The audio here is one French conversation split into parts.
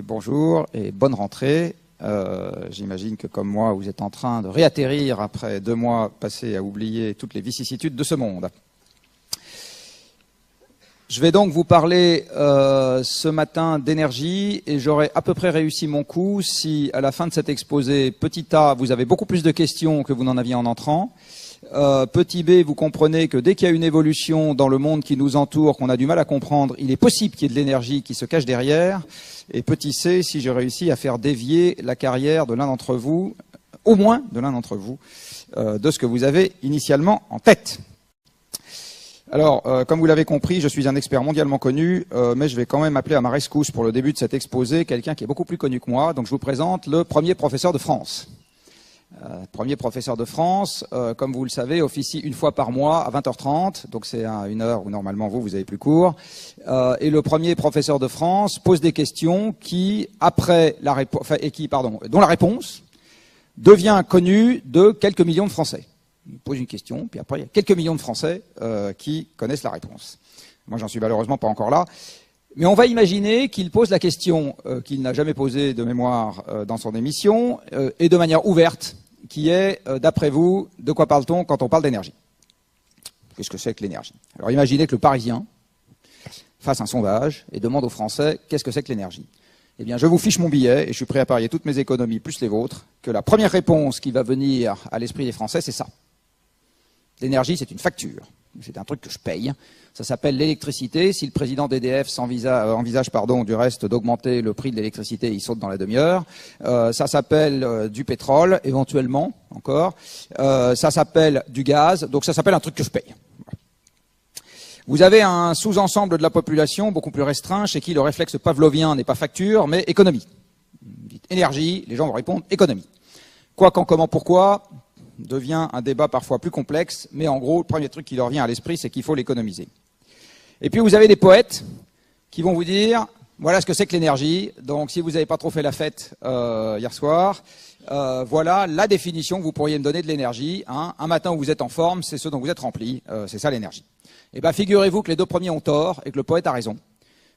Bonjour et bonne rentrée. J'imagine que comme moi, vous êtes en train de réatterrir après 2 mois passés à oublier toutes les vicissitudes de ce monde. Je vais donc vous parler ce matin d'énergie et j'aurais à peu près réussi mon coup si à la fin de cet exposé, petit A, vous avez beaucoup plus de questions que vous n'en aviez en entrant. Petit B, vous comprenez que dès qu'il y a une évolution dans le monde qui nous entoure, qu'on a du mal à comprendre, il est possible qu'il y ait de l'énergie qui se cache derrière. Et petit C, si j'ai réussi à faire dévier la carrière de l'un d'entre vous, au moins de l'un d'entre vous, de ce que vous avez initialement en tête. Alors, comme vous l'avez compris, je suis un expert mondialement connu, mais je vais quand même appeler à ma rescousse pour le début de cet exposé quelqu'un qui est beaucoup plus connu que moi. Donc je vous présente le premier professeur de France. Premier professeur de France, comme vous le savez, officie une fois par mois à 20h30, donc c'est une heure où normalement vous avez plus cours. Et le premier professeur de France pose des questions qui, dont la réponse devient connue de quelques millions de Français. Il pose une question, puis après il y a quelques millions de Français qui connaissent la réponse. Moi, j'en suis malheureusement pas encore là. Mais on va imaginer qu'il pose la question qu'il n'a jamais posée de mémoire dans son émission et de manière ouverte, qui est, d'après vous, de quoi parle-t-on quand on parle d'énergie? Qu'est-ce que c'est que l'énergie? Alors imaginez que le Parisien fasse un sondage et demande aux Français qu'est-ce que c'est que l'énergie. Eh bien, je vous fiche mon billet et je suis prêt à parier toutes mes économies plus les vôtres que la première réponse qui va venir à l'esprit des Français, c'est ça. L'énergie, c'est une facture. C'est un truc que je paye. Ça s'appelle l'électricité. Si le président d'EDF envisage du reste d'augmenter le prix de l'électricité, il saute dans la demi-heure. Ça s'appelle du pétrole, éventuellement, encore. Ça s'appelle du gaz. Donc ça s'appelle un truc que je paye. Vous avez un sous-ensemble de la population beaucoup plus restreint, chez qui le réflexe pavlovien n'est pas facture, mais économie. Vous dites énergie, les gens vont répondre économie. Quoi, quand, comment, pourquoi devient un débat parfois plus complexe, mais en gros, le premier truc qui leur vient à l'esprit, c'est qu'il faut l'économiser. Et puis vous avez des poètes qui vont vous dire, voilà ce que c'est que l'énergie, donc si vous n'avez pas trop fait la fête hier soir, voilà la définition que vous pourriez me donner de l'énergie. Un matin où vous êtes en forme, c'est ce dont vous êtes rempli, c'est ça l'énergie. Eh bien figurez-vous que les 2 premiers ont tort et que le poète a raison.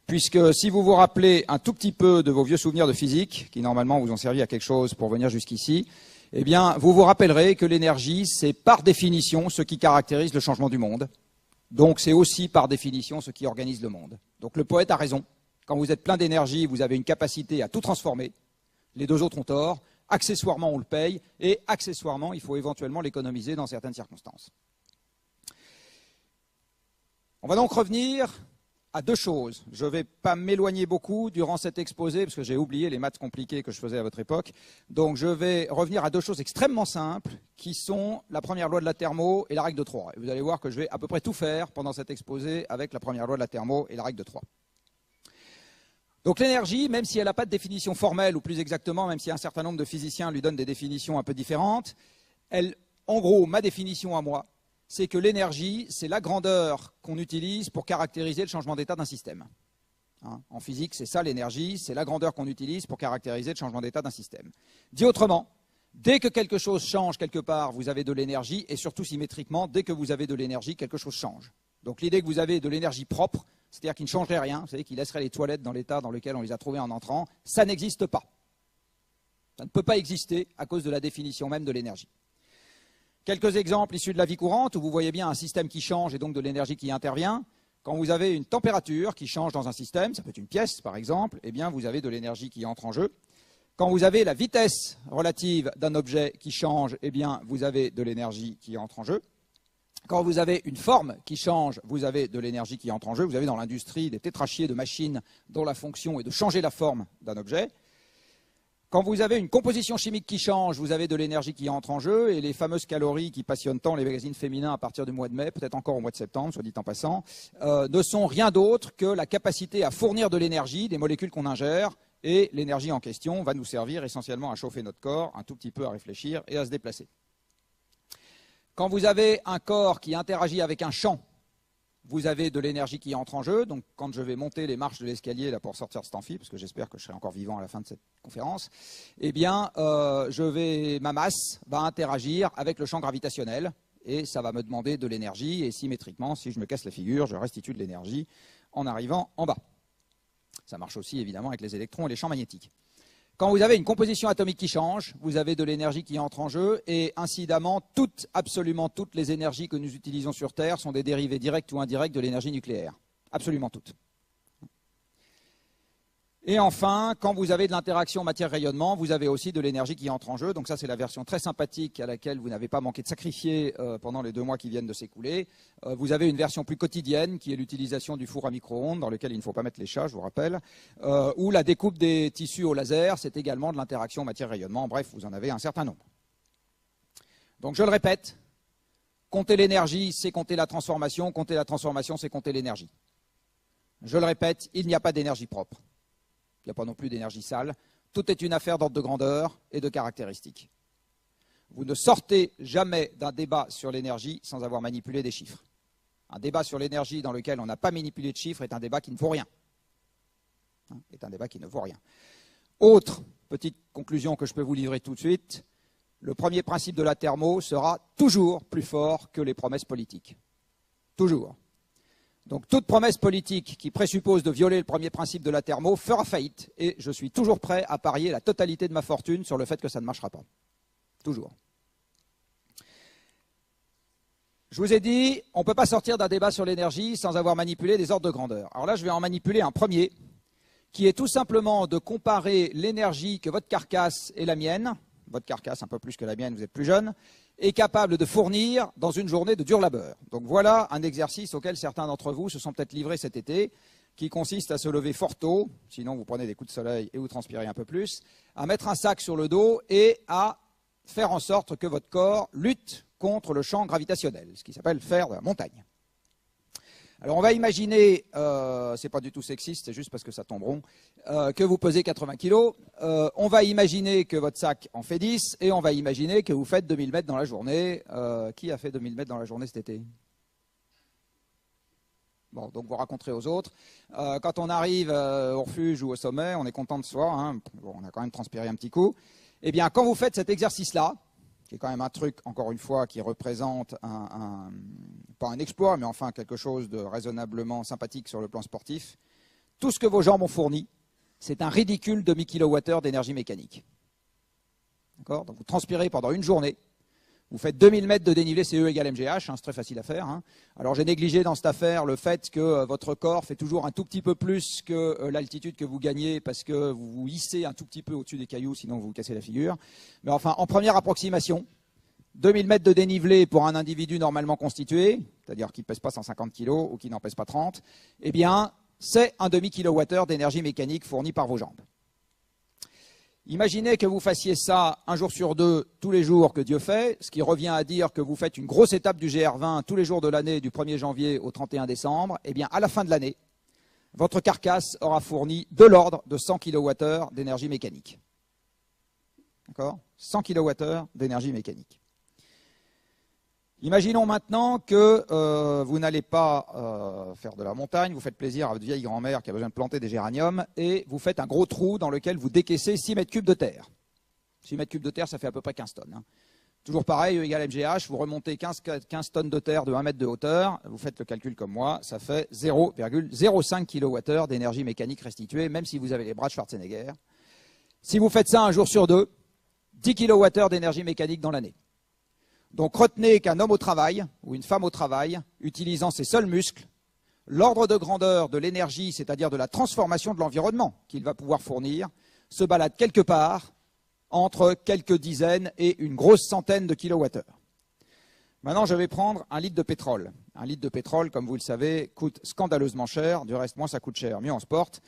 Puisque si vous vous rappelez un tout petit peu de vos vieux souvenirs de physique, qui normalement vous ont servi à quelque chose pour venir jusqu'ici, eh bien, vous vous rappellerez que l'énergie, c'est par définition ce qui caractérise le changement du monde. Donc, c'est aussi par définition ce qui organise le monde. Donc, le poète a raison. Quand vous êtes plein d'énergie, vous avez une capacité à tout transformer. Les 2 autres ont tort. Accessoirement, on le paye. Et accessoirement, il faut éventuellement l'économiser dans certaines circonstances. On va donc revenir à 2 choses. Je ne vais pas m'éloigner beaucoup durant cet exposé, parce que j'ai oublié les maths compliquées que je faisais à votre époque. Donc je vais revenir à 2 choses extrêmement simples, qui sont la première loi de la thermo et la règle de 3. Et vous allez voir que je vais à peu près tout faire pendant cet exposé avec la première loi de la thermo et la règle de 3. Donc l'énergie, même si elle n'a pas de définition formelle, ou plus exactement, même si un certain nombre de physiciens lui donnent des définitions un peu différentes, en gros, ma définition à moi, c'est que l'énergie, c'est la grandeur qu'on utilise pour caractériser le changement d'état d'un système. En physique, c'est ça l'énergie, c'est la grandeur qu'on utilise pour caractériser le changement d'état d'un système. Dit autrement, dès que quelque chose change quelque part, vous avez de l'énergie, et surtout symétriquement, dès que vous avez de l'énergie, quelque chose change. Donc l'idée que vous avez de l'énergie propre, c'est-à-dire qui ne changerait rien, vous savez, qui laisserait les toilettes dans l'état dans lequel on les a trouvées en entrant, ça n'existe pas. Ça ne peut pas exister à cause de la définition même de l'énergie. Quelques exemples issus de la vie courante, où vous voyez bien un système qui change et donc de l'énergie qui intervient. Quand vous avez une température qui change dans un système, ça peut être une pièce par exemple, eh bien vous avez de l'énergie qui entre en jeu. Quand vous avez la vitesse relative d'un objet qui change, eh bien vous avez de l'énergie qui entre en jeu. Quand vous avez une forme qui change, vous avez de l'énergie qui entre en jeu. Vous avez dans l'industrie des tétrachiers de machines dont la fonction est de changer la forme d'un objet. Quand vous avez une composition chimique qui change, vous avez de l'énergie qui entre en jeu, et les fameuses calories qui passionnent tant les magazines féminins à partir du mois de mai, peut-être encore au mois de septembre, soit dit en passant, ne sont rien d'autre que la capacité à fournir de l'énergie, des molécules qu'on ingère, et l'énergie en question va nous servir essentiellement à chauffer notre corps, un tout petit peu à réfléchir et à se déplacer. Quand vous avez un corps qui interagit avec un champ, vous avez de l'énergie qui entre en jeu. Donc, quand je vais monter les marches de l'escalier là pour sortir de cet amphi, parce que j'espère que je serai encore vivant à la fin de cette conférence, eh bien, ma masse va interagir avec le champ gravitationnel et ça va me demander de l'énergie. Et symétriquement, si je me casse la figure, je restitue de l'énergie en arrivant en bas. Ça marche aussi évidemment avec les électrons et les champs magnétiques. Quand vous avez une composition atomique qui change, vous avez de l'énergie qui entre en jeu et incidemment, absolument toutes les énergies que nous utilisons sur Terre sont des dérivés directs ou indirects de l'énergie nucléaire. Absolument toutes. Et enfin, quand vous avez de l'interaction matière-rayonnement, vous avez aussi de l'énergie qui entre en jeu. Donc ça, c'est la version très sympathique à laquelle vous n'avez pas manqué de sacrifier pendant les 2 mois qui viennent de s'écouler. Vous avez une version plus quotidienne qui est l'utilisation du four à micro-ondes, dans lequel il ne faut pas mettre les chats, je vous rappelle, ou la découpe des tissus au laser, c'est également de l'interaction matière-rayonnement. Bref, vous en avez un certain nombre. Donc je le répète, compter l'énergie, c'est compter la transformation c'est compter l'énergie. Je le répète, il n'y a pas d'énergie propre. Il n'y a pas non plus d'énergie sale. Tout est une affaire d'ordre de grandeur et de caractéristiques. Vous ne sortez jamais d'un débat sur l'énergie sans avoir manipulé des chiffres. Un débat sur l'énergie dans lequel on n'a pas manipulé de chiffres est un débat qui ne vaut rien. Est un débat qui ne vaut rien. Autre petite conclusion que je peux vous livrer tout de suite, le premier principe de la thermo sera toujours plus fort que les promesses politiques. Toujours. Donc toute promesse politique qui présuppose de violer le premier principe de la thermo fera faillite et je suis toujours prêt à parier la totalité de ma fortune sur le fait que ça ne marchera pas. Toujours. Je vous ai dit, on ne peut pas sortir d'un débat sur l'énergie sans avoir manipulé des ordres de grandeur. Alors là, je vais en manipuler un premier qui est tout simplement de comparer l'énergie que votre carcasse et la mienne, votre carcasse un peu plus que la mienne, vous êtes plus jeune, est capable de fournir dans une journée de dur labeur. Donc voilà un exercice auquel certains d'entre vous se sont peut-être livrés cet été, qui consiste à se lever fort tôt, sinon vous prenez des coups de soleil et vous transpirez un peu plus, à mettre un sac sur le dos et à faire en sorte que votre corps lutte contre le champ gravitationnel, ce qui s'appelle faire de la montagne. Alors on va imaginer, c'est pas du tout sexiste, c'est juste parce que ça tombe rond, que vous pesez 80 kg, on va imaginer que votre sac en fait 10 et on va imaginer que vous faites 2000 mètres dans la journée. Qui a fait 2000 mètres dans la journée cet été? Bon, donc vous raconterez aux autres. Quand on arrive au refuge ou au sommet, on est content de soi, hein. Bon, on a quand même transpiré un petit coup. Eh bien, quand vous faites cet exercice-là, qui est quand même un truc, encore une fois, qui représente pas un exploit, mais enfin quelque chose de raisonnablement sympathique sur le plan sportif, tout ce que vos jambes ont fourni, c'est un ridicule demi-kilowattheure d'énergie mécanique. D'accord? Donc vous transpirez pendant une journée, vous faites 2000 mètres de dénivelé, c'est E égale MGH, hein, c'est très facile à faire. Hein. Alors j'ai négligé dans cette affaire le fait que votre corps fait toujours un tout petit peu plus que l'altitude que vous gagnez parce que vous vous hissez un tout petit peu au-dessus des cailloux, sinon vous vous cassez la figure. Mais enfin, en première approximation, 2000 mètres de dénivelé pour un individu normalement constitué, c'est-à-dire qui ne pèse pas 150 kg ou qui n'en pèse pas 30, eh bien, c'est un demi-kilowattheure d'énergie mécanique fournie par vos jambes. Imaginez que vous fassiez ça un jour sur deux, tous les jours que Dieu fait, ce qui revient à dire que vous faites une grosse étape du GR20 tous les jours de l'année, du 1er janvier au 31 décembre. Eh bien, à la fin de l'année, votre carcasse aura fourni de l'ordre de 100 kWh d'énergie mécanique. D'accord ? 100 kWh d'énergie mécanique. Imaginons maintenant que vous n'allez pas faire de la montagne, vous faites plaisir à votre vieille grand-mère qui a besoin de planter des géraniums, et vous faites un gros trou dans lequel vous décaissez 6 mètres cubes de terre. 6 mètres cubes de terre, ça fait à peu près 15 tonnes. Hein. Toujours pareil, E égale MGH, vous remontez 15 tonnes de terre de 1 mètre de hauteur, vous faites le calcul comme moi, ça fait 0,05 kWh d'énergie mécanique restituée, même si vous avez les bras de Schwarzenegger. Si vous faites ça un jour sur deux, 10 kWh d'énergie mécanique dans l'année. Donc retenez qu'un homme au travail, ou une femme au travail, utilisant ses seuls muscles, l'ordre de grandeur de l'énergie, c'est-à-dire de la transformation de l'environnement qu'il va pouvoir fournir, se balade quelque part entre quelques dizaines et une grosse centaine de kilowattheures. Maintenant, je vais prendre un litre de pétrole. Un litre de pétrole, comme vous le savez, coûte scandaleusement cher. Du reste, moins ça coûte cher, mieux on se porte.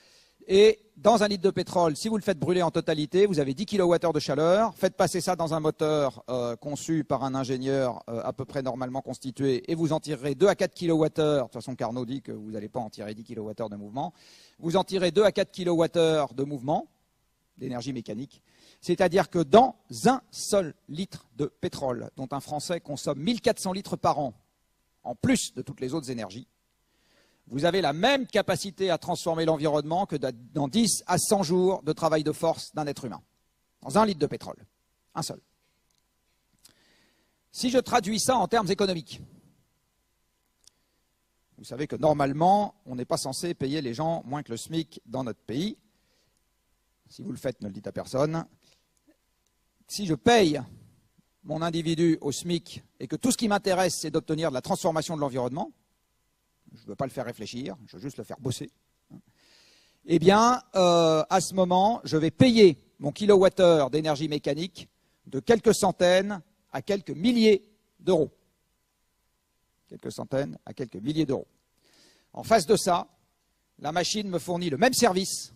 Et dans un litre de pétrole, si vous le faites brûler en totalité, vous avez 10 kWh de chaleur. Faites passer ça dans un moteur conçu par un ingénieur à peu près normalement constitué et vous en tirerez 2 à 4 kWh. De toute façon, Carnot dit que vous n'allez pas en tirer 10 kWh de mouvement. Vous en tirez 2 à 4 kWh de mouvement, d'énergie mécanique. C'est-à-dire que dans un seul litre de pétrole, dont un Français consomme 1400 litres par an, en plus de toutes les autres énergies, vous avez la même capacité à transformer l'environnement que dans 10 à 100 jours de travail de force d'un être humain. Dans un litre de pétrole. Un seul. Si je traduis ça en termes économiques, vous savez que normalement, on n'est pas censé payer les gens moins que le SMIC dans notre pays. Si vous le faites, ne le dites à personne. Si je paye mon individu au SMIC et que tout ce qui m'intéresse, c'est d'obtenir de la transformation de l'environnement, je ne veux pas le faire réfléchir, je veux juste le faire bosser, eh bien, à ce moment, je vais payer mon kilowattheure d'énergie mécanique de quelques centaines à quelques milliers d'euros. Quelques centaines à quelques milliers d'euros. En face de ça, la machine me fournit le même service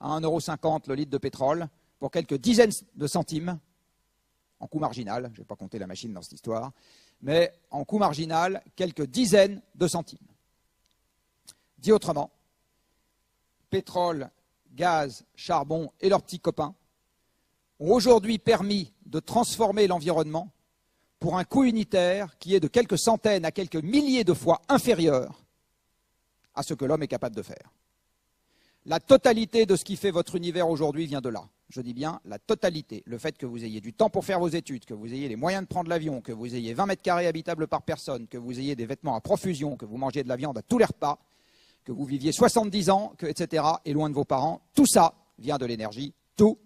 à 1,50 € le litre de pétrole pour quelques dizaines de centimes en coût marginal. Je ne vais pas compter la machine dans cette histoire, mais en coût marginal, quelques dizaines de centimes. Dit autrement, pétrole, gaz, charbon et leurs petits copains ont aujourd'hui permis de transformer l'environnement pour un coût unitaire qui est de quelques centaines à quelques milliers de fois inférieur à ce que l'homme est capable de faire. La totalité de ce qui fait votre univers aujourd'hui vient de là. Je dis bien la totalité. Le fait que vous ayez du temps pour faire vos études, que vous ayez les moyens de prendre l'avion, que vous ayez 20 mètres carrés habitables par personne, que vous ayez des vêtements à profusion, que vous mangiez de la viande à tous les repas, que vous viviez 70 ans, etc., et loin de vos parents, tout ça vient de l'énergie. Tout.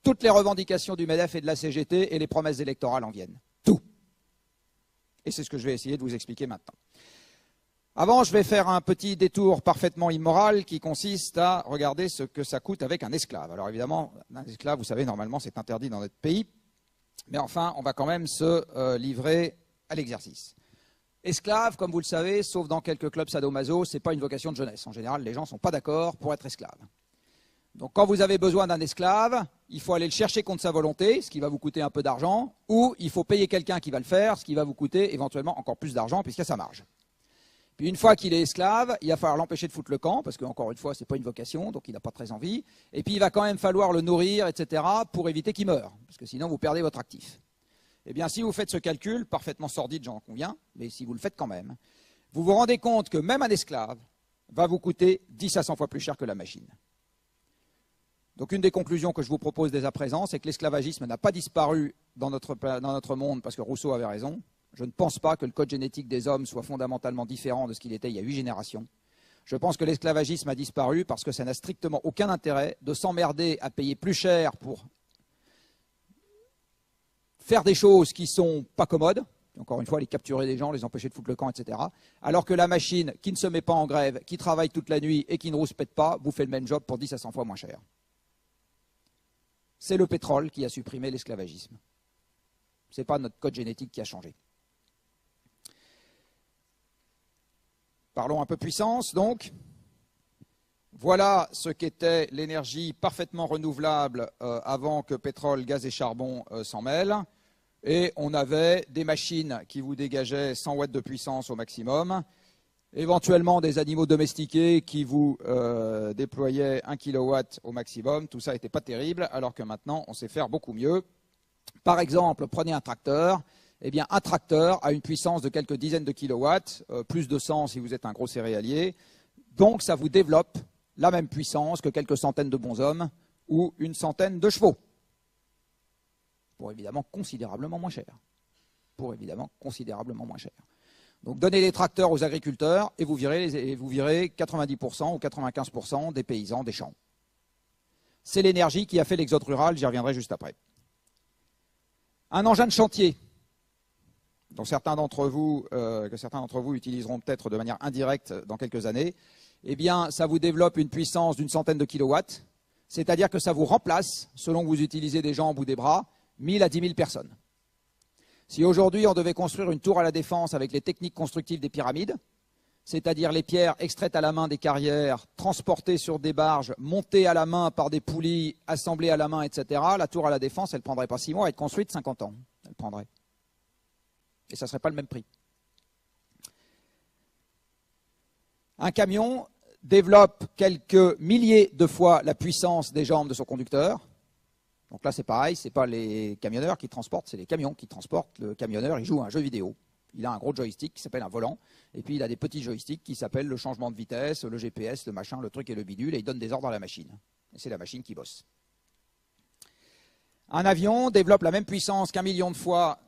Toutes les revendications du MEDEF et de la CGT et les promesses électorales en viennent. Tout. Et c'est ce que je vais essayer de vous expliquer maintenant. Avant, je vais faire un petit détour parfaitement immoral qui consiste à regarder ce que ça coûte avec un esclave. Alors évidemment, un esclave, vous savez, normalement c'est interdit dans notre pays, mais enfin, on va quand même se livrer à l'exercice. Esclave, comme vous le savez, sauf dans quelques clubs sadomaso, ce n'est pas une vocation de jeunesse. En général, les gens ne sont pas d'accord pour être esclave. Donc quand vous avez besoin d'un esclave, il faut aller le chercher contre sa volonté, ce qui va vous coûter un peu d'argent, ou il faut payer quelqu'un qui va le faire, ce qui va vous coûter éventuellement encore plus d'argent puisqu'il y a sa marge. Puis une fois qu'il est esclave, il va falloir l'empêcher de foutre le camp, parce qu'encore une fois, ce n'est pas une vocation, donc il n'a pas très envie. Et puis il va quand même falloir le nourrir, etc., pour éviter qu'il meure, parce que sinon vous perdez votre actif. Eh bien, si vous faites ce calcul, parfaitement sordide, j'en conviens, mais si vous le faites quand même, vous vous rendez compte que même un esclave va vous coûter 10 à 100 fois plus cher que la machine. Donc une des conclusions que je vous propose dès à présent, c'est que l'esclavagisme n'a pas disparu dans notre monde parce que Rousseau avait raison. Je ne pense pas que le code génétique des hommes soit fondamentalement différent de ce qu'il était il y a 8 générations. Je pense que l'esclavagisme a disparu parce que ça n'a strictement aucun intérêt de s'emmerder à payer plus cher pour faire des choses qui ne sont pas commodes, encore une fois, les capturer des gens, les empêcher de foutre le camp, etc. Alors que la machine qui ne se met pas en grève, qui travaille toute la nuit et qui ne rouspète pas, vous fait le même job pour 10 à 100 fois moins cher. C'est le pétrole qui a supprimé l'esclavagisme. Ce n'est pas notre code génétique qui a changé. Parlons un peu puissance, donc. Voilà ce qu'était l'énergie parfaitement renouvelable avant que pétrole, gaz et charbon s'en mêlent. Et on avait des machines qui vous dégageaient 100 watts de puissance au maximum, éventuellement des animaux domestiqués qui vous déployaient 1 kW au maximum. Tout ça n'était pas terrible, alors que maintenant, on sait faire beaucoup mieux. Par exemple, prenez un tracteur. Eh bien, un tracteur a une puissance de quelques dizaines de kilowatts, plus de 100 si vous êtes un gros céréalier. Donc, ça vous développe la même puissance que quelques centaines de bonshommes ou une centaine de chevaux. Pour évidemment considérablement moins cher. Donc, donnez les tracteurs aux agriculteurs et vous virez 90% ou 95% des paysans des champs. C'est l'énergie qui a fait l'exode rural, j'y reviendrai juste après. Un engin de chantier, que certains d'entre vous utiliseront peut-être de manière indirecte dans quelques années, eh bien, ça vous développe une puissance d'une centaine de kilowatts, c'est-à-dire que ça vous remplace, selon que vous utilisez des jambes ou des bras, 1000 à 10 000 personnes. Si aujourd'hui on devait construire une tour à la Défense avec les techniques constructives des pyramides, c'est-à-dire les pierres extraites à la main des carrières, transportées sur des barges, montées à la main par des poulies, assemblées à la main, etc., la tour à la Défense, elle ne prendrait pas 6 mois, elle est construite 50 ans. Elle prendrait. Et ça ne serait pas le même prix. Un camion développe quelques milliers de fois la puissance des jambes de son conducteur. Donc là, c'est pareil, ce n'est pas les camionneurs qui transportent, c'est les camions qui transportent. Le camionneur, il joue à un jeu vidéo. Il a un gros joystick qui s'appelle un volant, et puis il a des petits joysticks qui s'appellent le changement de vitesse, le GPS, le machin, le truc et le bidule, et il donne des ordres à la machine. Et c'est la machine qui bosse. Un avion développe la même puissance qu'1 million de fois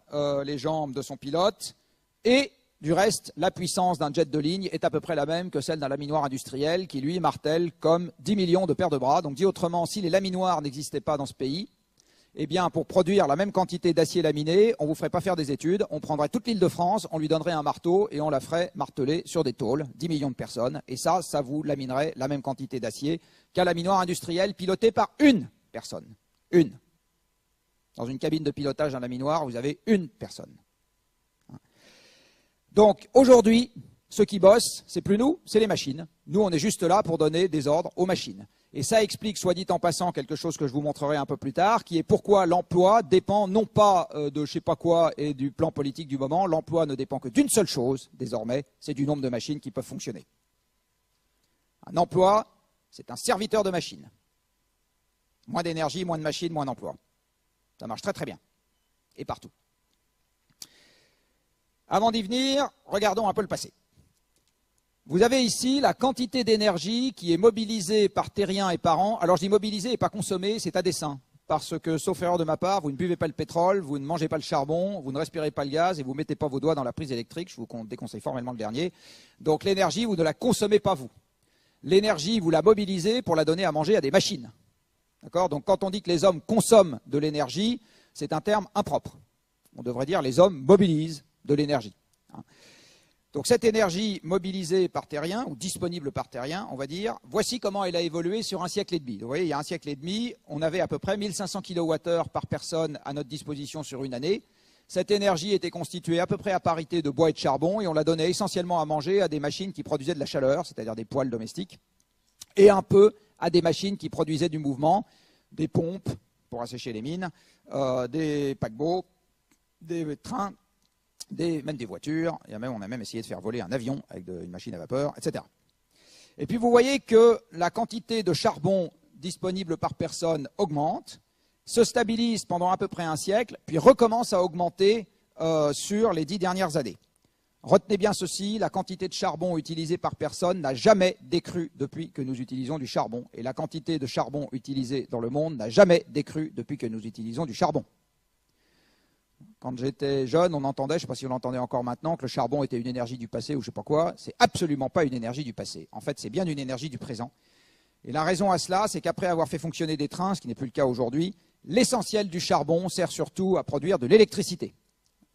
les jambes de son pilote, et du reste, la puissance d'un jet de ligne est à peu près la même que celle d'un laminoir industriel qui, lui, martèle comme 10 millions de paires de bras. Donc dit autrement, si les laminoirs n'existaient pas dans ce pays, eh bien, pour produire la même quantité d'acier laminé, on ne vous ferait pas faire des études, on prendrait toute l'île de France, on lui donnerait un marteau et on la ferait marteler sur des tôles, 10 millions de personnes, et ça vous laminerait la même quantité d'acier qu'un laminoir industriel piloté par une personne. Une. Dans une cabine de pilotage d'un laminoir, vous avez une personne. Donc, aujourd'hui, ceux qui bossent, c'est plus nous, c'est les machines. Nous, on est juste là pour donner des ordres aux machines. Et ça explique, soit dit en passant, quelque chose que je vous montrerai un peu plus tard, qui est pourquoi l'emploi dépend non pas de je sais pas quoi et du plan politique du moment. L'emploi ne dépend que d'une seule chose, désormais, c'est du nombre de machines qui peuvent fonctionner. Un emploi, c'est un serviteur de machines. Moins d'énergie, moins de machines, moins d'emploi. Ça marche très très bien. Et partout. Avant d'y venir, regardons un peu le passé. Vous avez ici la quantité d'énergie qui est mobilisée par terrien et par an. Alors je dis mobilisée et pas consommée, c'est à dessein. Parce que, sauf erreur de ma part, vous ne buvez pas le pétrole, vous ne mangez pas le charbon, vous ne respirez pas le gaz et vous ne mettez pas vos doigts dans la prise électrique. Je vous déconseille formellement le dernier. Donc l'énergie, vous ne la consommez pas vous. L'énergie, vous la mobilisez pour la donner à manger à des machines. D'accord ? Donc quand on dit que les hommes consomment de l'énergie, c'est un terme impropre. On devrait dire les hommes mobilisent de l'énergie. Donc cette énergie mobilisée par terrien, ou disponible par terrien, on va dire, voici comment elle a évolué sur un siècle et demi. Donc, vous voyez, il y a un siècle et demi, on avait à peu près 1500 kWh par personne à notre disposition sur une année. Cette énergie était constituée à peu près à parité de bois et de charbon, et on la donnait essentiellement à manger à des machines qui produisaient de la chaleur, c'est-à-dire des poêles domestiques, et un peu à des machines qui produisaient du mouvement, des pompes pour assécher les mines, des paquebots, des trains, même des voitures, on a même essayé de faire voler un avion avec une machine à vapeur, etc. Et puis vous voyez que la quantité de charbon disponible par personne augmente, se stabilise pendant à peu près un siècle, puis recommence à augmenter sur les 10 dernières années. Retenez bien ceci, la quantité de charbon utilisée par personne n'a jamais décru depuis que nous utilisons du charbon. Et la quantité de charbon utilisée dans le monde n'a jamais décru depuis que nous utilisons du charbon. Quand j'étais jeune, on entendait, je ne sais pas si on l'entendait encore maintenant, que le charbon était une énergie du passé ou je ne sais pas quoi. C'est absolument pas une énergie du passé. En fait, c'est bien une énergie du présent. Et la raison à cela, c'est qu'après avoir fait fonctionner des trains, ce qui n'est plus le cas aujourd'hui, l'essentiel du charbon sert surtout à produire de l'électricité.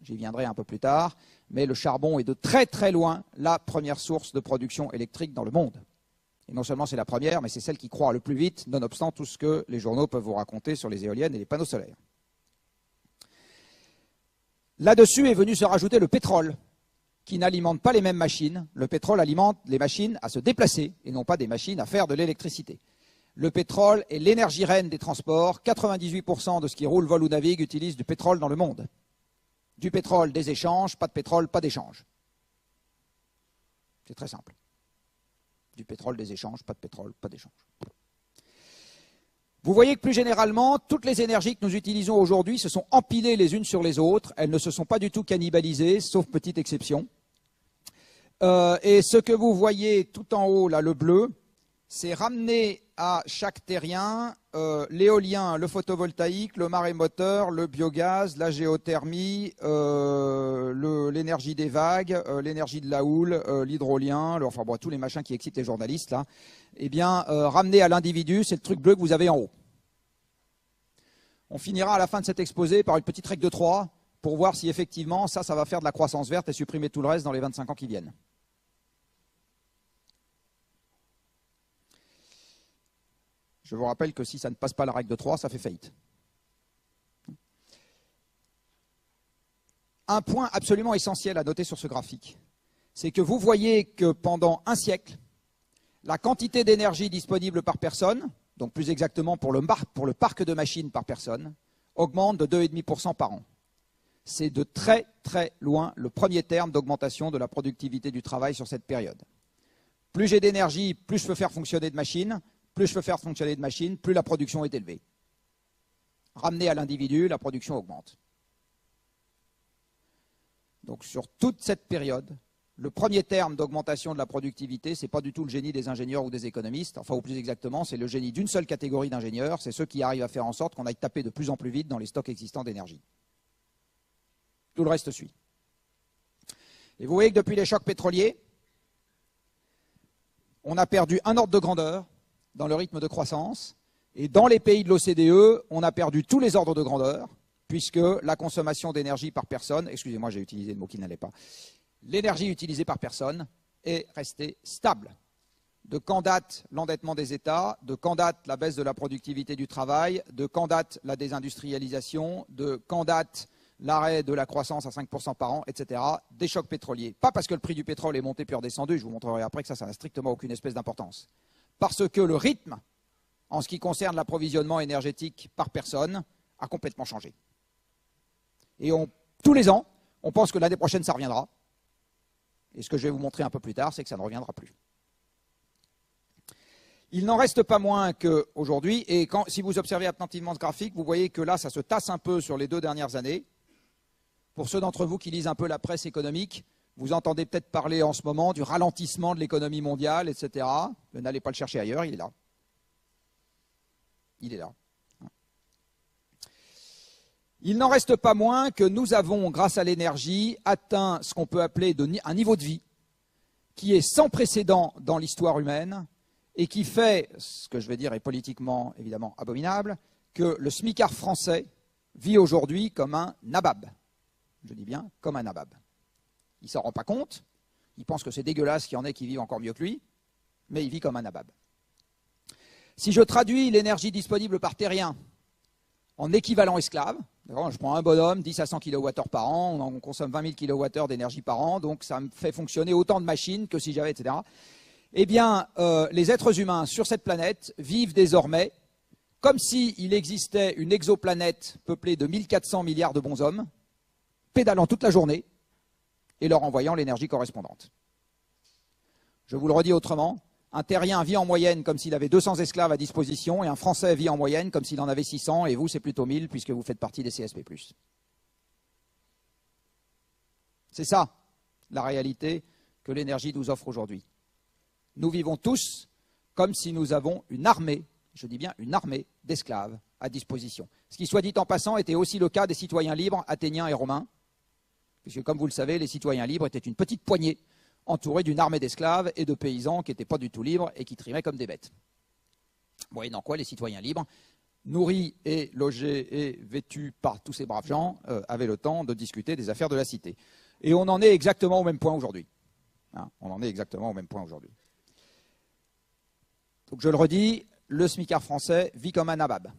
J'y viendrai un peu plus tard, mais le charbon est de très très loin la première source de production électrique dans le monde. Et non seulement c'est la première, mais c'est celle qui croît le plus vite, nonobstant tout ce que les journaux peuvent vous raconter sur les éoliennes et les panneaux solaires. Là-dessus est venu se rajouter le pétrole, qui n'alimente pas les mêmes machines. Le pétrole alimente les machines à se déplacer et non pas des machines à faire de l'électricité. Le pétrole est l'énergie reine des transports. 98% de ce qui roule, vole ou navigue utilise du pétrole dans le monde. Du pétrole, des échanges, pas de pétrole, pas d'échange. C'est très simple. Du pétrole, des échanges, pas de pétrole, pas d'échange. Vous voyez que plus généralement, toutes les énergies que nous utilisons aujourd'hui se sont empilées les unes sur les autres. Elles ne se sont pas du tout cannibalisées, sauf petite exception. Et ce que vous voyez tout en haut, là, le bleu, c'est ramener à chaque terrien l'éolien, le photovoltaïque, le marémoteur, le biogaz, la géothermie, l'énergie des vagues, l'énergie de la houle, l'hydrolien, enfin bon, tous les machins qui excitent les journalistes, là. Eh bien, ramener à l'individu, c'est le truc bleu que vous avez en haut. On finira à la fin de cet exposé par une petite règle de 3 pour voir si effectivement ça va faire de la croissance verte et supprimer tout le reste dans les 25 ans qui viennent. Je vous rappelle que si ça ne passe pas la règle de 3, ça fait faillite. Un point absolument essentiel à noter sur ce graphique, c'est que vous voyez que pendant un siècle, la quantité d'énergie disponible par personne, donc plus exactement pour le parc de machines par personne, augmente de 2,5% par an. C'est de très très loin le premier terme d'augmentation de la productivité du travail sur cette période. Plus j'ai d'énergie, plus je peux faire fonctionner de machines, plus la production est élevée. Ramené à l'individu, la production augmente. Donc sur toute cette période, le premier terme d'augmentation de la productivité, ce n'est pas du tout le génie des ingénieurs ou des économistes, enfin ou plus exactement, c'est le génie d'une seule catégorie d'ingénieurs, c'est ceux qui arrivent à faire en sorte qu'on aille taper de plus en plus vite dans les stocks existants d'énergie. Tout le reste suit. Et vous voyez que depuis les chocs pétroliers, on a perdu un ordre de grandeur dans le rythme de croissance, et dans les pays de l'OCDE, on a perdu tous les ordres de grandeur, puisque la consommation d'énergie par personne, excusez-moi, j'ai utilisé le mot qui n'allait pas, l'énergie utilisée par personne est restée stable. De quand date l'endettement des États, de quand date la baisse de la productivité du travail, de quand date la désindustrialisation, de quand date l'arrêt de la croissance à 5% par an, etc., des chocs pétroliers. Pas parce que le prix du pétrole est monté puis redescendu, je vous montrerai après que ça n'a strictement aucune espèce d'importance. Parce que le rythme, en ce qui concerne l'approvisionnement énergétique par personne, a complètement changé. Et tous les ans, on pense que l'année prochaine, ça reviendra. Et ce que je vais vous montrer un peu plus tard, c'est que ça ne reviendra plus. Il n'en reste pas moins qu'aujourd'hui, et si vous observez attentivement ce graphique, vous voyez que là, ça se tasse un peu sur les 2 dernières années. Pour ceux d'entre vous qui lisent un peu la presse économique, vous entendez peut-être parler en ce moment du ralentissement de l'économie mondiale, etc. N'allez pas le chercher ailleurs, il est là. Il est là. Il n'en reste pas moins que nous avons, grâce à l'énergie, atteint ce qu'on peut appeler un niveau de vie qui est sans précédent dans l'histoire humaine et qui fait, ce que je vais dire est politiquement évidemment abominable, que le smicard français vit aujourd'hui comme un nabab. Je dis bien comme un nabab. Il ne s'en rend pas compte, il pense que c'est dégueulasse qu'il y en ait qui vivent encore mieux que lui, mais il vit comme un nabab. Si je traduis l'énergie disponible par terrien en équivalent esclave, je prends un bonhomme, 10 à 100 kWh par an, on consomme 20 000 kWh d'énergie par an, donc ça me fait fonctionner autant de machines que si j'avais, etc. Eh bien, les êtres humains sur cette planète vivent désormais comme s'il existait une exoplanète peuplée de 1400 milliards de bonshommes, pédalant toute la journée et leur envoyant l'énergie correspondante. Je vous le redis autrement, un terrien vit en moyenne comme s'il avait 200 esclaves à disposition et un Français vit en moyenne comme s'il en avait 600 et vous, c'est plutôt 1000 puisque vous faites partie des CSP+. C'est ça, la réalité que l'énergie nous offre aujourd'hui. Nous vivons tous comme si nous avons une armée, je dis bien une armée d'esclaves à disposition. Ce qui, soit dit en passant, était aussi le cas des citoyens libres athéniens et romains, puisque comme vous le savez, les citoyens libres étaient une petite poignée entourés d'une armée d'esclaves et de paysans qui n'étaient pas du tout libres et qui trimaient comme des bêtes. Moyennant quoi, les citoyens libres, nourris et logés et vêtus par tous ces braves gens, avaient le temps de discuter des affaires de la cité. Et on en est exactement au même point aujourd'hui. Hein, on en est exactement au même point aujourd'hui. Donc je le redis, le smicard français vit comme un nabab.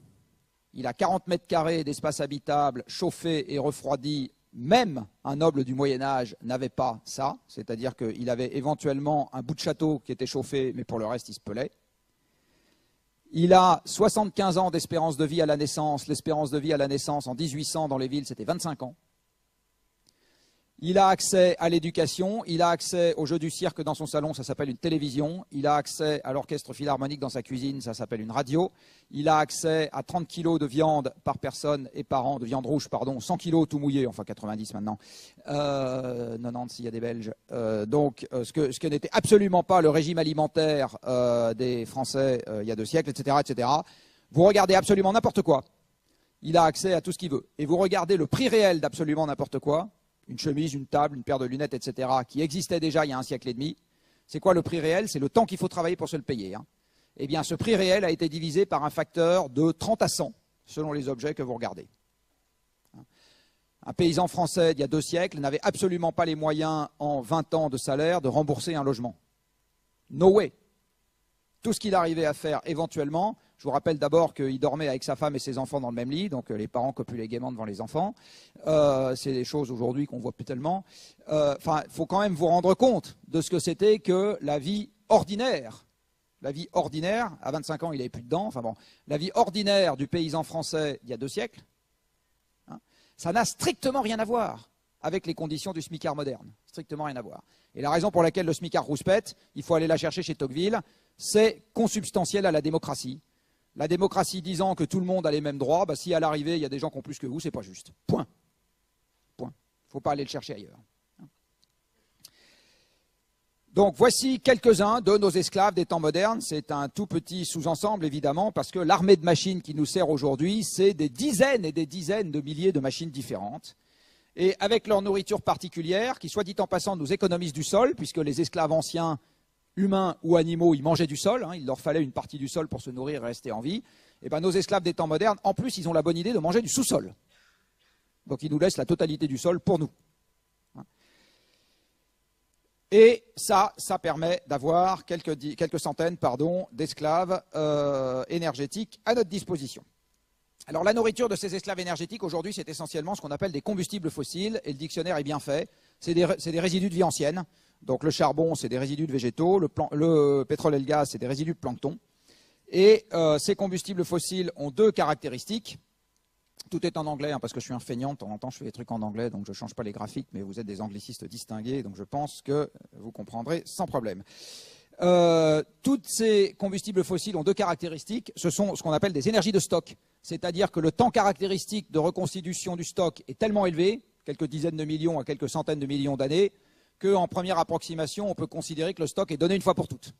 Il a 40 mètres carrés d'espace habitable, chauffé et refroidi. Même un noble du Moyen-Âge n'avait pas ça, c'est-à-dire qu'il avait éventuellement un bout de château qui était chauffé, mais pour le reste, il se pelait. Il a 75 ans d'espérance de vie à la naissance. L'espérance de vie à la naissance en 1800 dans les villes, c'était 25 ans. Il a accès à l'éducation, il a accès au jeu du cirque dans son salon, ça s'appelle une télévision. Il a accès à l'orchestre philharmonique dans sa cuisine, ça s'appelle une radio. Il a accès à 30 kilos de viande par personne et par an, de viande rouge, pardon, 100 kilos tout mouillé, enfin 90 maintenant, 90 s'il y a des Belges. Ce que n'était absolument pas le régime alimentaire des Français il y a 2 siècles, etc., etc. Vous regardez absolument n'importe quoi, il a accès à tout ce qu'il veut. Et vous regardez le prix réel d'absolument n'importe quoi, une chemise, une table, une paire de lunettes, etc., qui existait déjà il y a 1 siècle et demi. C'est quoi le prix réel? C'est le temps qu'il faut travailler pour se le payer. Hein. Eh bien, ce prix réel a été divisé par un facteur de 30 à 100, selon les objets que vous regardez. Un paysan français d'il y a 2 siècles n'avait absolument pas les moyens, en 20 ans de salaire, de rembourser un logement. No way. Tout ce qu'il arrivait à faire éventuellement, Je vous rappelle d'abord qu'il dormait avec sa femme et ses enfants dans le même lit, donc les parents copulaient gaiement devant les enfants. C'est des choses aujourd'hui qu'on voit plus tellement. Enfin, il faut quand même vous rendre compte de ce que c'était que la vie ordinaire. La vie ordinaire, à 25 ans, il n'avait plus de dents. Enfin bon, la vie ordinaire du paysan français il y a 2 siècles, hein, ça n'a strictement rien à voir avec les conditions du smicard moderne. Strictement rien à voir. Et la raison pour laquelle le smicard rouspète, il faut aller la chercher chez Tocqueville, c'est consubstantiel à la démocratie. La démocratie disant que tout le monde a les mêmes droits, bah, si à l'arrivée il y a des gens qui ont plus que vous, c'est pas juste. Point. Point. Il ne faut pas aller le chercher ailleurs. Donc voici quelques-uns de nos esclaves des temps modernes. C'est un tout petit sous-ensemble évidemment parce que l'armée de machines qui nous sert aujourd'hui, c'est des dizaines et des dizaines de milliers de machines différentes. Et avec leur nourriture particulière, qui soit dit en passant nous économise du sol, puisque les esclaves anciens, humains ou animaux, ils mangeaient du sol, hein, il leur fallait une partie du sol pour se nourrir et rester en vie. Et ben nos esclaves des temps modernes, en plus, ils ont la bonne idée de manger du sous-sol. Donc ils nous laissent la totalité du sol pour nous. Et ça permet d'avoir quelques centaines d'esclaves énergétiques à notre disposition. Alors la nourriture de ces esclaves énergétiques, aujourd'hui, c'est essentiellement ce qu'on appelle des combustibles fossiles, et le dictionnaire est bien fait. C'est des résidus de vie ancienne. Donc le charbon, c'est des résidus de végétaux, le pétrole et le gaz, c'est des résidus de plancton. Et ces combustibles fossiles ont 2 caractéristiques. Tout est en anglais, hein, parce que je suis un feignant, de temps en temps je fais des trucs en anglais, donc je ne change pas les graphiques, mais vous êtes des anglicistes distingués, donc je pense que vous comprendrez sans problème. Tous ces combustibles fossiles ont 2 caractéristiques, ce sont ce qu'on appelle des énergies de stock, c'est-à-dire que le temps caractéristique de reconstitution du stock est tellement élevé, quelques dizaines de millions à quelques centaines de millions d'années, qu'en première approximation, on peut considérer que le stock est donné une fois pour toutes.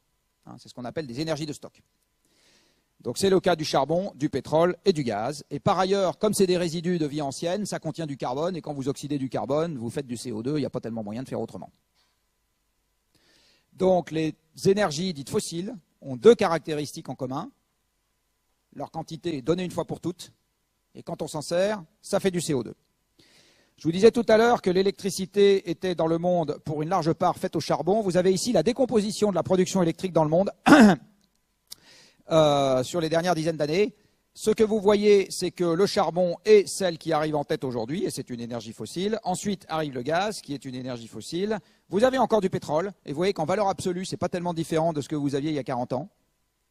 Hein, c'est ce qu'on appelle des énergies de stock. Donc c'est le cas du charbon, du pétrole et du gaz. Et par ailleurs, comme c'est des résidus de vie ancienne, ça contient du carbone, et quand vous oxydez du carbone, vous faites du CO2, il n'y a pas tellement moyen de faire autrement. Donc les énergies dites fossiles ont 2 caractéristiques en commun. Leur quantité est donnée une fois pour toutes, et quand on s'en sert, ça fait du CO2. Je vous disais tout à l'heure que l'électricité était dans le monde pour une large part faite au charbon. Vous avez ici la décomposition de la production électrique dans le monde sur les dernières dizaines d'années. Ce que vous voyez, c'est que le charbon est celle qui arrive en tête aujourd'hui, et c'est une énergie fossile. Ensuite arrive le gaz, qui est une énergie fossile. Vous avez encore du pétrole, et vous voyez qu'en valeur absolue, ce n'est pas tellement différent de ce que vous aviez il y a 40 ans.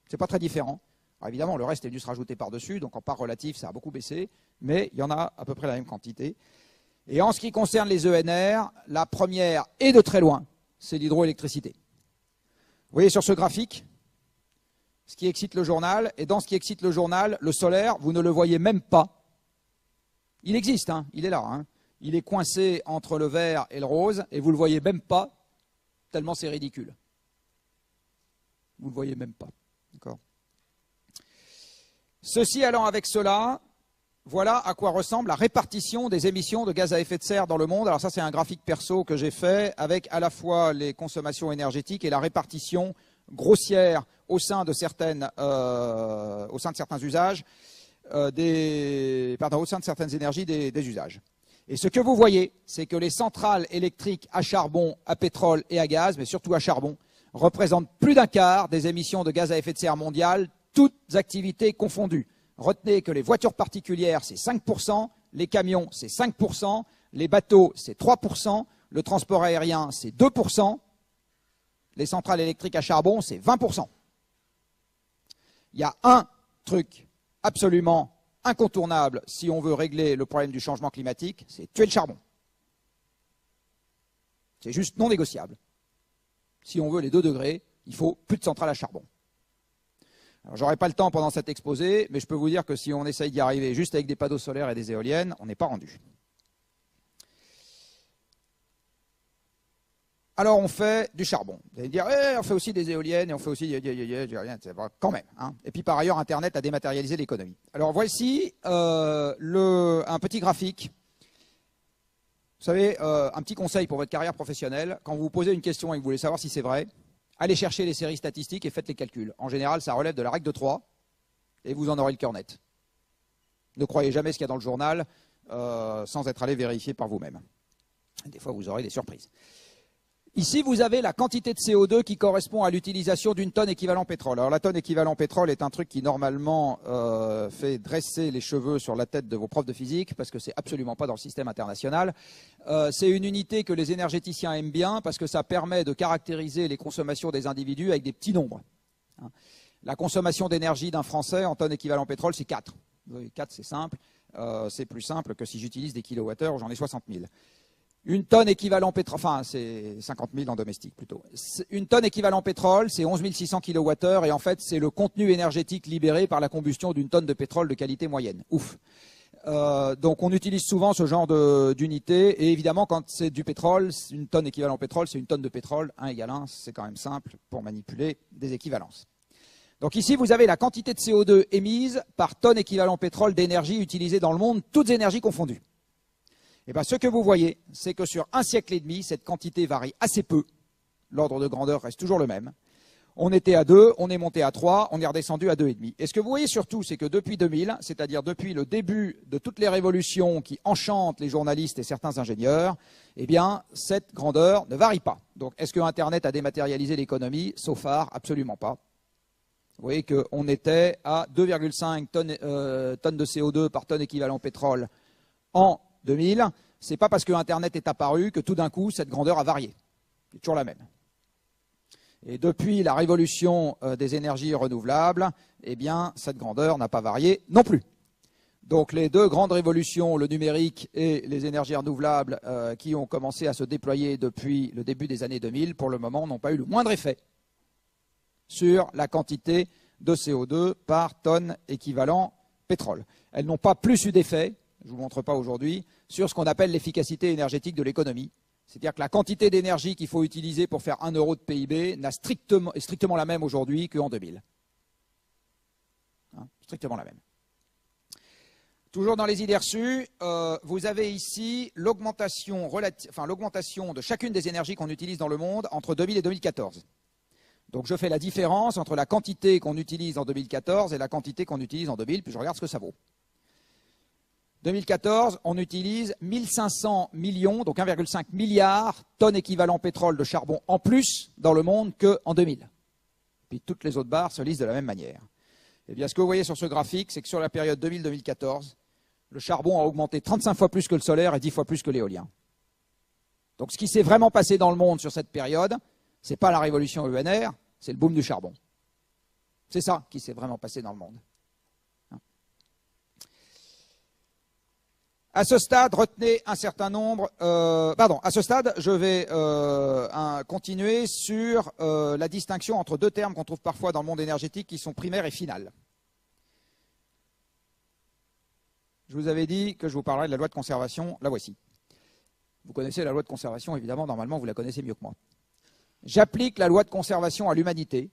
Ce n'est pas très différent. Alors évidemment, le reste est dû se rajouter par-dessus, donc en part relative, ça a beaucoup baissé, mais il y en a à peu près la même quantité. Et en ce qui concerne les ENR, la première, et de très loin, c'est l'hydroélectricité. Vous voyez sur ce graphique ce qui excite le journal, et dans ce qui excite le journal, le solaire, vous ne le voyez même pas. Il existe, hein, il est là. Hein. Il est coincé entre le vert et le rose, et vous ne le voyez même pas, tellement c'est ridicule. Vous ne le voyez même pas. D'accord. Ceci allant avec cela, voilà à quoi ressemble la répartition des émissions de gaz à effet de serre dans le monde. Alors ça, c'est un graphique perso que j'ai fait avec à la fois les consommations énergétiques et la répartition grossière au sein de certains usages, au sein de certaines énergies des usages. Et ce que vous voyez, c'est que les centrales électriques à charbon, à pétrole et à gaz, mais surtout à charbon, représentent plus d'un quart des émissions de gaz à effet de serre mondiales, toutes activités confondues. Retenez que les voitures particulières, c'est 5%, les camions, c'est 5%, les bateaux, c'est 3%, le transport aérien, c'est 2%, les centrales électriques à charbon, c'est 20%. Il y a un truc absolument incontournable si on veut régler le problème du changement climatique, c'est tuer le charbon. C'est juste non négociable. Si on veut les 2 degrés, il faut plus de centrales à charbon. Alors, j'aurai pas le temps pendant cet exposé, mais je peux vous dire que si on essaye d'y arriver juste avec des panneaux solaires et des éoliennes, on n'est pas rendu. Alors on fait du charbon. Vous allez dire, on fait aussi des éoliennes et on fait aussi quand même. Hein. Et puis par ailleurs, Internet a dématérialisé l'économie. Alors voici un petit graphique. Vous savez, un petit conseil pour votre carrière professionnelle. Quand vous vous posez une question et que vous voulez savoir si c'est vrai, allez chercher les séries statistiques et faites les calculs. En général, ça relève de la règle de 3 et vous en aurez le cœur net. Ne croyez jamais ce qu'il y a dans le journal sans être allé vérifier par vous-même. Des fois, vous aurez des surprises. Ici, vous avez la quantité de CO2 qui correspond à l'utilisation d'une tonne équivalent pétrole. Alors la tonne équivalent pétrole est un truc qui normalement fait dresser les cheveux sur la tête de vos profs de physique parce que c'est absolument pas dans le système international. C'est une unité que les énergéticiens aiment bien parce que ça permet de caractériser les consommations des individus avec des petits nombres. La consommation d'énergie d'un Français en tonne équivalent pétrole, c'est 4. 4, c'est simple. C'est plus simple que si j'utilise des kilowattheures, j'en ai 60 000. Une tonne équivalent pétrole, enfin c'est 50 000 en domestique plutôt. Une tonne équivalent pétrole, c'est 11 600 kWh et en fait c'est le contenu énergétique libéré par la combustion d'une tonne de pétrole de qualité moyenne. Ouf. Donc on utilise souvent ce genre d'unité et évidemment quand c'est du pétrole, une tonne équivalent pétrole, c'est une tonne de pétrole, 1 égale 1, c'est quand même simple pour manipuler des équivalences. Donc ici vous avez la quantité de CO2 émise par tonne équivalent pétrole d'énergie utilisée dans le monde, toutes énergies confondues. Et bien, ce que vous voyez, c'est que sur un siècle et demi, cette quantité varie assez peu. L'ordre de grandeur reste toujours le même. On était à 2, on est monté à 3, on est redescendu à 2,5. Et ce que vous voyez surtout, c'est que depuis 2000, c'est-à-dire depuis le début de toutes les révolutions qui enchantent les journalistes et certains ingénieurs, eh bien, cette grandeur ne varie pas. Donc, est-ce que Internet a dématérialisé l'économie? So far, absolument pas. Vous voyez qu'on était à 2,5 tonnes de CO2 par tonne équivalent pétrole en 2000, c'est pas parce que Internet est apparu que tout d'un coup cette grandeur a varié. C'est toujours la même. Et depuis la révolution des énergies renouvelables, eh bien cette grandeur n'a pas varié non plus. Donc les deux grandes révolutions, le numérique et les énergies renouvelables qui ont commencé à se déployer depuis le début des années 2000, pour le moment n'ont pas eu le moindre effet sur la quantité de CO2 par tonne équivalent pétrole. Elles n'ont pas plus eu d'effet, je ne vous montre pas aujourd'hui, sur ce qu'on appelle l'efficacité énergétique de l'économie. C'est-à-dire que la quantité d'énergie qu'il faut utiliser pour faire 1 euro de PIB est strictement la même aujourd'hui qu'en 2000. Strictement la même. Toujours dans les idées reçues, vous avez ici l'augmentation de chacune des énergies qu'on utilise dans le monde entre 2000 et 2014. Donc je fais la différence entre la quantité qu'on utilise en 2014 et la quantité qu'on utilise en 2000, puis je regarde ce que ça vaut. 2014, on utilise 1500 millions, donc 1,5 milliard tonnes équivalent pétrole de charbon en plus dans le monde qu'en 2000. Puis toutes les autres barres se lisent de la même manière. Eh bien, ce que vous voyez sur ce graphique, c'est que sur la période 2000-2014, le charbon a augmenté 35 fois plus que le solaire et 10 fois plus que l'éolien. Donc ce qui s'est vraiment passé dans le monde sur cette période, ce n'est pas la révolution ENR, c'est le boom du charbon. C'est ça qui s'est vraiment passé dans le monde. À ce stade, retenez un certain nombre... à ce stade, je vais continuer sur la distinction entre deux termes qu'on trouve parfois dans le monde énergétique qui sont primaire et final. Je vous avais dit que je vous parlerais de la loi de conservation, la voici. Vous connaissez la loi de conservation, évidemment, normalement vous la connaissez mieux que moi. J'applique la loi de conservation à l'humanité.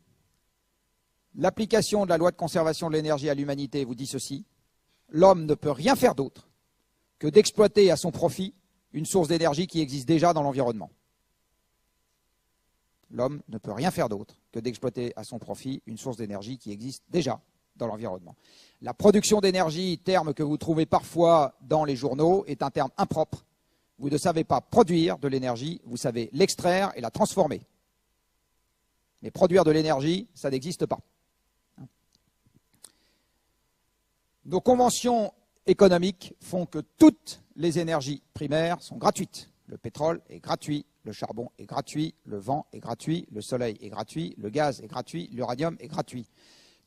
L'application de la loi de conservation de l'énergie à l'humanité vous dit ceci. L'homme ne peut rien faire d'autre que d'exploiter à son profit une source d'énergie qui existe déjà dans l'environnement. L'homme ne peut rien faire d'autre que d'exploiter à son profit une source d'énergie qui existe déjà dans l'environnement. La production d'énergie, terme que vous trouvez parfois dans les journaux, est un terme impropre. Vous ne savez pas produire de l'énergie, vous savez l'extraire et la transformer. Mais produire de l'énergie, ça n'existe pas. Nos conventions économiques font que toutes les énergies primaires sont gratuites. Le pétrole est gratuit, le charbon est gratuit, le vent est gratuit, le soleil est gratuit, le gaz est gratuit, l'uranium est gratuit.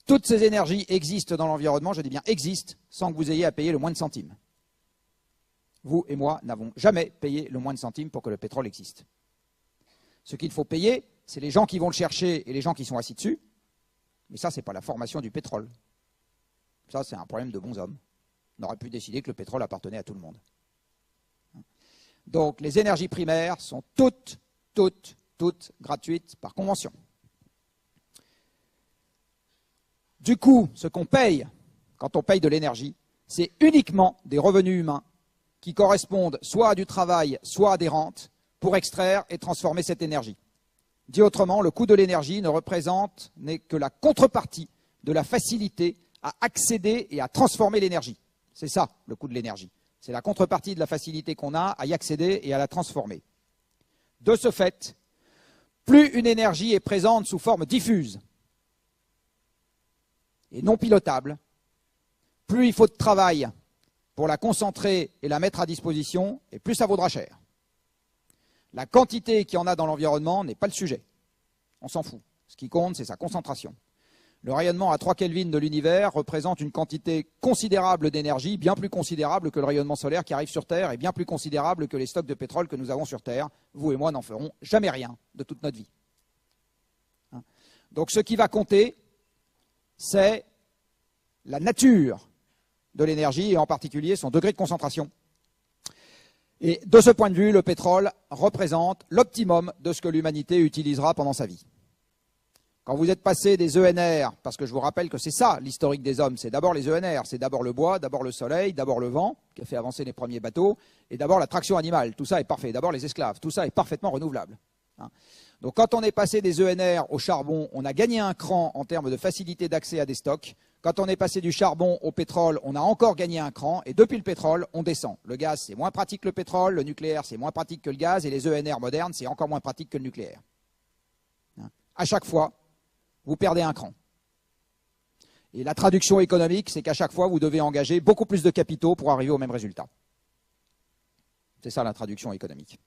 Toutes ces énergies existent dans l'environnement, je dis bien existent, sans que vous ayez à payer le moindre centime. Vous et moi n'avons jamais payé le moindre centime pour que le pétrole existe. Ce qu'il faut payer, c'est les gens qui vont le chercher et les gens qui sont assis dessus. Mais ça, ce n'est pas la formation du pétrole. Ça, c'est un problème de bons hommes. On aurait pu décider que le pétrole appartenait à tout le monde. Donc, les énergies primaires sont toutes gratuites par convention. Du coup, ce qu'on paye quand on paye de l'énergie, c'est uniquement des revenus humains qui correspondent soit à du travail, soit à des rentes pour extraire et transformer cette énergie. Dit autrement, le coût de l'énergie n'est que la contrepartie de la facilité à accéder et à transformer l'énergie. C'est ça, le coût de l'énergie. C'est la contrepartie de la facilité qu'on a à y accéder et à la transformer. De ce fait, plus une énergie est présente sous forme diffuse et non pilotable, plus il faut de travail pour la concentrer et la mettre à disposition, et plus ça vaudra cher. La quantité qu'il y en a dans l'environnement n'est pas le sujet. On s'en fout. Ce qui compte, c'est sa concentration. Le rayonnement à 3 Kelvin de l'univers représente une quantité considérable d'énergie, bien plus considérable que le rayonnement solaire qui arrive sur Terre, et bien plus considérable que les stocks de pétrole que nous avons sur Terre. Vous et moi n'en ferons jamais rien de toute notre vie. Donc ce qui va compter, c'est la nature de l'énergie, et en particulier son degré de concentration. Et de ce point de vue, le pétrole représente l'optimum de ce que l'humanité utilisera pendant sa vie. Quand vous êtes passé des ENR, parce que je vous rappelle que c'est ça l'historique des hommes, c'est d'abord les ENR, c'est d'abord le bois, d'abord le soleil, d'abord le vent, qui a fait avancer les premiers bateaux, et d'abord la traction animale, tout ça est parfait, d'abord les esclaves, tout ça est parfaitement renouvelable. Donc quand on est passé des ENR au charbon, on a gagné un cran en termes de facilité d'accès à des stocks. Quand on est passé du charbon au pétrole, on a encore gagné un cran, et depuis le pétrole, on descend. Le gaz, c'est moins pratique que le pétrole, le nucléaire, c'est moins pratique que le gaz, et les ENR modernes, c'est encore moins pratique que le nucléaire. À chaque fois, vous perdez un cran. Et la traduction économique, c'est qu'à chaque fois, vous devez engager beaucoup plus de capitaux pour arriver au même résultat. C'est ça la traduction économique.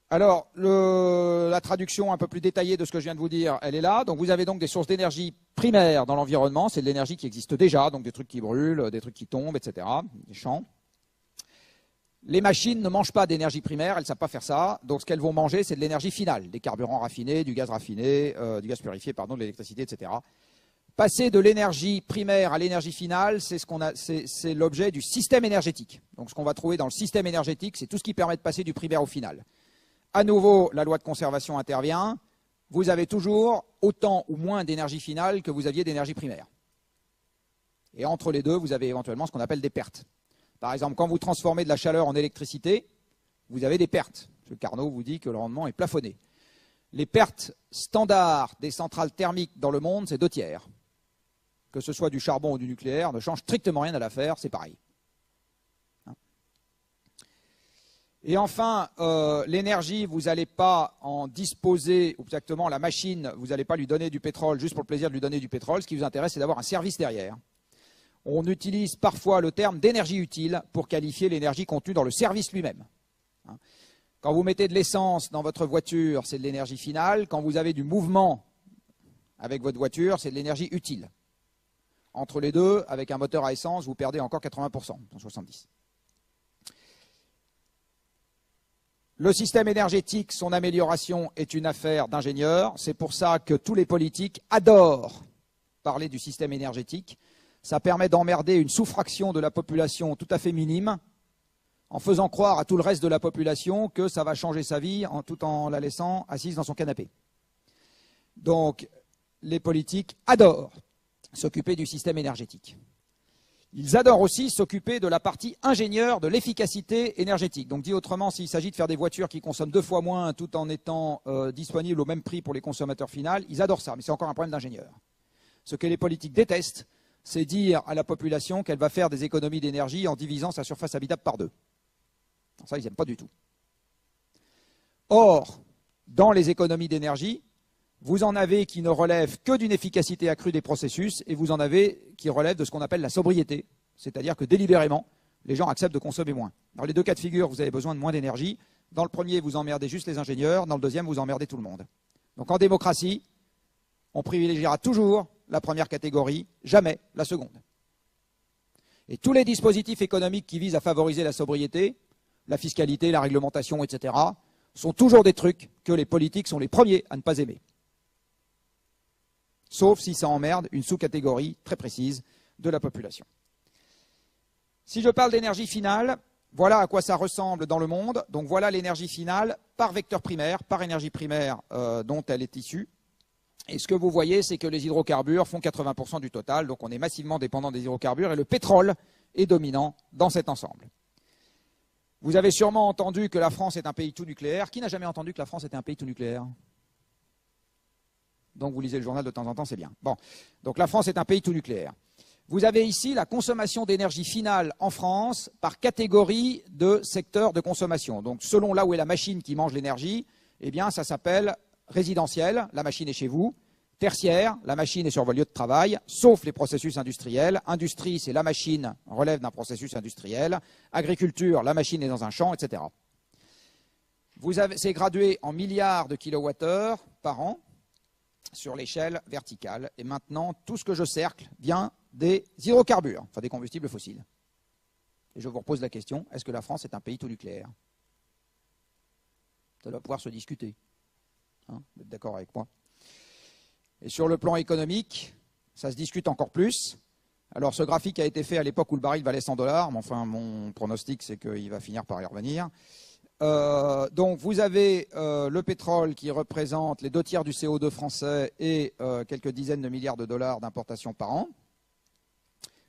Alors, la traduction un peu plus détaillée de ce que je viens de vous dire, elle est là. Donc, vous avez donc des sources d'énergie primaires dans l'environnement. C'est de l'énergie qui existe déjà, donc des trucs qui brûlent, des trucs qui tombent, etc., des champs. Les machines ne mangent pas d'énergie primaire, elles ne savent pas faire ça. Donc, ce qu'elles vont manger, c'est de l'énergie finale, des carburants raffinés, du gaz purifié, de l'électricité, etc. Passer de l'énergie primaire à l'énergie finale, c'est l'objet du système énergétique. Donc, ce qu'on va trouver dans le système énergétique, c'est tout ce qui permet de passer du primaire au final. À nouveau, la loi de conservation intervient. Vous avez toujours autant ou moins d'énergie finale que vous aviez d'énergie primaire. Et entre les deux, vous avez éventuellement ce qu'on appelle des pertes. Par exemple, quand vous transformez de la chaleur en électricité, vous avez des pertes. M. Carnot vous dit que le rendement est plafonné. Les pertes standards des centrales thermiques dans le monde, c'est 2/3. Que ce soit du charbon ou du nucléaire, ne change strictement rien à l'affaire, c'est pareil. Et enfin, l'énergie, vous n'allez pas en disposer, ou exactement la machine, vous n'allez pas lui donner du pétrole juste pour le plaisir de lui donner du pétrole. Ce qui vous intéresse, c'est d'avoir un service derrière. On utilise parfois le terme d'énergie utile pour qualifier l'énergie contenue dans le service lui-même. Quand vous mettez de l'essence dans votre voiture, c'est de l'énergie finale. Quand vous avez du mouvement avec votre voiture, c'est de l'énergie utile. Entre les deux, avec un moteur à essence, vous perdez encore 80%, 70%. Le système énergétique, son amélioration est une affaire d'ingénieurs. C'est pour ça que tous les politiques adorent parler du système énergétique. Ça permet d'emmerder une sous-fraction de la population tout à fait minime, en faisant croire à tout le reste de la population que ça va changer sa vie tout en la laissant assise dans son canapé. Donc, les politiques adorent s'occuper du système énergétique. Ils adorent aussi s'occuper de la partie ingénieure de l'efficacité énergétique. Donc, dit autrement, s'il s'agit de faire des voitures qui consomment 2 fois moins tout en étant disponibles au même prix pour les consommateurs finaux, ils adorent ça, mais c'est encore un problème d'ingénieur. Ce que les politiques détestent, c'est dire à la population qu'elle va faire des économies d'énergie en divisant sa surface habitable par 2. Ça, ils n'aiment pas du tout. Or, dans les économies d'énergie, vous en avez qui ne relèvent que d'une efficacité accrue des processus, et vous en avez qui relèvent de ce qu'on appelle la sobriété, c'est-à-dire que délibérément, les gens acceptent de consommer moins. Dans les deux cas de figure, vous avez besoin de moins d'énergie. Dans le premier, vous emmerdez juste les ingénieurs. Dans le deuxième, vous emmerdez tout le monde. Donc en démocratie, on privilégiera toujours la première catégorie, jamais la seconde. Et tous les dispositifs économiques qui visent à favoriser la sobriété, la fiscalité, la réglementation, etc., sont toujours des trucs que les politiques sont les premiers à ne pas aimer. Sauf si ça emmerde une sous-catégorie très précise de la population. Si je parle d'énergie finale, voilà à quoi ça ressemble dans le monde. Donc voilà l'énergie finale par vecteur primaire, par énergie primaire dont elle est issue. Et ce que vous voyez, c'est que les hydrocarbures font 80% du total, donc on est massivement dépendant des hydrocarbures, et le pétrole est dominant dans cet ensemble. Vous avez sûrement entendu que la France est un pays tout nucléaire. Qui n'a jamais entendu que la France était un pays tout nucléaire? Donc vous lisez le journal de temps en temps, c'est bien. Bon, donc la France est un pays tout nucléaire. Vous avez ici la consommation d'énergie finale en France par catégorie de secteur de consommation. Donc selon là où est la machine qui mange l'énergie, eh bien ça s'appelle résidentiel, la machine est chez vous. Tertiaire, la machine est sur vos lieux de travail, sauf les processus industriels. Industrie, c'est la machine relève d'un processus industriel. Agriculture, la machine est dans un champ, etc. C'est gradué en milliards de kilowattheures par an sur l'échelle verticale. Et maintenant, tout ce que je cercle vient des hydrocarbures, enfin des combustibles fossiles. Et je vous repose la question, est-ce que la France est un pays tout nucléaire? Ça doit pouvoir se discuter. Hein, vous êtes d'accord avec moi? Et sur le plan économique, ça se discute encore plus. Alors ce graphique a été fait à l'époque où le baril valait 100 $, mais enfin mon pronostic c'est qu'il va finir par y revenir. Donc vous avez le pétrole qui représente les 2/3 du CO2 français et quelques dizaines de milliards de dollars d'importation par an.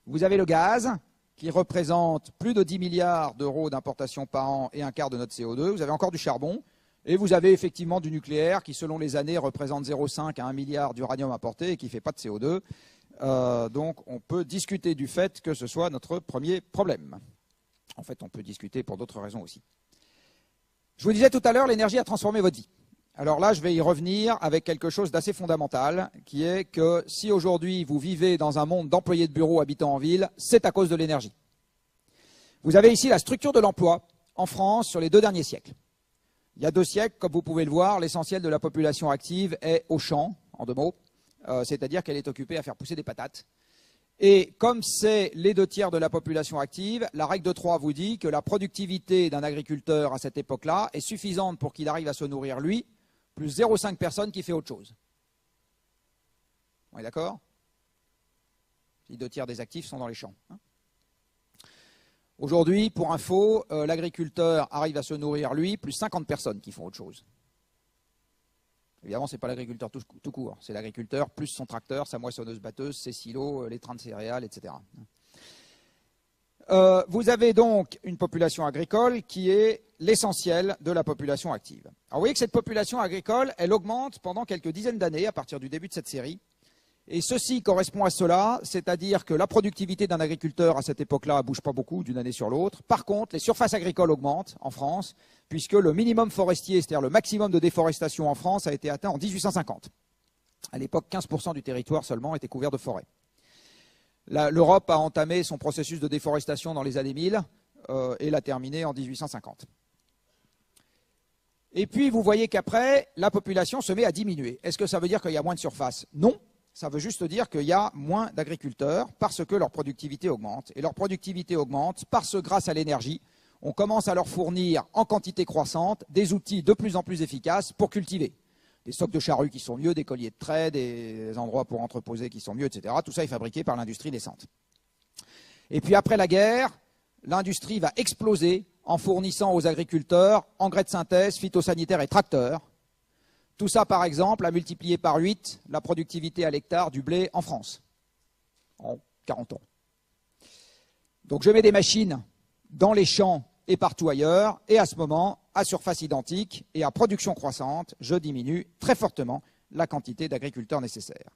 Vous avez le gaz qui représente plus de 10 milliards d'euros d'importation par an et un quart de notre CO2. Vous avez encore du charbon. Et vous avez effectivement du nucléaire qui, selon les années, représente 0,5 à 1 milliard d'uranium importé et qui ne fait pas de CO2. Donc on peut discuter du fait que ce soit notre premier problème. En fait, on peut discuter pour d'autres raisons aussi. Je vous disais tout à l'heure, l'énergie a transformé votre vie. Alors là, je vais y revenir avec quelque chose d'assez fondamental, qui est que si aujourd'hui vous vivez dans un monde d'employés de bureau habitant en ville, c'est à cause de l'énergie. Vous avez ici la structure de l'emploi en France sur les 2 derniers siècles. Il y a 2 siècles, comme vous pouvez le voir, l'essentiel de la population active est au champ, en 2 mots, c'est-à-dire qu'elle est occupée à faire pousser des patates. Et comme c'est les 2/3 de la population active, la règle de 3 vous dit que la productivité d'un agriculteur à cette époque-là est suffisante pour qu'il arrive à se nourrir lui, plus 0,5 personnes qui fait autre chose. On est d'accord? Les 2/3 des actifs sont dans les champs. Hein. Aujourd'hui, pour info, l'agriculteur arrive à se nourrir, lui, plus 50 personnes qui font autre chose. Évidemment, ce n'est pas l'agriculteur tout court, c'est l'agriculteur plus son tracteur, sa moissonneuse-batteuse, ses silos, les trains de céréales, etc. Vous avez donc une population agricole qui est l'essentiel de la population active. Alors vous voyez que cette population agricole, elle augmente pendant quelques dizaines d'années à partir du début de cette série. Et ceci correspond à cela, c'est-à-dire que la productivité d'un agriculteur à cette époque-là ne bouge pas beaucoup d'une année sur l'autre. Par contre, les surfaces agricoles augmentent en France, puisque le minimum forestier, c'est-à-dire le maximum de déforestation en France, a été atteint en 1850. À l'époque, 15% du territoire seulement était couvert de forêt. L'Europe a entamé son processus de déforestation dans les années 1000 et l'a terminé en 1850. Et puis, vous voyez qu'après, la population se met à diminuer. Est-ce que ça veut dire qu'il y a moins de surface? Non. Ça veut juste dire qu'il y a moins d'agriculteurs parce que leur productivité augmente. Et leur productivité augmente parce que grâce à l'énergie, on commence à leur fournir en quantité croissante des outils de plus en plus efficaces pour cultiver. Des stocks de charrues qui sont mieux, des colliers de trait, des endroits pour entreposer qui sont mieux, etc. Tout ça est fabriqué par l'industrie naissante. Et puis après la guerre, l'industrie va exploser en fournissant aux agriculteurs engrais de synthèse, phytosanitaires et tracteurs. Tout ça, par exemple, a multiplié par 8 la productivité à l'hectare du blé en France, en 40 ans. Donc je mets des machines dans les champs et partout ailleurs, et à ce moment, à surface identique et à production croissante, je diminue très fortement la quantité d'agriculteurs nécessaires.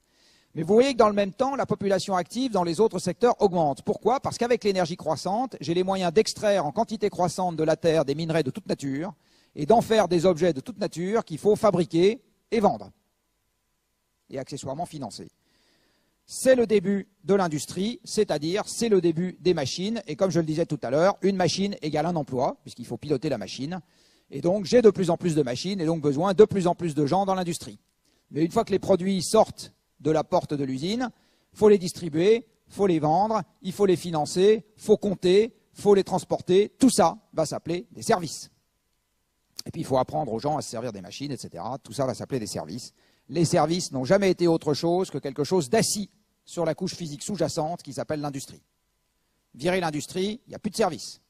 Mais vous voyez que dans le même temps, la population active dans les autres secteurs augmente. Pourquoi? Parce qu'avec l'énergie croissante, j'ai les moyens d'extraire en quantité croissante de la terre des minerais de toute nature, et d'en faire des objets de toute nature qu'il faut fabriquer et vendre, et accessoirement financer. C'est le début de l'industrie, c'est-à-dire c'est le début des machines, et comme je le disais tout à l'heure, une machine égale un emploi, puisqu'il faut piloter la machine, et donc j'ai de plus en plus de machines, et donc besoin de plus en plus de gens dans l'industrie. Mais une fois que les produits sortent de la porte de l'usine, il faut les distribuer, il faut les vendre, il faut les financer, il faut compter, il faut les transporter, tout ça va s'appeler des services. Et puis, il faut apprendre aux gens à se servir des machines, etc. Tout ça va s'appeler des services. Les services n'ont jamais été autre chose que quelque chose d'assis sur la couche physique sous-jacente qui s'appelle l'industrie. Virer l'industrie, il n'y a plus de services.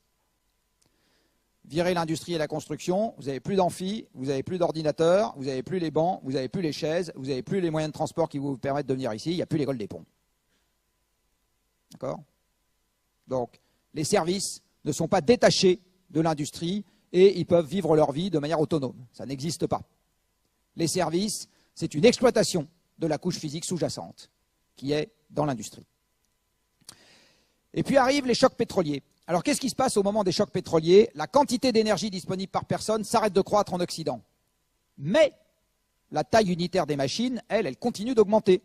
Virer l'industrie et la construction, vous n'avez plus d'amphi, vous n'avez plus d'ordinateurs, vous n'avez plus les bancs, vous n'avez plus les chaises, vous n'avez plus les moyens de transport qui vous permettent de venir ici, il n'y a plus l'école des ponts. D'accord? Donc, les services ne sont pas détachés de l'industrie, et ils peuvent vivre leur vie de manière autonome. Ça n'existe pas. Les services, c'est une exploitation de la couche physique sous-jacente qui est dans l'industrie. Et puis arrivent les chocs pétroliers. Alors qu'est-ce qui se passe au moment des chocs pétroliers? La quantité d'énergie disponible par personne s'arrête de croître en Occident. Mais la taille unitaire des machines, elle continue d'augmenter.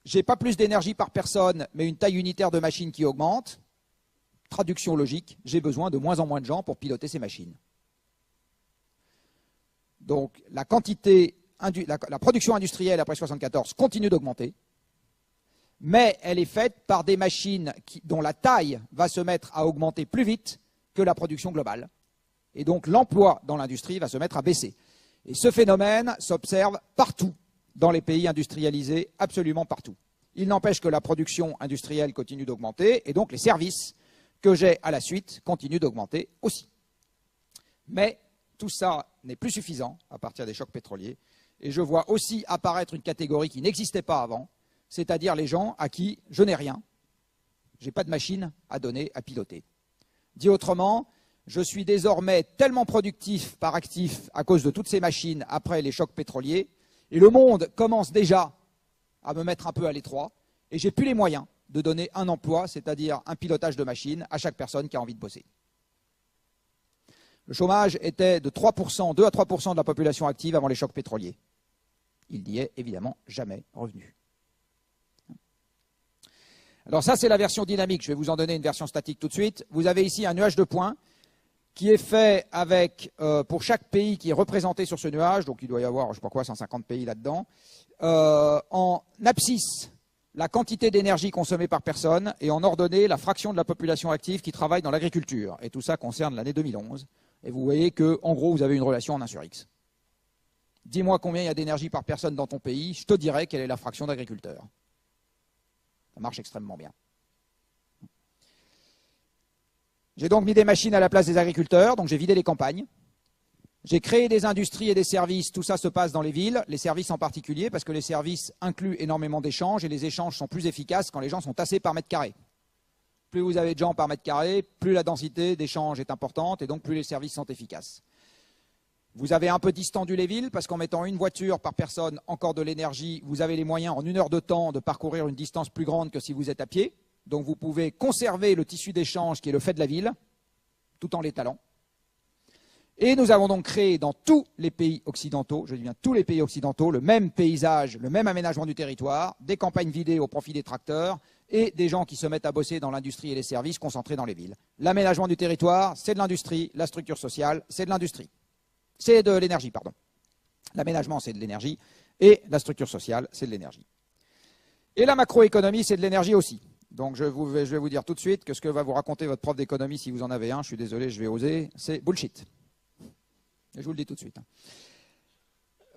J'ai pas plus d'énergie par personne, mais une taille unitaire de machine qui augmente. Traduction logique, j'ai besoin de moins en moins de gens pour piloter ces machines. Donc la production industrielle après 1974 continue d'augmenter, mais elle est faite par des machines dont la taille va se mettre à augmenter plus vite que la production globale. Et donc l'emploi dans l'industrie va se mettre à baisser. Et ce phénomène s'observe partout dans les pays industrialisés, absolument partout. Il n'empêche que la production industrielle continue d'augmenter, et donc les services que j'ai à la suite continuent d'augmenter aussi. Mais tout ça n'est plus suffisant à partir des chocs pétroliers, et je vois aussi apparaître une catégorie qui n'existait pas avant, c'est-à-dire les gens à qui je n'ai rien, je n'ai pas de machine à donner, à piloter. Dit autrement, je suis désormais tellement productif par actif à cause de toutes ces machines après les chocs pétroliers, et le monde commence déjà à me mettre un peu à l'étroit, et j'ai plus les moyens de donner un emploi, c'est-à-dire un pilotage de machine, à chaque personne qui a envie de bosser. Le chômage était de 3%, 2 à 3% de la population active avant les chocs pétroliers. Il n'y est évidemment jamais revenu. Alors ça, c'est la version dynamique. Je vais vous en donner une version statique tout de suite. Vous avez ici un nuage de points qui est fait avec, pour chaque pays qui est représenté sur ce nuage, donc il doit y avoir, je ne sais pas quoi, 150 pays là-dedans, en abscisse, la quantité d'énergie consommée par personne, et en ordonnée, la fraction de la population active qui travaille dans l'agriculture. Et tout ça concerne l'année 2011. Et vous voyez qu'en gros, vous avez une relation en 1 sur X. Dis-moi combien il y a d'énergie par personne dans ton pays, je te dirai quelle est la fraction d'agriculteurs. Ça marche extrêmement bien. J'ai donc mis des machines à la place des agriculteurs, donc j'ai vidé les campagnes. J'ai créé des industries et des services, tout ça se passe dans les villes, les services en particulier, parce que les services incluent énormément d'échanges, et les échanges sont plus efficaces quand les gens sont tassés par mètre carré. Plus vous avez de gens par mètre carré, plus la densité d'échange est importante, et donc plus les services sont efficaces. Vous avez un peu distendu les villes, parce qu'en mettant une voiture par personne, encore de l'énergie, vous avez les moyens en 1 heure de temps de parcourir une distance plus grande que si vous êtes à pied. Donc vous pouvez conserver le tissu d'échange qui est le fait de la ville, tout en l'étalant. Et nous avons donc créé dans tous les pays occidentaux, je dis bien tous les pays occidentaux, le même paysage, le même aménagement du territoire, des campagnes vidées au profit des tracteurs et des gens qui se mettent à bosser dans l'industrie et les services concentrés dans les villes. L'aménagement du territoire, c'est de l'industrie, la structure sociale, c'est de l'industrie. C'est de l'énergie, pardon. L'aménagement, c'est de l'énergie, et la structure sociale, c'est de l'énergie. Et la macroéconomie, c'est de l'énergie aussi. Donc je vais vous dire tout de suite que ce que va vous raconter votre prof d'économie, si vous en avez un, je suis désolé, je vais oser, c'est bullshit. Et je vous le dis tout de suite.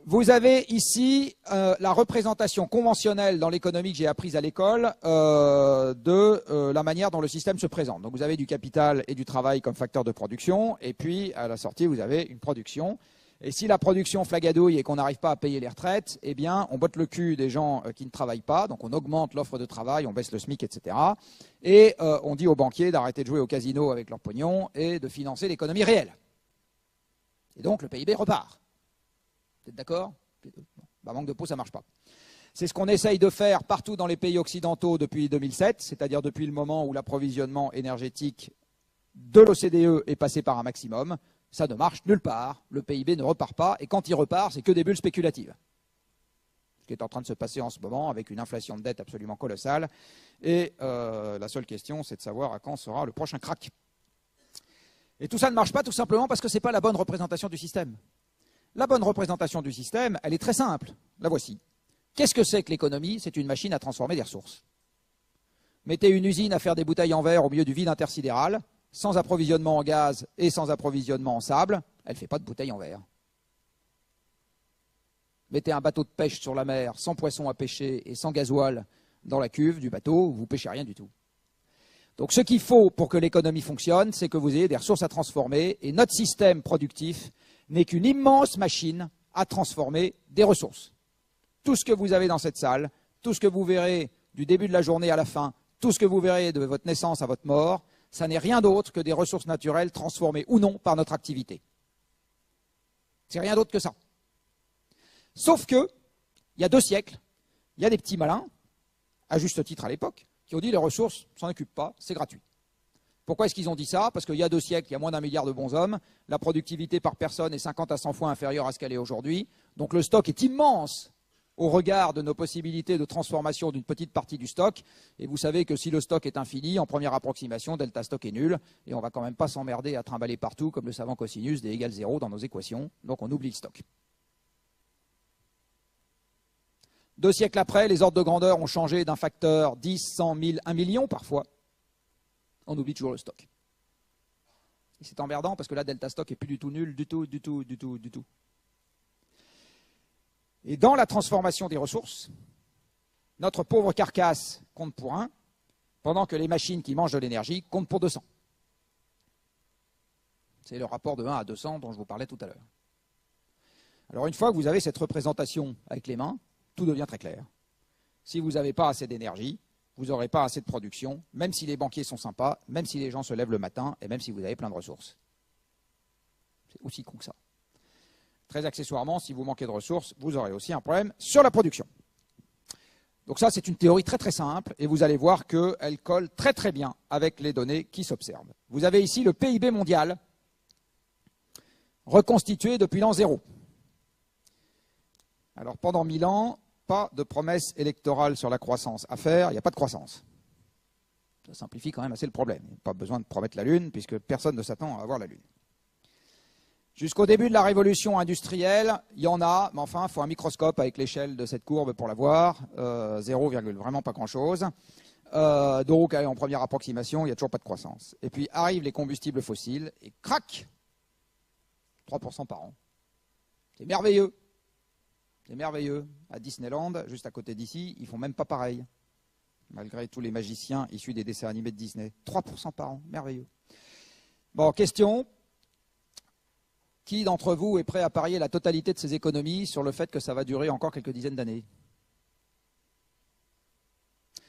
Vous avez ici la représentation conventionnelle dans l'économie que j'ai apprise à l'école de la manière dont le système se présente. Donc vous avez du capital et du travail comme facteur de production, et puis à la sortie vous avez une production. Et si la production flagadouille et qu'on n'arrive pas à payer les retraites, eh bien on botte le cul des gens qui ne travaillent pas, donc on augmente l'offre de travail, on baisse le SMIC, etc. Et on dit aux banquiers d'arrêter de jouer au casino avec leur pognon et de financer l'économie réelle. Et donc le PIB repart. Vous êtes d'accord? Manque de peau, ça ne marche pas. C'est ce qu'on essaye de faire partout dans les pays occidentaux depuis 2007, c'est-à-dire depuis le moment où l'approvisionnement énergétique de l'OCDE est passé par un maximum. Ça ne marche nulle part, le PIB ne repart pas, et quand il repart, c'est que des bulles spéculatives. Ce qui est en train de se passer en ce moment avec une inflation de dette absolument colossale. Et la seule question, c'est de savoir à quand sera le prochain crack. Et tout ça ne marche pas tout simplement parce que ce n'est pas la bonne représentation du système. La bonne représentation du système, elle est très simple. La voici. Qu'est-ce que c'est que l'économie? C'est une machine à transformer des ressources. Mettez une usine à faire des bouteilles en verre au milieu du vide intersidéral, sans approvisionnement en gaz et sans approvisionnement en sable, elle ne fait pas de bouteilles en verre. Mettez un bateau de pêche sur la mer, sans poissons à pêcher et sans gasoil dans la cuve du bateau, vous ne pêchez rien du tout. Donc ce qu'il faut pour que l'économie fonctionne, c'est que vous ayez des ressources à transformer, et notre système productif n'est qu'une immense machine à transformer des ressources. Tout ce que vous avez dans cette salle, tout ce que vous verrez du début de la journée à la fin, tout ce que vous verrez de votre naissance à votre mort, ça n'est rien d'autre que des ressources naturelles transformées ou non par notre activité. C'est rien d'autre que ça. Sauf que, il y a 2 siècles, il y a des petits malins, à juste titre à l'époque, qui ont dit les ressources, on s'en occupe pas, c'est gratuit. Pourquoi est-ce qu'ils ont dit ça? Parce qu'il y a 2 siècles, il y a moins d'1 milliard de bonshommes, la productivité par personne est 50 à 100 fois inférieure à ce qu'elle est aujourd'hui, donc le stock est immense au regard de nos possibilités de transformation d'une petite partie du stock, et vous savez que si le stock est infini, en première approximation, delta stock est nul, et on ne va quand même pas s'emmerder à trimballer partout comme le savant cosinus d égale 0 dans nos équations, donc on oublie le stock. 2 siècles après, les ordres de grandeur ont changé d'un facteur 10, 100 000, 1 million parfois. On oublie toujours le stock. Et c'est emmerdant parce que là, delta stock est plus du tout nul, du tout. Et dans la transformation des ressources, notre pauvre carcasse compte pour 1, pendant que les machines qui mangent de l'énergie comptent pour 200. C'est le rapport de 1 à 200 dont je vous parlais tout à l'heure. Alors une fois que vous avez cette représentation avec les mains, tout devient très clair. Si vous n'avez pas assez d'énergie, vous n'aurez pas assez de production, même si les banquiers sont sympas, même si les gens se lèvent le matin, et même si vous avez plein de ressources. C'est aussi con que ça. Très accessoirement, si vous manquez de ressources, vous aurez aussi un problème sur la production. Donc ça, c'est une théorie très très simple, et vous allez voir qu'elle colle très très bien avec les données qui s'observent. Vous avez ici le PIB mondial, reconstitué depuis l'an 0. Alors pendant 1000 ans, pas de promesse électorale sur la croissance à faire, il n'y a pas de croissance. Ça simplifie quand même assez le problème. Il n'y a pas besoin de promettre la Lune, puisque personne ne s'attend à avoir la Lune. Jusqu'au début de la révolution industrielle, il y en a, mais enfin, il faut un microscope avec l'échelle de cette courbe pour la voir. 0, vraiment pas grand-chose. Donc, en première approximation, il n'y a toujours pas de croissance. Et puis arrivent les combustibles fossiles, et crac, 3% par an. C'est merveilleux. C'est merveilleux. À Disneyland, juste à côté d'ici, ils ne font même pas pareil. Malgré tous les magiciens issus des dessins animés de Disney. 3% par an, merveilleux. Bon, question. Qui d'entre vous est prêt à parier la totalité de ses économies sur le fait que ça va durer encore quelques dizaines d'années?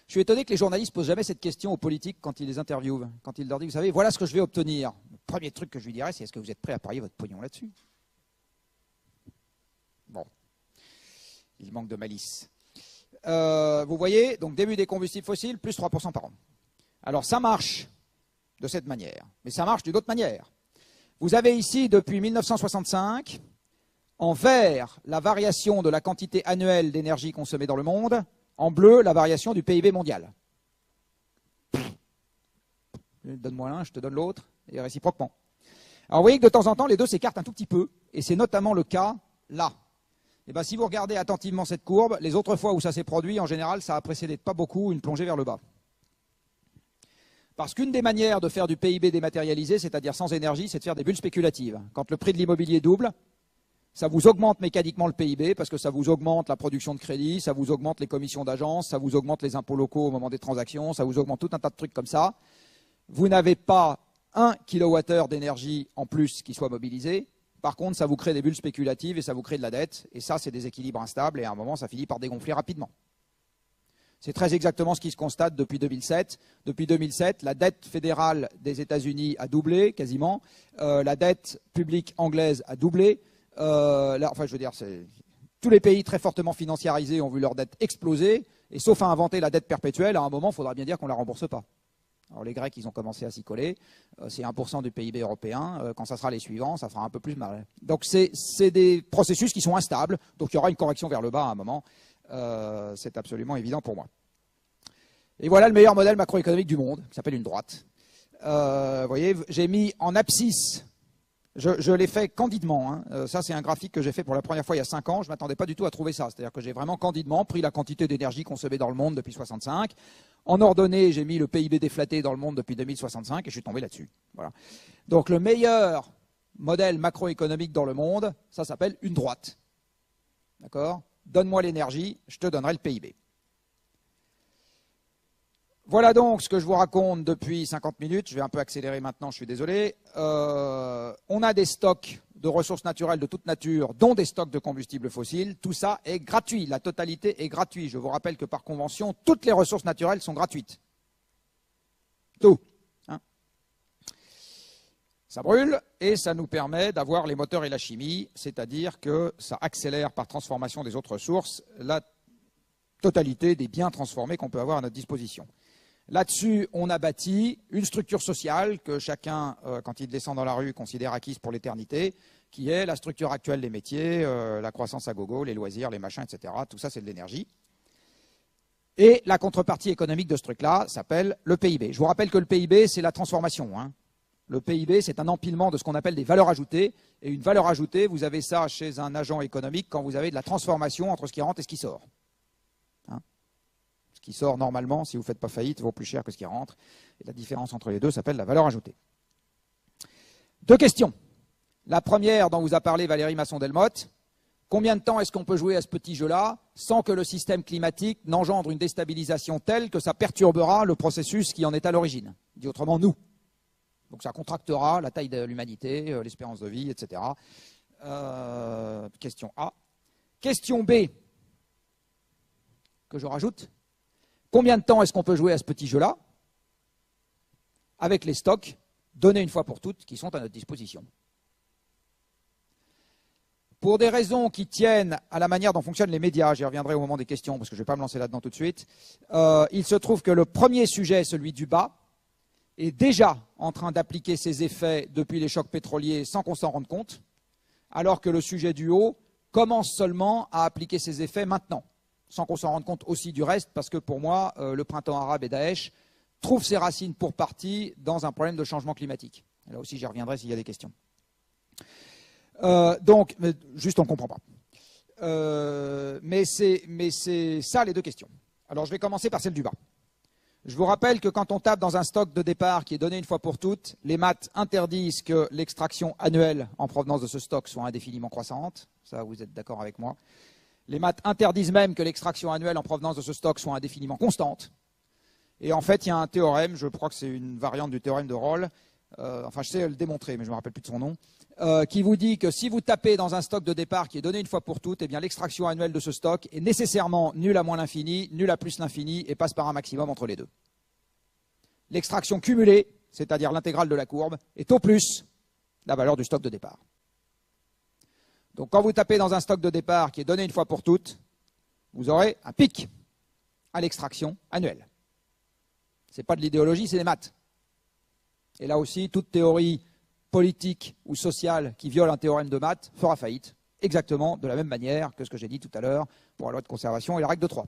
Je suis étonné que les journalistes ne posent jamais cette question aux politiques quand ils les interviewent. Quand ils leur disent, vous savez, voilà ce que je vais obtenir. Le premier truc que je lui dirais, c'est est-ce que vous êtes prêt à parier votre pognon là-dessus? Bon. Il manque de malice. Vous voyez, donc début des combustibles fossiles, plus 3% par an. Alors ça marche de cette manière, mais ça marche d'une autre manière. Vous avez ici, depuis 1965, en vert, la variation de la quantité annuelle d'énergie consommée dans le monde, en bleu, la variation du PIB mondial. Donne-moi l'un, je te donne l'autre, et réciproquement. Alors vous voyez que de temps en temps, les deux s'écartent un tout petit peu, et c'est notamment le cas là. Et bien, si vous regardez attentivement cette courbe, les autres fois où ça s'est produit, en général, ça a précédé de pas beaucoup une plongée vers le bas. Parce qu'une des manières de faire du PIB dématérialisé, c'est-à-dire sans énergie, c'est de faire des bulles spéculatives. Quand le prix de l'immobilier double, ça vous augmente mécaniquement le PIB, parce que ça vous augmente la production de crédit, ça vous augmente les commissions d'agence, ça vous augmente les impôts locaux au moment des transactions, ça vous augmente tout un tas de trucs comme ça. Vous n'avez pas 1 kWh d'énergie en plus qui soit mobilisé. Par contre, ça vous crée des bulles spéculatives et ça vous crée de la dette. Et ça, c'est des équilibres instables et à un moment, ça finit par dégonfler rapidement. C'est très exactement ce qui se constate depuis 2007. Depuis 2007, la dette fédérale des États-Unis a doublé quasiment. La dette publique anglaise a doublé. Enfin, je veux dire, tous les pays très fortement financiarisés ont vu leur dette exploser. Et sauf à inventer la dette perpétuelle, à un moment, il faudra bien dire qu'on ne la rembourse pas. Alors les Grecs, ils ont commencé à s'y coller. C'est 1% du PIB européen. Quand ça sera les suivants, ça fera un peu plus mal. Donc c'est des processus qui sont instables. Donc il y aura une correction vers le bas à un moment. C'est absolument évident pour moi. Et voilà le meilleur modèle macroéconomique du monde, qui s'appelle une droite. Vous voyez, j'ai mis en abscisse, je l'ai fait candidement. Hein. Ça, c'est un graphique que j'ai fait pour la première fois il y a 5 ans. Je ne m'attendais pas du tout à trouver ça. C'est-à-dire que j'ai vraiment candidement pris la quantité d'énergie consommée dans le monde depuis 65. En ordonnée, j'ai mis le PIB déflaté dans le monde depuis 2065 et je suis tombé là-dessus. Voilà. Donc le meilleur modèle macroéconomique dans le monde, ça s'appelle une droite. D'accord ? Donne-moi l'énergie, je te donnerai le PIB. Voilà donc ce que je vous raconte depuis 50 minutes. Je vais un peu accélérer maintenant, je suis désolé. On a des stocks de ressources naturelles de toute nature, dont des stocks de combustibles fossiles. Tout ça est gratuit. La totalité est gratuite. Je vous rappelle que par convention, toutes les ressources naturelles sont gratuites. Tout. Hein. Ça brûle et ça nous permet d'avoir les moteurs et la chimie, c'est-à-dire que ça accélère par transformation des autres ressources la totalité des biens transformés qu'on peut avoir à notre disposition. Là-dessus, on a bâti une structure sociale que chacun, quand il descend dans la rue, considère acquise pour l'éternité, qui est la structure actuelle des métiers, la croissance à gogo, les loisirs, les machins, etc. Tout ça, c'est de l'énergie. Et la contrepartie économique de ce truc-là s'appelle le PIB. Je vous rappelle que le PIB, c'est la transformation. Le PIB, c'est un empilement de ce qu'on appelle des valeurs ajoutées. Et une valeur ajoutée, vous avez ça chez un agent économique quand vous avez de la transformation entre ce qui rentre et ce qui sort. Ce qui sort normalement, si vous ne faites pas faillite, vaut plus cher que ce qui rentre. Et la différence entre les deux s'appelle la valeur ajoutée. Deux questions. La première dont vous a parlé Valérie Masson-Delmotte. Combien de temps est-ce qu'on peut jouer à ce petit jeu-là sans que le système climatique n'engendre une déstabilisation telle que ça perturbera le processus qui en est à l'origine? Dit autrement, nous. Donc ça contractera la taille de l'humanité, l'espérance de vie, etc. Question A. Question B, que je rajoute. Combien de temps est-ce qu'on peut jouer à ce petit jeu-là avec les stocks donnés une fois pour toutes qui sont à notre disposition? Pour des raisons qui tiennent à la manière dont fonctionnent les médias, j'y reviendrai au moment des questions parce que je ne vais pas me lancer là-dedans tout de suite, il se trouve que le premier sujet, celui du bas, est déjà en train d'appliquer ses effets depuis les chocs pétroliers sans qu'on s'en rende compte, alors que le sujet du haut commence seulement à appliquer ses effets maintenant, sans qu'on s'en rende compte aussi du reste, parce que pour moi, le printemps arabe et Daesh trouvent ses racines pour partie dans un problème de changement climatique. Et là aussi, j'y reviendrai s'il y a des questions. Donc, juste on ne comprend pas. Mais c'est ça les deux questions. Alors, je vais commencer par celle du bas. Je vous rappelle que quand on tape dans un stock de départ qui est donné une fois pour toutes, les maths interdisent que l'extraction annuelle en provenance de ce stock soit indéfiniment croissante. Ça, vous êtes d'accord avec moi. Les maths interdisent même que l'extraction annuelle en provenance de ce stock soit indéfiniment constante. Et en fait, il y a un théorème, je crois que c'est une variante du théorème de Rolle, enfin je sais le démontrer, mais je ne me rappelle plus de son nom, qui vous dit que si vous tapez dans un stock de départ qui est donné une fois pour toutes, eh bien l'extraction annuelle de ce stock est nécessairement nulle à moins l'infini, nulle à plus l'infini, et passe par un maximum entre les deux. L'extraction cumulée, c'est-à-dire l'intégrale de la courbe, est au plus la valeur du stock de départ. Donc quand vous tapez dans un stock de départ qui est donné une fois pour toutes, vous aurez un pic à l'extraction annuelle. Ce n'est pas de l'idéologie, c'est des maths. Et là aussi, toute théorie politique ou sociale qui viole un théorème de maths fera faillite, exactement de la même manière que ce que j'ai dit tout à l'heure pour la loi de conservation et la règle de 3.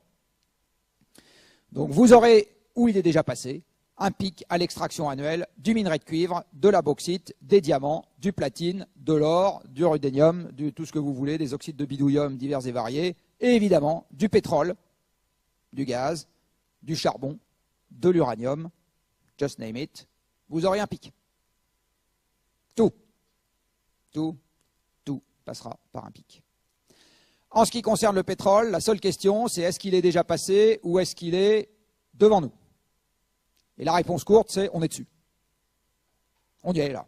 Donc vous aurez, où il est déjà passé, un pic à l'extraction annuelle du minerai de cuivre, de la bauxite, des diamants, du platine, de l'or, du rudénium, de tout ce que vous voulez, des oxydes de bidouillium divers et variés, et évidemment du pétrole, du gaz, du charbon, de l'uranium, just name it, vous aurez un pic. Tout passera par un pic. En ce qui concerne le pétrole, la seule question, c'est est-ce qu'il est déjà passé ou est-ce qu'il est devant nous? Et la réponse courte, c'est on est dessus. On y est là.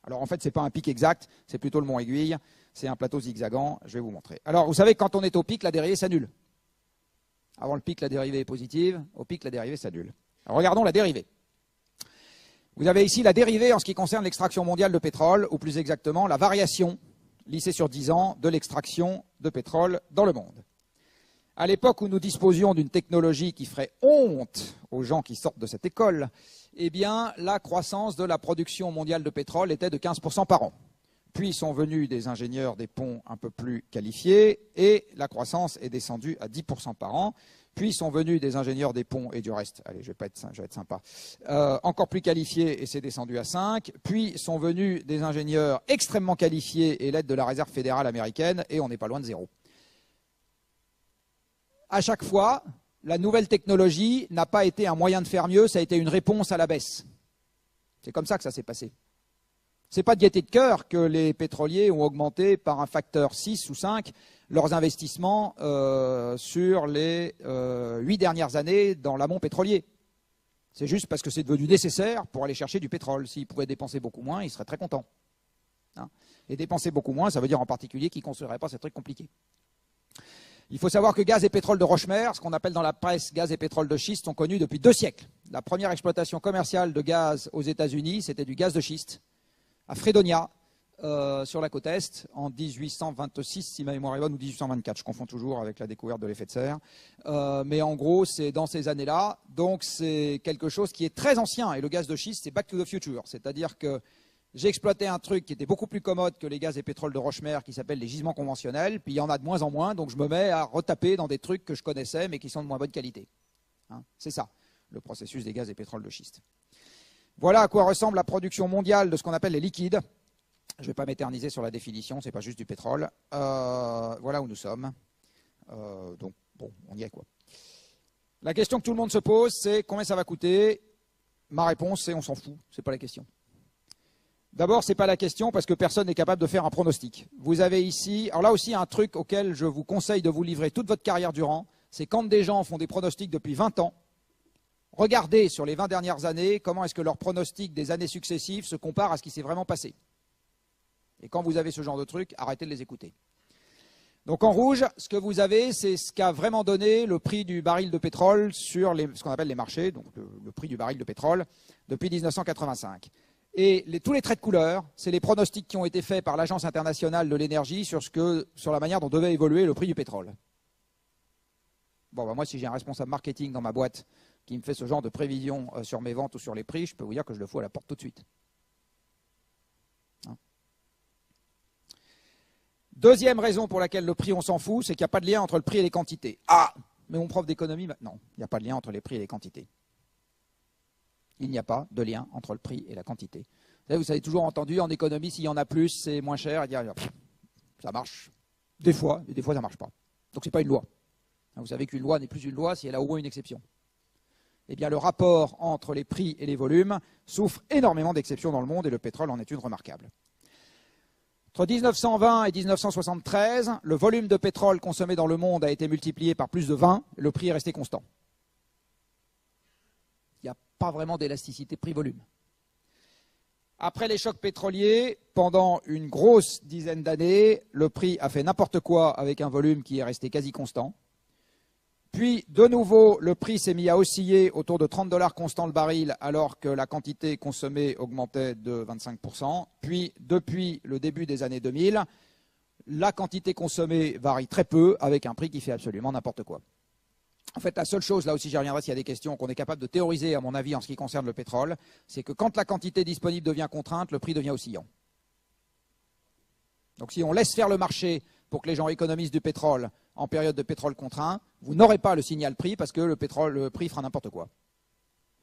Alors en fait, ce n'est pas un pic exact, c'est plutôt le mont Aiguille, c'est un plateau zigzagant, je vais vous montrer. Alors vous savez, quand on est au pic, la dérivée s'annule. Avant le pic, la dérivée est positive, au pic, la dérivée s'annule. Alors regardons la dérivée. Vous avez ici la dérivée en ce qui concerne l'extraction mondiale de pétrole, ou plus exactement la variation lissée sur 10 ans de l'extraction de pétrole dans le monde. À l'époque où nous disposions d'une technologie qui ferait honte aux gens qui sortent de cette école, eh bien, la croissance de la production mondiale de pétrole était de 15% par an. Puis sont venus des ingénieurs des ponts un peu plus qualifiés et la croissance est descendue à 10% par an. Puis sont venus des ingénieurs des ponts et du reste, allez, je vais être sympa, encore plus qualifiés et c'est descendu à 5. Puis sont venus des ingénieurs extrêmement qualifiés et l'aide de la réserve fédérale américaine et on n'est pas loin de zéro. À chaque fois, la nouvelle technologie n'a pas été un moyen de faire mieux, ça a été une réponse à la baisse. C'est comme ça que ça s'est passé. Ce n'est pas de gaieté de cœur que les pétroliers ont augmenté par un facteur 6 ou 5 leurs investissements sur les 8 dernières années dans l'amont pétrolier. C'est juste parce que c'est devenu nécessaire pour aller chercher du pétrole. S'ils pouvaient dépenser beaucoup moins, ils seraient très contents. Et dépenser beaucoup moins, ça veut dire en particulier qu'ils ne construiraient pas ces trucs compliqués. Il faut savoir que gaz et pétrole de Rochemer, ce qu'on appelle dans la presse gaz et pétrole de schiste, sont connus depuis 2 siècles. La première exploitation commerciale de gaz aux États-Unis, c'était du gaz de schiste, à Fredonia, sur la côte Est en 1826, si ma mémoire est bonne, ou 1824. Je confonds toujours avec la découverte de l'effet de serre. Mais en gros, c'est dans ces années-là. Donc, c'est quelque chose qui est très ancien. Et le gaz de schiste, c'est back to the future. C'est-à-dire que j'ai exploité un truc qui était beaucoup plus commode que les gaz et pétrole de roche-mère qui s'appelle les gisements conventionnels. Puis il y en a de moins en moins. Donc, je me mets à retaper dans des trucs que je connaissais, mais qui sont de moins bonne qualité. Hein, c'est ça, le processus des gaz et pétrole de schiste. Voilà à quoi ressemble la production mondiale de ce qu'on appelle les liquides. Je ne vais pas m'éterniser sur la définition, ce n'est pas juste du pétrole. Voilà où nous sommes. Donc, bon, on y est quoi. La question que tout le monde se pose, c'est combien ça va coûter? Ma réponse, c'est on s'en fout, ce n'est pas la question. D'abord, ce n'est pas la question parce que personne n'est capable de faire un pronostic. Vous avez ici, alors là aussi, un truc auquel je vous conseille de vous livrer toute votre carrière durant, c'est quand des gens font des pronostics depuis 20 ans, regardez sur les 20 dernières années comment est-ce que leurs pronostics des années successives se comparent à ce qui s'est vraiment passé. Et quand vous avez ce genre de truc, arrêtez de les écouter. Donc en rouge, ce que vous avez, c'est ce qu'a vraiment donné le prix du baril de pétrole sur ce qu'on appelle les marchés, donc le prix du baril de pétrole, depuis 1985. Et tous les traits de couleur, c'est les pronostics qui ont été faits par l'Agence internationale de l'énergie sur la manière dont devait évoluer le prix du pétrole. Bon, moi, si j'ai un responsable marketing dans ma boîte qui me fait ce genre de prévision sur mes ventes ou sur les prix, je peux vous dire que je le fous à la porte tout de suite. Deuxième raison pour laquelle le prix, on s'en fout, c'est qu'il n'y a pas de lien entre le prix et les quantités. Ah, mais mon prof d'économie, non, il n'y a pas de lien entre les prix et les quantités. Il n'y a pas de lien entre le prix et la quantité. Vous avez toujours entendu, en économie, s'il y en a plus, c'est moins cher, et dire, ça marche. Des fois, et des fois, ça ne marche pas. Donc, ce n'est pas une loi. Vous savez qu'une loi n'est plus une loi si elle a au moins une exception. Eh bien, le rapport entre les prix et les volumes souffre énormément d'exceptions dans le monde, et le pétrole en est une remarquable. Entre 1920 et 1973, le volume de pétrole consommé dans le monde a été multiplié par plus de 20, le prix est resté constant. Il n'y a pas vraiment d'élasticité prix-volume. Après les chocs pétroliers, pendant une grosse dizaine d'années, le prix a fait n'importe quoi avec un volume qui est resté quasi constant. Puis, de nouveau, le prix s'est mis à osciller autour de 30 $ constant le baril, alors que la quantité consommée augmentait de 25%. Puis, depuis le début des années 2000, la quantité consommée varie très peu, avec un prix qui fait absolument n'importe quoi. En fait, la seule chose, là aussi j'y reviendrai s'il y a des questions, qu'on est capable de théoriser, à mon avis, en ce qui concerne le pétrole, c'est que quand la quantité disponible devient contrainte, le prix devient oscillant. Donc si on laisse faire le marché pour que les gens économisent du pétrole en période de pétrole contraint, vous n'aurez pas le signal prix parce que le prix fera n'importe quoi.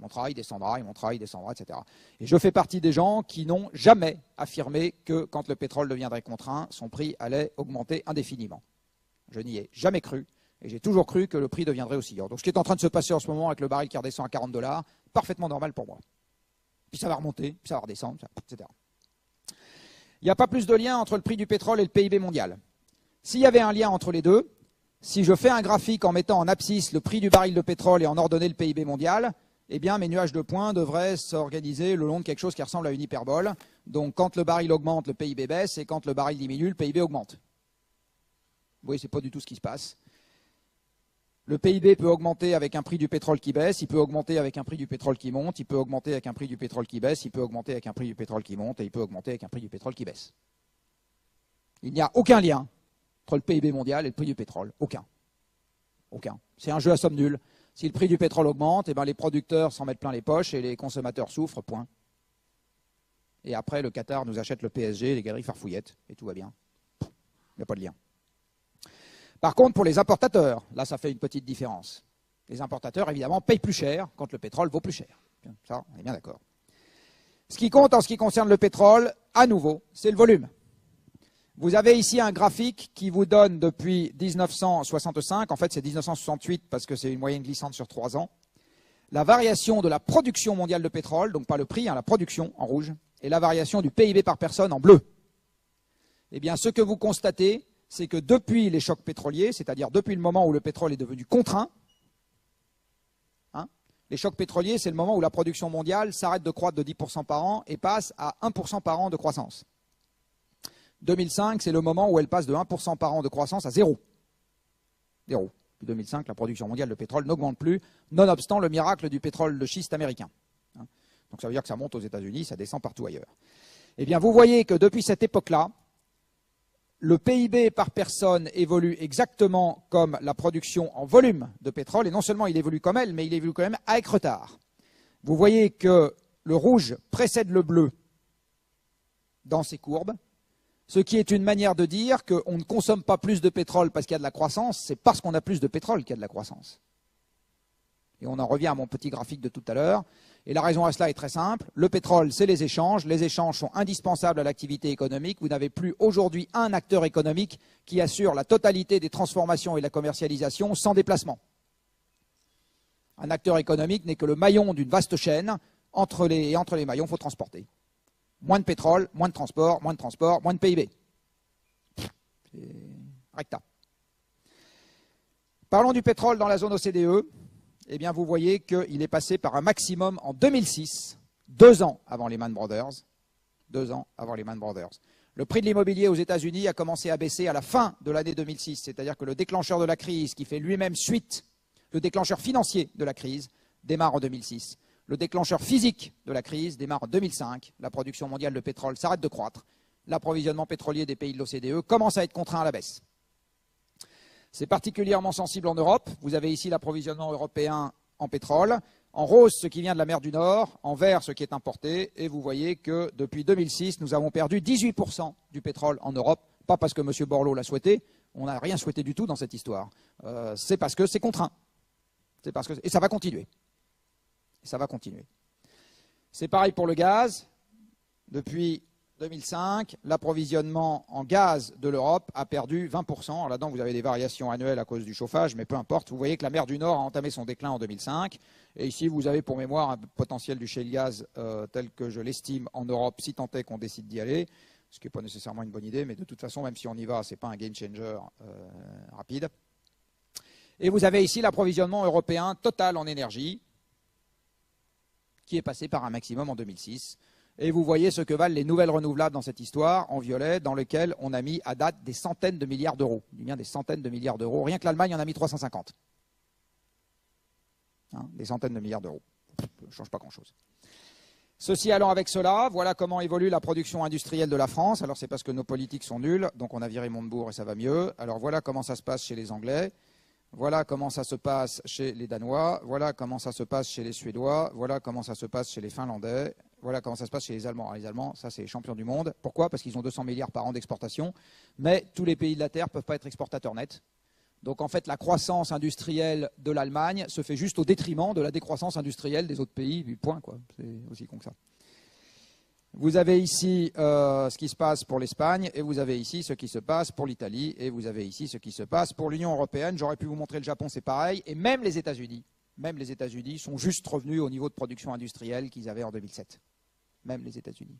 Mon travail descendra, et mon travail descendra, etc. Et je fais partie des gens qui n'ont jamais affirmé que quand le pétrole deviendrait contraint, son prix allait augmenter indéfiniment. Je n'y ai jamais cru, et j'ai toujours cru que le prix deviendrait oscillant. Donc ce qui est en train de se passer en ce moment avec le baril qui redescend à 40 $, parfaitement normal pour moi. Puis ça va remonter, puis ça va redescendre, etc. Il n'y a pas plus de lien entre le prix du pétrole et le PIB mondial. S'il y avait un lien entre les deux, si je fais un graphique en mettant en abscisse le prix du baril de pétrole et en ordonnée le PIB mondial, eh bien mes nuages de points devraient s'organiser le long de quelque chose qui ressemble à une hyperbole. Donc quand le baril augmente, le PIB baisse, et quand le baril diminue, le PIB augmente. Vous voyez, ce n'est pas du tout ce qui se passe. Le PIB peut augmenter avec un prix du pétrole qui baisse, il peut augmenter avec un prix du pétrole qui monte, il peut augmenter avec un prix du pétrole qui baisse, il peut augmenter avec un prix du pétrole qui monte, et il peut augmenter avec un prix du pétrole qui baisse. Il n'y a aucun lien entre le PIB mondial et le prix du pétrole. Aucun. Aucun. C'est un jeu à somme nulle. Si le prix du pétrole augmente, eh ben les producteurs s'en mettent plein les poches et les consommateurs souffrent, point. Et après, le Qatar nous achète le PSG, les galeries farfouillettes, et tout va bien. Il n'y a pas de lien. Par contre, pour les importateurs, là, ça fait une petite différence. Les importateurs, évidemment, payent plus cher quand le pétrole vaut plus cher. Ça, on est bien d'accord. Ce qui compte en ce qui concerne le pétrole, à nouveau, c'est le volume. Vous avez ici un graphique qui vous donne depuis 1965, en fait c'est 1968 parce que c'est une moyenne glissante sur 3 ans, la variation de la production mondiale de pétrole, donc pas le prix, la production en rouge, et la variation du PIB par personne en bleu. Eh bien, ce que vous constatez, c'est que depuis les chocs pétroliers, c'est-à-dire depuis le moment où le pétrole est devenu contraint, les chocs pétroliers, c'est le moment où la production mondiale s'arrête de croître de 10% par an et passe à 1% par an de croissance. 2005, c'est le moment où elle passe de 1% par an de croissance à 0. 0. Depuis 2005, la production mondiale de pétrole n'augmente plus, nonobstant le miracle du pétrole de schiste américain. Donc ça veut dire que ça monte aux États-Unis, ça descend partout ailleurs. Eh bien, vous voyez que depuis cette époque-là, le PIB par personne évolue exactement comme la production en volume de pétrole, et non seulement il évolue comme elle, mais il évolue quand même avec retard. Vous voyez que le rouge précède le bleu dans ces courbes, ce qui est une manière de dire qu'on ne consomme pas plus de pétrole parce qu'il y a de la croissance, c'est parce qu'on a plus de pétrole qu'il y a de la croissance. Et on en revient à mon petit graphique de tout à l'heure. Et la raison à cela est très simple. Le pétrole, c'est les échanges. Les échanges sont indispensables à l'activité économique. Vous n'avez plus aujourd'hui un acteur économique qui assure la totalité des transformations et la commercialisation sans déplacement. Un acteur économique n'est que le maillon d'une vaste chaîne. Entre les maillons, il faut transporter. Moins de pétrole, moins de transport, moins de PIB. C'est recta. Parlons du pétrole dans la zone OCDE. Eh bien, vous voyez qu'il est passé par un maximum en 2006, 2 ans avant Lehman Brothers. 2 ans avant Lehman Brothers. Le prix de l'immobilier aux États-Unis a commencé à baisser à la fin de l'année 2006, c'est-à-dire que le déclencheur de la crise, qui fait lui-même suite, le déclencheur financier de la crise, démarre en 2006. Le déclencheur physique de la crise démarre en 2005. La production mondiale de pétrole s'arrête de croître. L'approvisionnement pétrolier des pays de l'OCDE commence à être contraint à la baisse. C'est particulièrement sensible en Europe. Vous avez ici l'approvisionnement européen en pétrole. En rose, ce qui vient de la mer du Nord. En vert, ce qui est importé. Et vous voyez que depuis 2006, nous avons perdu 18% du pétrole en Europe. Pas parce que M. Borloo l'a souhaité. On n'a rien souhaité du tout dans cette histoire. C'est parce que c'est contraint. Et ça va continuer. Ça va continuer. C'est pareil pour le gaz. Depuis 2005, l'approvisionnement en gaz de l'Europe a perdu 20%. Alors là-dedans, vous avez des variations annuelles à cause du chauffage, mais peu importe. Vous voyez que la mer du Nord a entamé son déclin en 2005. Et ici, vous avez pour mémoire un potentiel du shale gaz tel que je l'estime en Europe, si tant est qu'on décide d'y aller, ce qui n'est pas nécessairement une bonne idée, mais de toute façon, même si on y va, ce n'est pas un game changer rapide. Et vous avez ici l'approvisionnement européen total en énergie, qui est passé par un maximum en 2006. Et vous voyez ce que valent les nouvelles renouvelables dans cette histoire, en violet, dans lequel on a mis à date des centaines de milliards d'euros. Je dis bien des centaines de milliards d'euros. Rien que l'Allemagne en a mis 350. Des centaines de milliards d'euros. Ça ne change pas grand-chose. Ceci allant avec cela, voilà comment évolue la production industrielle de la France. Alors c'est parce que nos politiques sont nulles, donc on a viré Montebourg et ça va mieux. Alors voilà comment ça se passe chez les Anglais. Voilà comment ça se passe chez les Danois, voilà comment ça se passe chez les Suédois, voilà comment ça se passe chez les Finlandais, voilà comment ça se passe chez les Allemands. Alors, les Allemands, ça c'est les champions du monde. Pourquoi? Parce qu'ils ont 200 milliards par an d'exportation, mais tous les pays de la Terre ne peuvent pas être exportateurs nets. Donc en fait, la croissance industrielle de l'Allemagne se fait juste au détriment de la décroissance industrielle des autres pays, du point, quoi. C'est aussi con que ça. Vous avez ici ce qui se passe pour l'Espagne, et vous avez ici ce qui se passe pour l'Italie, et vous avez ici ce qui se passe pour l'Union européenne. J'aurais pu vous montrer le Japon, c'est pareil, et même les États-Unis sont juste revenus au niveau de production industrielle qu'ils avaient en 2007. Même les États-Unis.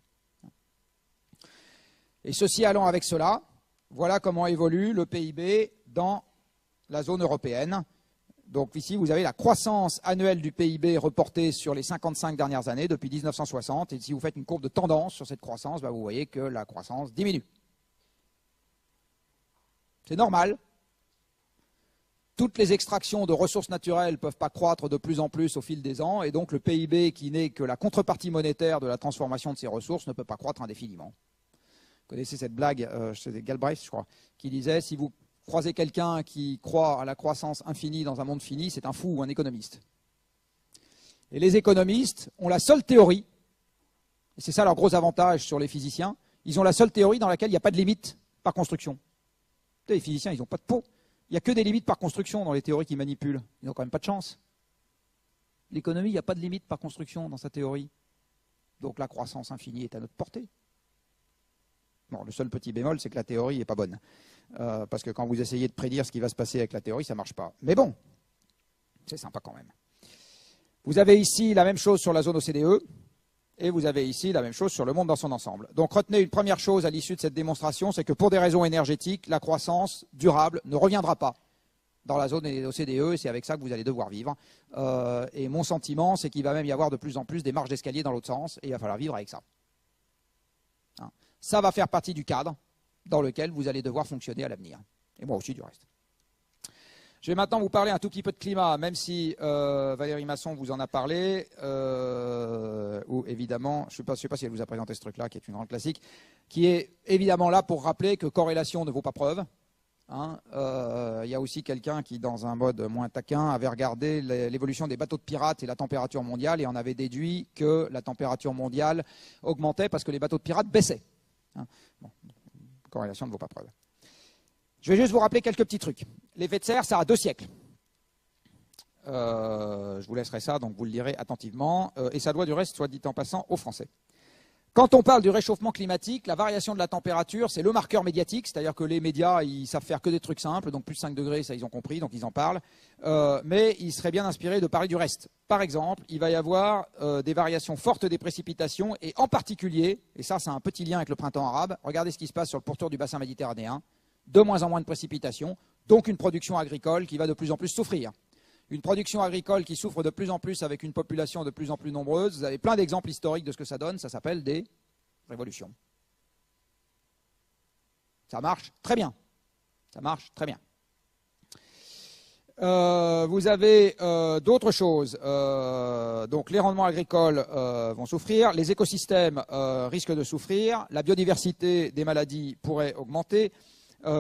Et ceci allant avec cela, voilà comment évolue le PIB dans la zone européenne. Donc ici, vous avez la croissance annuelle du PIB reportée sur les 55 dernières années, depuis 1960. Et si vous faites une courbe de tendance sur cette croissance, vous voyez que la croissance diminue. C'est normal. Toutes les extractions de ressources naturelles ne peuvent pas croître de plus en plus au fil des ans. Et donc le PIB, qui n'est que la contrepartie monétaire de la transformation de ces ressources, ne peut pas croître indéfiniment. Vous connaissez cette blague, c'est Galbraith, je crois, qui disait, si vous croisez quelqu'un qui croit à la croissance infinie dans un monde fini, c'est un fou ou un économiste. Et les économistes ont la seule théorie, et c'est ça leur gros avantage sur les physiciens, ils ont la seule théorie dans laquelle il n'y a pas de limite par construction. Les physiciens, ils n'ont pas de peau. Il n'y a que des limites par construction dans les théories qu'ils manipulent. Ils n'ont quand même pas de chance. L'économie, il n'y a pas de limite par construction dans sa théorie. Donc la croissance infinie est à notre portée. Bon, le seul petit bémol, c'est que la théorie n'est pas bonne. Parce que quand vous essayez de prédire ce qui va se passer avec la théorie, ça ne marche pas. Mais bon, c'est sympa quand même. Vous avez ici la même chose sur la zone OCDE, et vous avez ici la même chose sur le monde dans son ensemble. Donc retenez une première chose à l'issue de cette démonstration, c'est que pour des raisons énergétiques, la croissance durable ne reviendra pas dans la zone OCDE, et c'est avec ça que vous allez devoir vivre. Et mon sentiment, c'est qu'il va même y avoir de plus en plus des marges d'escalier dans l'autre sens, et il va falloir vivre avec ça. Ça va faire partie du cadre dans lequel vous allez devoir fonctionner à l'avenir. Et moi aussi du reste. Je vais maintenant vous parler un tout petit peu de climat, même si Valérie Masson vous en a parlé, ou évidemment, je ne sais pas si elle vous a présenté ce truc-là, qui est une grande classique, qui est évidemment là pour rappeler que corrélation ne vaut pas preuve. Hein. Y a aussi quelqu'un qui, dans un mode moins taquin, avait regardé l'évolution des bateaux de pirates et la température mondiale et en avait déduit que la température mondiale augmentait parce que les bateaux de pirates baissaient. Hein. Bon, corrélation ne vaut pas preuve. Je vais juste vous rappeler quelques petits trucs. L'effet de serre, ça a 2 siècles. Je vous laisserai ça, donc vous le lirez attentivement. Et ça doit du reste, soit dit en passant, aux Français. Quand on parle du réchauffement climatique, la variation de la température, c'est le marqueur médiatique, c'est-à-dire que les médias, ils savent faire que des trucs simples, donc plus 5 degrés, ça ils ont compris, donc ils en parlent. Mais ils seraient bien inspirés de parler du reste. Par exemple, il va y avoir des variations fortes des précipitations, et en particulier, et ça c'est un petit lien avec le printemps arabe, regardez ce qui se passe sur le pourtour du bassin méditerranéen, de moins en moins de précipitations, donc une production agricole qui va de plus en plus souffrir. Une production agricole qui souffre de plus en plus avec une population de plus en plus nombreuse. Vous avez plein d'exemples historiques de ce que ça donne. Ça s'appelle des révolutions. Ça marche très bien. Ça marche très bien. Vous avez d'autres choses. Donc les rendements agricoles vont souffrir. Les écosystèmes risquent de souffrir. La biodiversité des maladies pourrait augmenter.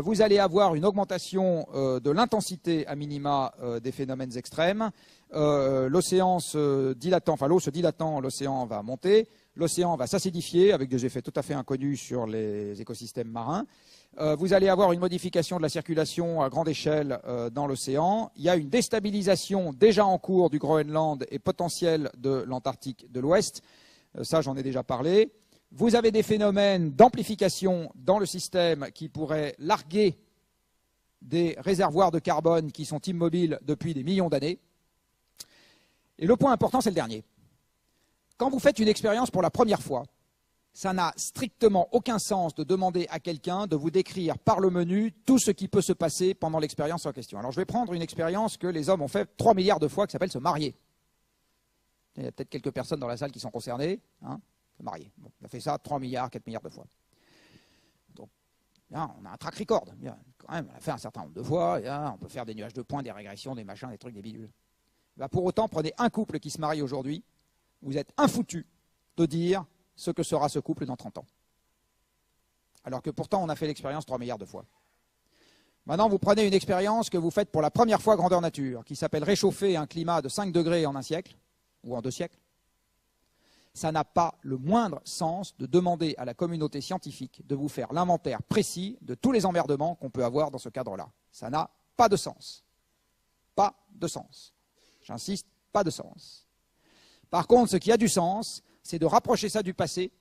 Vous allez avoir une augmentation de l'intensité à minima des phénomènes extrêmes. L'océan se dilatant, enfin l'eau se dilatant, l'océan va monter. L'océan va s'acidifier avec des effets tout à fait inconnus sur les écosystèmes marins. Vous allez avoir une modification de la circulation à grande échelle dans l'océan. Il y a une déstabilisation déjà en cours du Groenland et potentielle de l'Antarctique de l'Ouest. Ça, j'en ai déjà parlé. Vous avez des phénomènes d'amplification dans le système qui pourraient larguer des réservoirs de carbone qui sont immobiles depuis des millions d'années. Et le point important, c'est le dernier. Quand vous faites une expérience pour la première fois, ça n'a strictement aucun sens de demander à quelqu'un de vous décrire par le menu tout ce qui peut se passer pendant l'expérience en question. Alors je vais prendre une expérience que les hommes ont fait 3 milliards de fois qui s'appelle se marier. Il y a peut-être quelques personnes dans la salle qui sont concernées. Hein, se marier. Bon, on a fait ça 3 milliards, 4 milliards de fois. Donc, bien, on a un track record. Bien, quand même, on a fait un certain nombre de fois. Bien, on peut faire des nuages de points, des régressions, des machins, des trucs, des bidules. Ben, pour autant, prenez un couple qui se marie aujourd'hui. Vous êtes infoutu de dire ce que sera ce couple dans 30 ans. Alors que pourtant, on a fait l'expérience 3 milliards de fois. Maintenant, vous prenez une expérience que vous faites pour la première fois grandeur nature, qui s'appelle réchauffer un climat de 5 degrés en un siècle, ou en 2 siècles. Ça n'a pas le moindre sens de demander à la communauté scientifique de vous faire l'inventaire précis de tous les emmerdements qu'on peut avoir dans ce cadre-là. Ça n'a pas de sens. Pas de sens. J'insiste, pas de sens. Par contre, ce qui a du sens, c'est de rapprocher ça du passé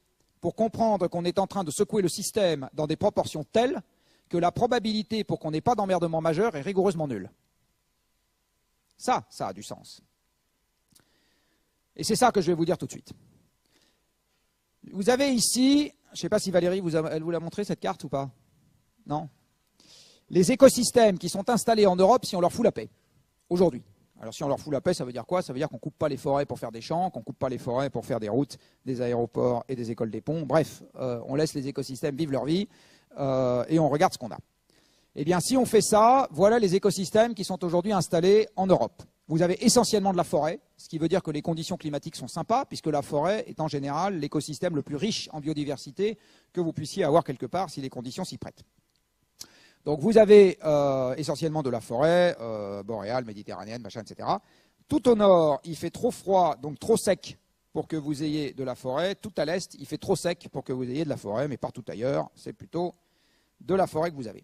pour comprendre qu'on est en train de secouer le système dans des proportions telles que la probabilité pour qu'on n'ait pas d'emmerdement majeur est rigoureusement nulle. Ça a du sens. Et c'est ça que je vais vous dire tout de suite. Vous avez ici, je ne sais pas si Valérie elle vous l'a montré cette carte ou pas. Non. Les écosystèmes qui sont installés en Europe si on leur fout la paix, aujourd'hui. Alors si on leur fout la paix, ça veut dire quoi? Ça veut dire qu'on ne coupe pas les forêts pour faire des champs, qu'on ne coupe pas les forêts pour faire des routes, des aéroports et des écoles des ponts. Bref, on laisse les écosystèmes vivre leur vie et on regarde ce qu'on a. Eh bien, si on fait ça, voilà les écosystèmes qui sont aujourd'hui installés en Europe. Vous avez essentiellement de la forêt, ce qui veut dire que les conditions climatiques sont sympas, puisque la forêt est en général l'écosystème le plus riche en biodiversité que vous puissiez avoir quelque part si les conditions s'y prêtent. Donc vous avez essentiellement de la forêt, boréale, méditerranéenne, machin, etc. Tout au nord, il fait trop froid, donc trop sec pour que vous ayez de la forêt. Tout à l'est, il fait trop sec pour que vous ayez de la forêt, mais partout ailleurs, c'est plutôt de la forêt que vous avez.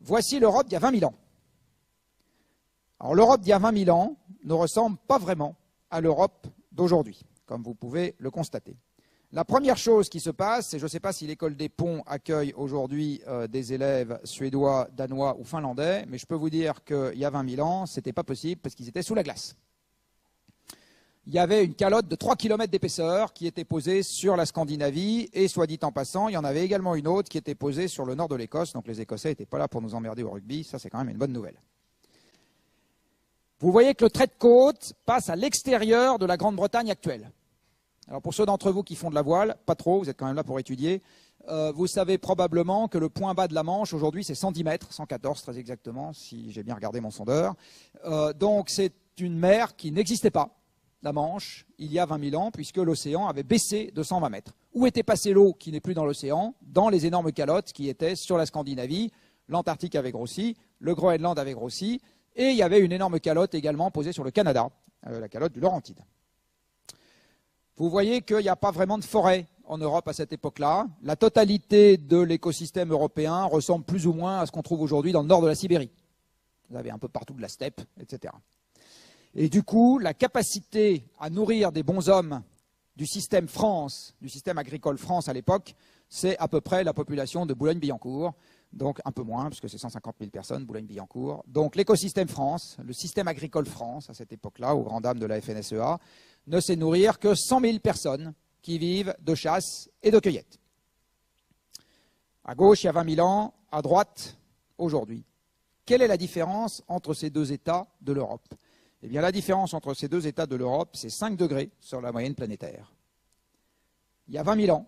Voici l'Europe d'il y a 20 000 ans. Alors l'Europe d'il y a 20 000 ans ne ressemble pas vraiment à l'Europe d'aujourd'hui, comme vous pouvez le constater. La première chose qui se passe, c'est je ne sais pas si l'école des ponts accueille aujourd'hui des élèves suédois, danois ou finlandais, mais je peux vous dire qu'il y a 20 000 ans, ce n'était pas possible parce qu'ils étaient sous la glace. Il y avait une calotte de 3 km d'épaisseur qui était posée sur la Scandinavie, et soit dit en passant, il y en avait également une autre qui était posée sur le nord de l'Écosse, donc les Écossais n'étaient pas là pour nous emmerder au rugby, ça c'est quand même une bonne nouvelle. Vous voyez que le trait de côte passe à l'extérieur de la Grande-Bretagne actuelle. Alors pour ceux d'entre vous qui font de la voile, pas trop, vous êtes quand même là pour étudier, vous savez probablement que le point bas de la Manche, aujourd'hui, c'est 110 mètres, 114 très exactement, si j'ai bien regardé mon sondeur. Donc c'est une mer qui n'existait pas, la Manche, il y a 20 000 ans, puisque l'océan avait baissé de 120 mètres. Où était passée l'eau qui n'est plus dans l'océan? Dans les énormes calottes qui étaient sur la Scandinavie. L'Antarctique avait grossi, le Groenland avait grossi, et il y avait une énorme calotte également posée sur le Canada, la calotte du Laurentide. Vous voyez qu'il n'y a pas vraiment de forêt en Europe à cette époque-là. La totalité de l'écosystème européen ressemble plus ou moins à ce qu'on trouve aujourd'hui dans le nord de la Sibérie. Vous avez un peu partout de la steppe, etc. Et du coup, la capacité à nourrir des bons hommes du système France, du système agricole France à l'époque, c'est à peu près la population de Boulogne-Billancourt. Donc un peu moins, puisque c'est 150 000 personnes, Boulogne-Billancourt. Donc l'écosystème France, le système agricole France, à cette époque-là, aux grandes dames de la FNSEA, ne sait nourrir que 100 000 personnes qui vivent de chasse et de cueillette. À gauche, il y a 20 000 ans, à droite, aujourd'hui. Quelle est la différence entre ces deux états de l'Europe? Eh bien, la différence entre ces deux états de l'Europe, c'est 5 degrés sur la moyenne planétaire. Il y a 20 000 ans,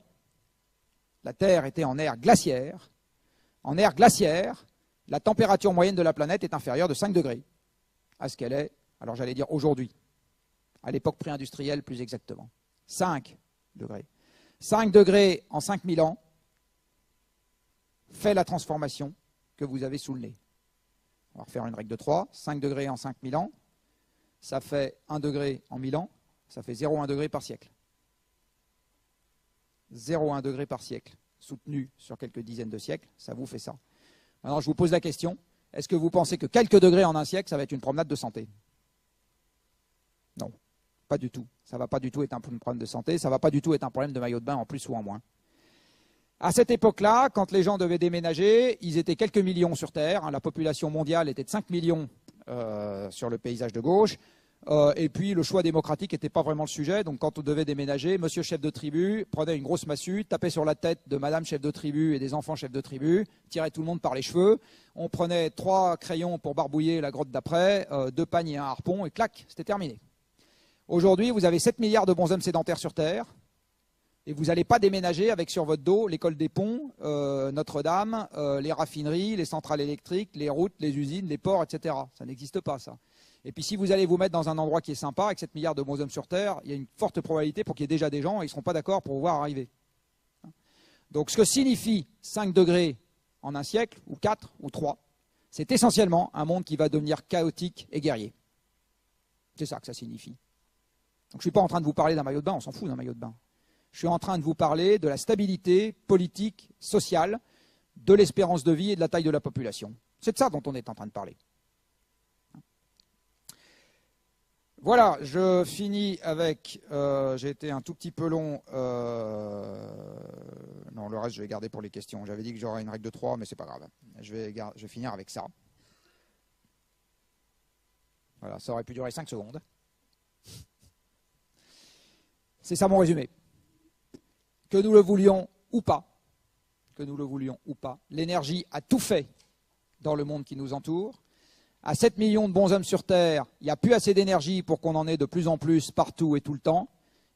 la Terre était en ère glaciaire. En ère glaciaire, la température moyenne de la planète est inférieure de 5 degrés à ce qu'elle est, alors j'allais dire aujourd'hui, à l'époque pré-industrielle plus exactement. 5 degrés. 5 degrés en 5000 ans fait la transformation que vous avez sous le nez. On va refaire une règle de 3. 5 degrés en 5000 ans, ça fait 1 degré en 1000 ans, ça fait 0,1 degré par siècle. 0,1 degré par siècle, soutenu sur quelques dizaines de siècles, ça vous fait ça. Maintenant, je vous pose la question, est-ce que vous pensez que quelques degrés en un siècle, ça va être une promenade de santé? Non, pas du tout. Ça ne va pas du tout être un problème de santé, ça ne va pas du tout être un problème de maillot de bain en plus ou en moins. À cette époque-là, quand les gens devaient déménager, ils étaient quelques millions sur Terre. La population mondiale était de 5 millions sur le paysage de gauche. Et puis le choix démocratique n'était pas vraiment le sujet. Donc quand on devait déménager, monsieur chef de tribu prenait une grosse massue, tapait sur la tête de madame chef de tribu et des enfants chefs de tribu, tirait tout le monde par les cheveux. On prenait 3 crayons pour barbouiller la grotte d'après, 2 pagnes et un harpon, et clac, c'était terminé. Aujourd'hui, vous avez 7 milliards de bonshommes sédentaires sur Terre. Et vous n'allez pas déménager avec sur votre dos l'école des ponts, Notre-Dame, les raffineries, les centrales électriques, les routes, les usines, les ports, etc. Ça n'existe pas, ça. Et puis si vous allez vous mettre dans un endroit qui est sympa, avec 7 milliards de bonshommes sur Terre, il y a une forte probabilité pour qu'il y ait déjà des gens et ils ne seront pas d'accord pour vous voir arriver. Donc ce que signifie 5 degrés en un siècle, ou 4, ou 3, c'est essentiellement un monde qui va devenir chaotique et guerrier. C'est ça que ça signifie. Donc je ne suis pas en train de vous parler d'un maillot de bain, on s'en fout d'un maillot de bain. Je suis en train de vous parler de la stabilité politique, sociale, de l'espérance de vie et de la taille de la population. C'est de ça dont on est en train de parler. Voilà, je finis avec... j'ai été un tout petit peu long. Non, le reste, je vais garder pour les questions. J'avais dit que j'aurais une règle de 3, mais c'est pas grave. Je vais finir avec ça. Voilà, ça aurait pu durer 5 secondes. C'est ça mon résumé. Que nous le voulions ou pas, l'énergie a tout fait dans le monde qui nous entoure. À 7 millions de bonshommes sur Terre, il n'y a plus assez d'énergie pour qu'on en ait de plus en plus partout et tout le temps.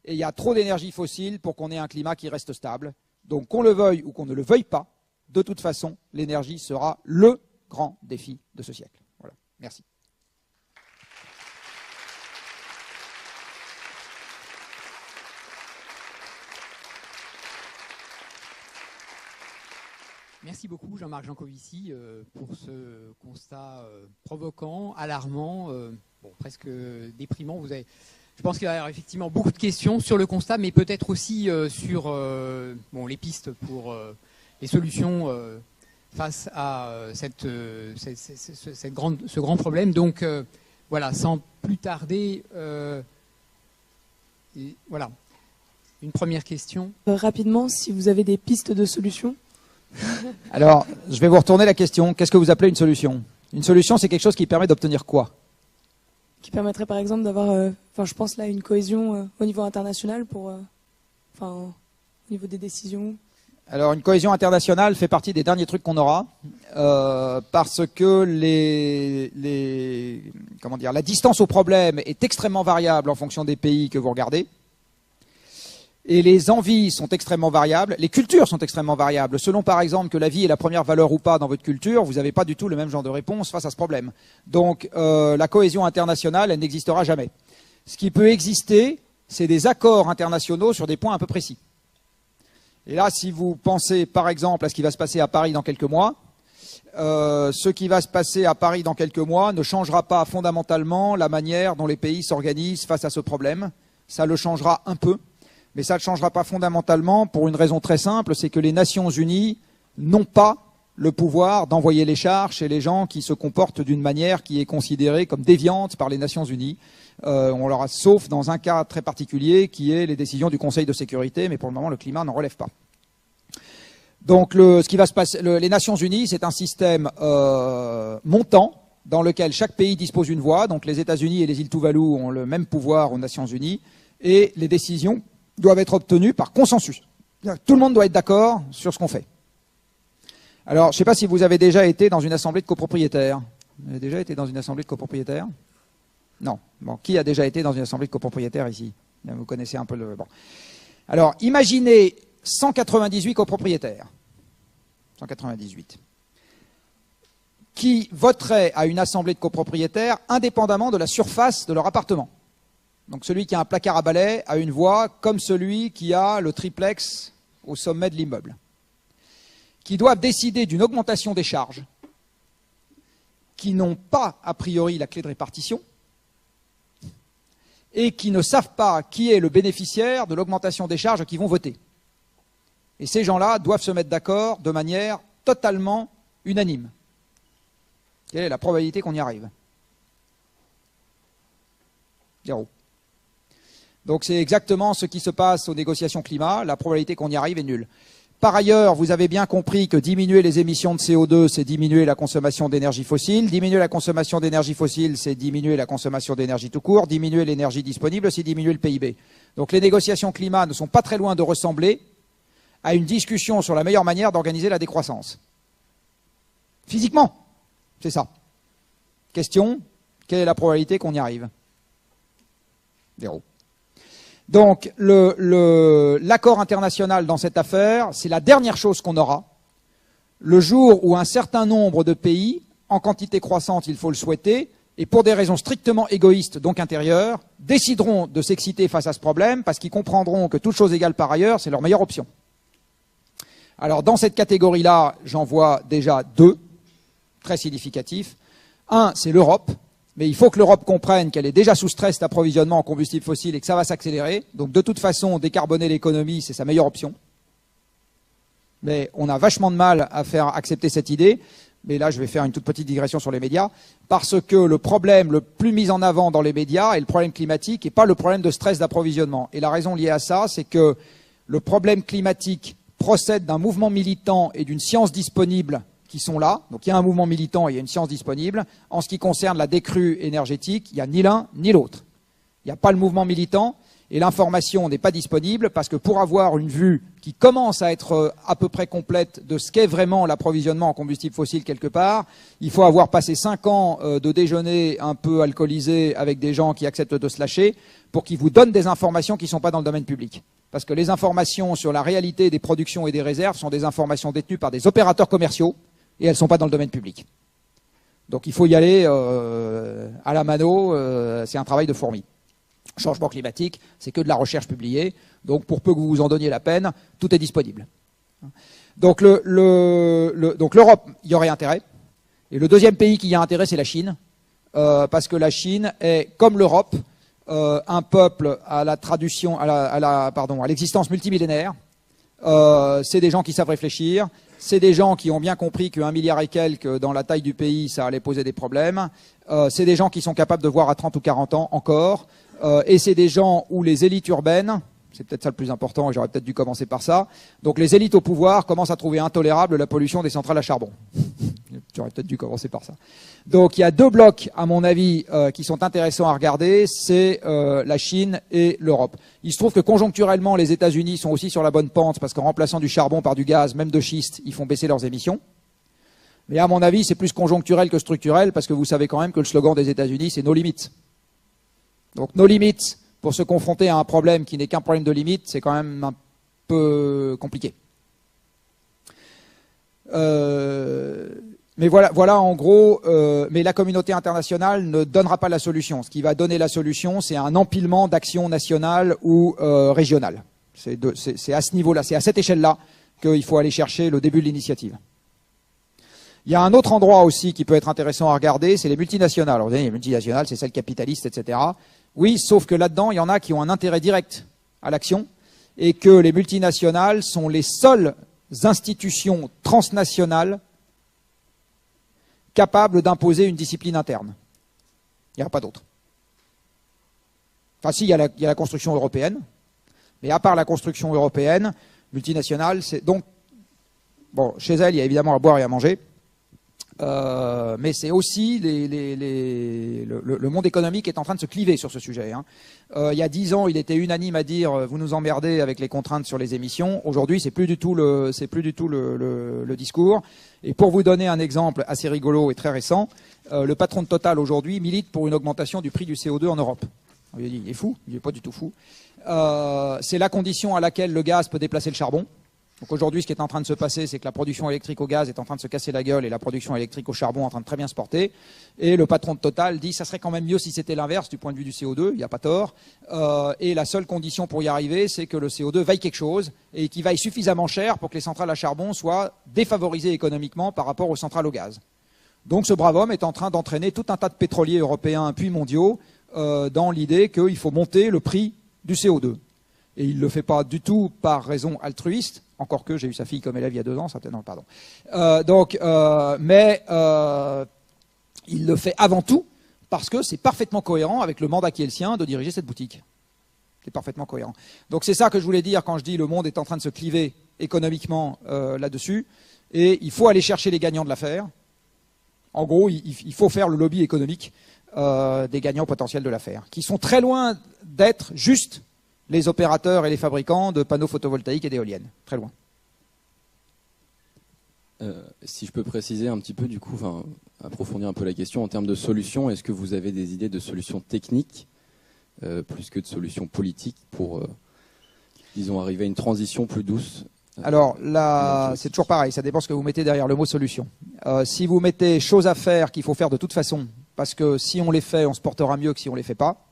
Et il y a trop d'énergie fossile pour qu'on ait un climat qui reste stable. Donc qu'on le veuille ou qu'on ne le veuille pas, de toute façon, l'énergie sera le grand défi de ce siècle. Voilà. Merci. Merci beaucoup Jean-Marc Jancovici pour ce constat provoquant, alarmant, presque déprimant. Je pense qu'il y a effectivement beaucoup de questions sur le constat, mais peut-être aussi sur les pistes pour les solutions face à ce grand problème. Donc voilà, sans plus tarder, voilà, une première question. Rapidement, si vous avez des pistes de solutions. Alors, je vais vous retourner la question. Qu'est-ce que vous appelez une solution? Une solution, c'est quelque chose qui permet d'obtenir quoi? Qui permettrait par exemple d'avoir, je pense là, une cohésion au niveau international pour, au niveau des décisions. Alors, une cohésion internationale fait partie des derniers trucs qu'on aura, parce que la distance au problème est extrêmement variable en fonction des pays que vous regardez. Et les envies sont extrêmement variables, les cultures sont extrêmement variables. Selon par exemple que la vie est la première valeur ou pas dans votre culture, vous n'avez pas du tout le même genre de réponse face à ce problème. Donc la cohésion internationale, elle n'existera jamais. Ce qui peut exister, c'est des accords internationaux sur des points un peu précis. Et là, si vous pensez par exemple à ce qui va se passer à Paris dans quelques mois, ce qui va se passer à Paris dans quelques mois ne changera pas fondamentalement la manière dont les pays s'organisent face à ce problème. Ça le changera un peu. Mais ça ne changera pas fondamentalement pour une raison très simple, c'est que les Nations Unies n'ont pas le pouvoir d'envoyer les chars chez les gens qui se comportent d'une manière qui est considérée comme déviante par les Nations Unies. On leur a, sauf dans un cas très particulier qui est les décisions du Conseil de sécurité, mais pour le moment le climat n'en relève pas. Donc ce qui va se passer, les Nations Unies, c'est un système montant dans lequel chaque pays dispose d'une voix. Donc les États-Unis et les îles Tuvalu ont le même pouvoir aux Nations Unies et les décisions doivent être obtenues par consensus. Tout le monde doit être d'accord sur ce qu'on fait. Alors, je ne sais pas si vous avez déjà été dans une assemblée de copropriétaires. Vous avez déjà été dans une assemblée de copropriétaires? Non. Bon, qui a déjà été dans une assemblée de copropriétaires ici? Vous connaissez un peu le... Bon. Alors, imaginez 198 copropriétaires. 198. Qui voteraient à une assemblée de copropriétaires indépendamment de la surface de leur appartement. Donc celui qui a un placard à balai a une voix comme celui qui a le triplex au sommet de l'immeuble. Qui doivent décider d'une augmentation des charges, qui n'ont pas a priori la clé de répartition, et qui ne savent pas qui est le bénéficiaire de l'augmentation des charges qu'ils vont voter. Et ces gens-là doivent se mettre d'accord de manière totalement unanime. Quelle est la probabilité qu'on y arrive? 0. Donc c'est exactement ce qui se passe aux négociations climat. La probabilité qu'on y arrive est nulle. Par ailleurs, vous avez bien compris que diminuer les émissions de CO2, c'est diminuer la consommation d'énergie fossile. Diminuer la consommation d'énergie fossile, c'est diminuer la consommation d'énergie tout court. Diminuer l'énergie disponible, c'est diminuer le PIB. Donc les négociations climat ne sont pas très loin de ressembler à une discussion sur la meilleure manière d'organiser la décroissance. Physiquement, c'est ça. Question, quelle est la probabilité qu'on y arrive? 0. Donc, l'accord international dans cette affaire, c'est la dernière chose qu'on aura. Le jour où un certain nombre de pays, en quantité croissante, il faut le souhaiter, et pour des raisons strictement égoïstes, donc intérieures, décideront de s'exciter face à ce problème, parce qu'ils comprendront que toute chose égale par ailleurs, c'est leur meilleure option. Alors, dans cette catégorie-là, j'en vois déjà 2, très significatifs. Un, c'est l'Europe. Mais il faut que l'Europe comprenne qu'elle est déjà sous stress d'approvisionnement en combustibles fossiles et que ça va s'accélérer. Donc de toute façon, décarboner l'économie, c'est sa meilleure option. Mais on a vachement de mal à faire accepter cette idée. Mais là, je vais faire une toute petite digression sur les médias. Parce que le problème le plus mis en avant dans les médias est le problème climatique et pas le problème de stress d'approvisionnement. Et la raison liée à ça, c'est que le problème climatique procède d'un mouvement militant et d'une science disponible qui sont là. Donc il y a un mouvement militant et il y a une science disponible. En ce qui concerne la décrue énergétique, il n'y a ni l'un ni l'autre. Il n'y a pas le mouvement militant et l'information n'est pas disponible parce que pour avoir une vue qui commence à être à peu près complète de ce qu'est vraiment l'approvisionnement en combustible fossile quelque part, il faut avoir passé 5 ans de déjeuner un peu alcoolisé avec des gens qui acceptent de se lâcher pour qu'ils vous donnent des informations qui ne sont pas dans le domaine public. Parce que les informations sur la réalité des productions et des réserves sont des informations détenues par des opérateurs commerciaux et elles ne sont pas dans le domaine public. Donc il faut y aller à la mano, c'est un travail de fourmi. Changement climatique, c'est que de la recherche publiée, donc pour peu que vous vous en donniez la peine, tout est disponible. Donc l'Europe, il y aurait intérêt. Et le deuxième pays qui y a intérêt, c'est la Chine, parce que la Chine est, comme l'Europe, un peuple à la tradition, à l'existence multimillénaire. C'est des gens qui savent réfléchir. C'est des gens qui ont bien compris que 1 milliard et quelques dans la taille du pays, ça allait poser des problèmes. C'est des gens qui sont capables de voir à 30 ou 40 ans encore. Et c'est des gens où les élites urbaines, c'est peut-être ça le plus important et j'aurais peut-être dû commencer par ça, donc les élites au pouvoir commencent à trouver intolérable la pollution des centrales à charbon. J'aurais peut-être dû commencer par ça. Donc il y a 2 blocs, à mon avis, qui sont intéressants à regarder, c'est la Chine et l'Europe. Il se trouve que conjoncturellement, les États-Unis sont aussi sur la bonne pente parce qu'en remplaçant du charbon par du gaz, même de schiste, ils font baisser leurs émissions. Mais à mon avis, c'est plus conjoncturel que structurel parce que vous savez quand même que le slogan des États-Unis, c'est « No limits ». Donc « No limits » pour se confronter à un problème qui n'est qu'un problème de limite, c'est quand même un peu compliqué. Mais voilà en gros, mais la communauté internationale ne donnera pas la solution. Ce qui va donner la solution, c'est un empilement d'actions nationales ou régionales. C'est à ce niveau-là, c'est à cette échelle-là qu'il faut aller chercher le début de l'initiative. Il y a un autre endroit aussi qui peut être intéressant à regarder, c'est les multinationales. Alors vous savez, les multinationales, c'est celles capitalistes, etc. Oui, sauf que là-dedans, il y en a qui ont un intérêt direct à l'action et que les multinationales sont les seules institutions transnationales capables d'imposer une discipline interne. Il n'y en a pas d'autre. Enfin si, il y a la construction européenne, mais à part la construction européenne, multinationale, c'est donc, bon, chez elle, il y a évidemment à boire et à manger, mais c'est aussi le monde économique est en train de se cliver sur ce sujet. Hein. Il y a 10 ans, il était unanime à dire vous nous emmerdez avec les contraintes sur les émissions. Aujourd'hui, c'est plus du tout le discours. Et pour vous donner un exemple assez rigolo et très récent, le patron de Total aujourd'hui milite pour une augmentation du prix du CO2 en Europe. Il est fou, il n'est pas du tout fou. C'est la condition à laquelle le gaz peut déplacer le charbon. Donc aujourd'hui, ce qui est en train de se passer, c'est que la production électrique au gaz est en train de se casser la gueule et la production électrique au charbon est en train de très bien se porter. Et le patron de Total dit ça serait quand même mieux si c'était l'inverse du point de vue du CO2, il n'y a pas tort. Et la seule condition pour y arriver, c'est que le CO2 vaille quelque chose et qu'il vaille suffisamment cher pour que les centrales à charbon soient défavorisées économiquement par rapport aux centrales au gaz. Donc ce brave homme est en train d'entraîner tout un tas de pétroliers européens puis mondiaux dans l'idée qu'il faut monter le prix du CO2. Et il ne le fait pas du tout par raison altruiste, encore que j'ai eu sa fille comme élève il y a 2 ans, ça peut-être non, pardon. Mais il le fait avant tout parce que c'est parfaitement cohérent avec le mandat qui est le sien de diriger cette boutique. C'est parfaitement cohérent. Donc c'est ça que je voulais dire quand je dis le monde est en train de se cliver économiquement là-dessus, et il faut aller chercher les gagnants de l'affaire. En gros, il faut faire le lobby économique des gagnants potentiels de l'affaire, qui sont très loin d'être juste les opérateurs et les fabricants de panneaux photovoltaïques et d'éoliennes. Très loin. Si je peux préciser un petit peu, du coup, approfondir un peu la question en termes de solutions, est-ce que vous avez des idées de solutions techniques plus que de solutions politiques pour, disons, arriver à une transition plus douce? Alors là, c'est toujours pareil, ça dépend ce que vous mettez derrière le mot solution. Si vous mettez choses à faire qu'il faut faire de toute façon, parce que si on les fait, on se portera mieux que si on les fait pas.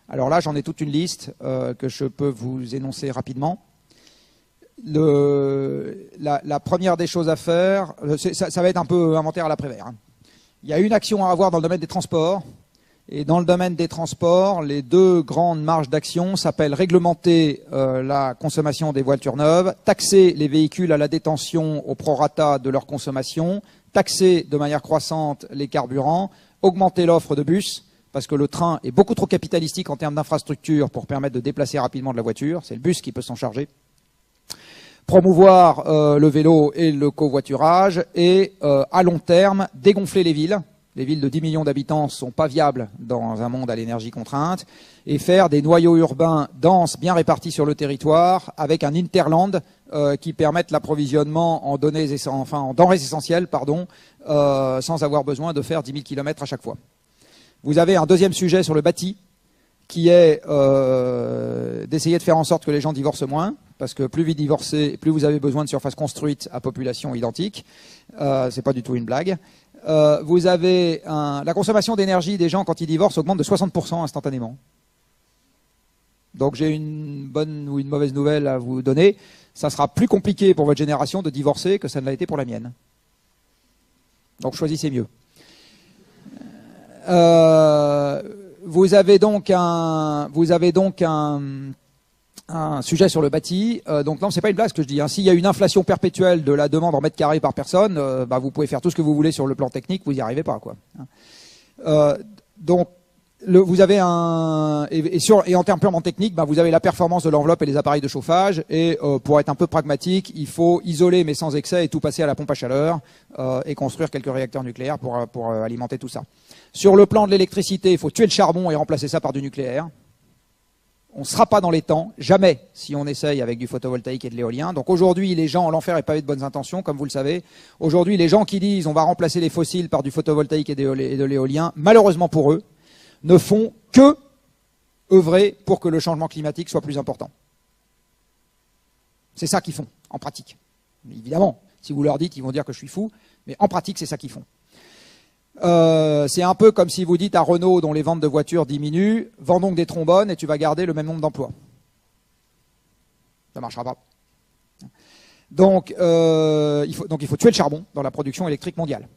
Alors là, j'en ai toute une liste que je peux vous énoncer rapidement. La première des choses à faire, ça va être un peu inventaire à l'après-vert. Hein. Il y a une action à avoir dans le domaine des transports. Et dans le domaine des transports, les 2 grandes marges d'action s'appellent réglementer la consommation des voitures neuves, taxer les véhicules à la détention au prorata de leur consommation, taxer de manière croissante les carburants, augmenter l'offre de bus, parce que le train est beaucoup trop capitalistique en termes d'infrastructure pour permettre de déplacer rapidement de la voiture. C'est le bus qui peut s'en charger. Promouvoir le vélo et le covoiturage et, à long terme, dégonfler les villes. Les villes de 10 millions d'habitants ne sont pas viables dans un monde à l'énergie contrainte. Et faire des noyaux urbains denses, bien répartis sur le territoire, avec un hinterland qui permette l'approvisionnement en denrées essentielles, sans avoir besoin de faire 10 000 km à chaque fois. Vous avez un deuxième sujet sur le bâti, qui est d'essayer de faire en sorte que les gens divorcent moins, parce que plus vite divorcez, plus vous avez besoin de surface construite à population identique. C'est pas du tout une blague. Vous avez la consommation d'énergie des gens quand ils divorcent augmente de 60% instantanément. Donc j'ai une bonne ou une mauvaise nouvelle à vous donner. Ça sera plus compliqué pour votre génération de divorcer que ça ne l'a été pour la mienne. Donc choisissez mieux. Vous avez donc un sujet sur le bâti. Donc non, c'est pas une blague ce que je dis. Hein. S'il y a une inflation perpétuelle de la demande en mètres carrés par personne, vous pouvez faire tout ce que vous voulez sur le plan technique, vous n'y arrivez pas, quoi. Donc vous avez et en termes purement techniques, vous avez la performance de l'enveloppe et les appareils de chauffage. Et pour être un peu pragmatique, il faut isoler mais sans excès et tout passer à la pompe à chaleur et construire quelques réacteurs nucléaires pour alimenter tout ça. Sur le plan de l'électricité, il faut tuer le charbon et remplacer ça par du nucléaire. On ne sera pas dans les temps, jamais, si on essaye avec du photovoltaïque et de l'éolien. Donc aujourd'hui, les gens, l'enfer est pavé de bonnes intentions, comme vous le savez. Aujourd'hui, les gens qui disent on va remplacer les fossiles par du photovoltaïque et de l'éolien, malheureusement pour eux, ne font que œuvrer pour que le changement climatique soit plus important. C'est ça qu'ils font, en pratique. Mais évidemment, si vous leur dites, ils vont dire que je suis fou, mais en pratique, c'est ça qu'ils font. C'est un peu comme si vous dites à Renault, dont les ventes de voitures diminuent, vends donc des trombones et tu vas garder le même nombre d'emplois. Ça ne marchera pas. Donc, il faut tuer le charbon dans la production électrique mondiale.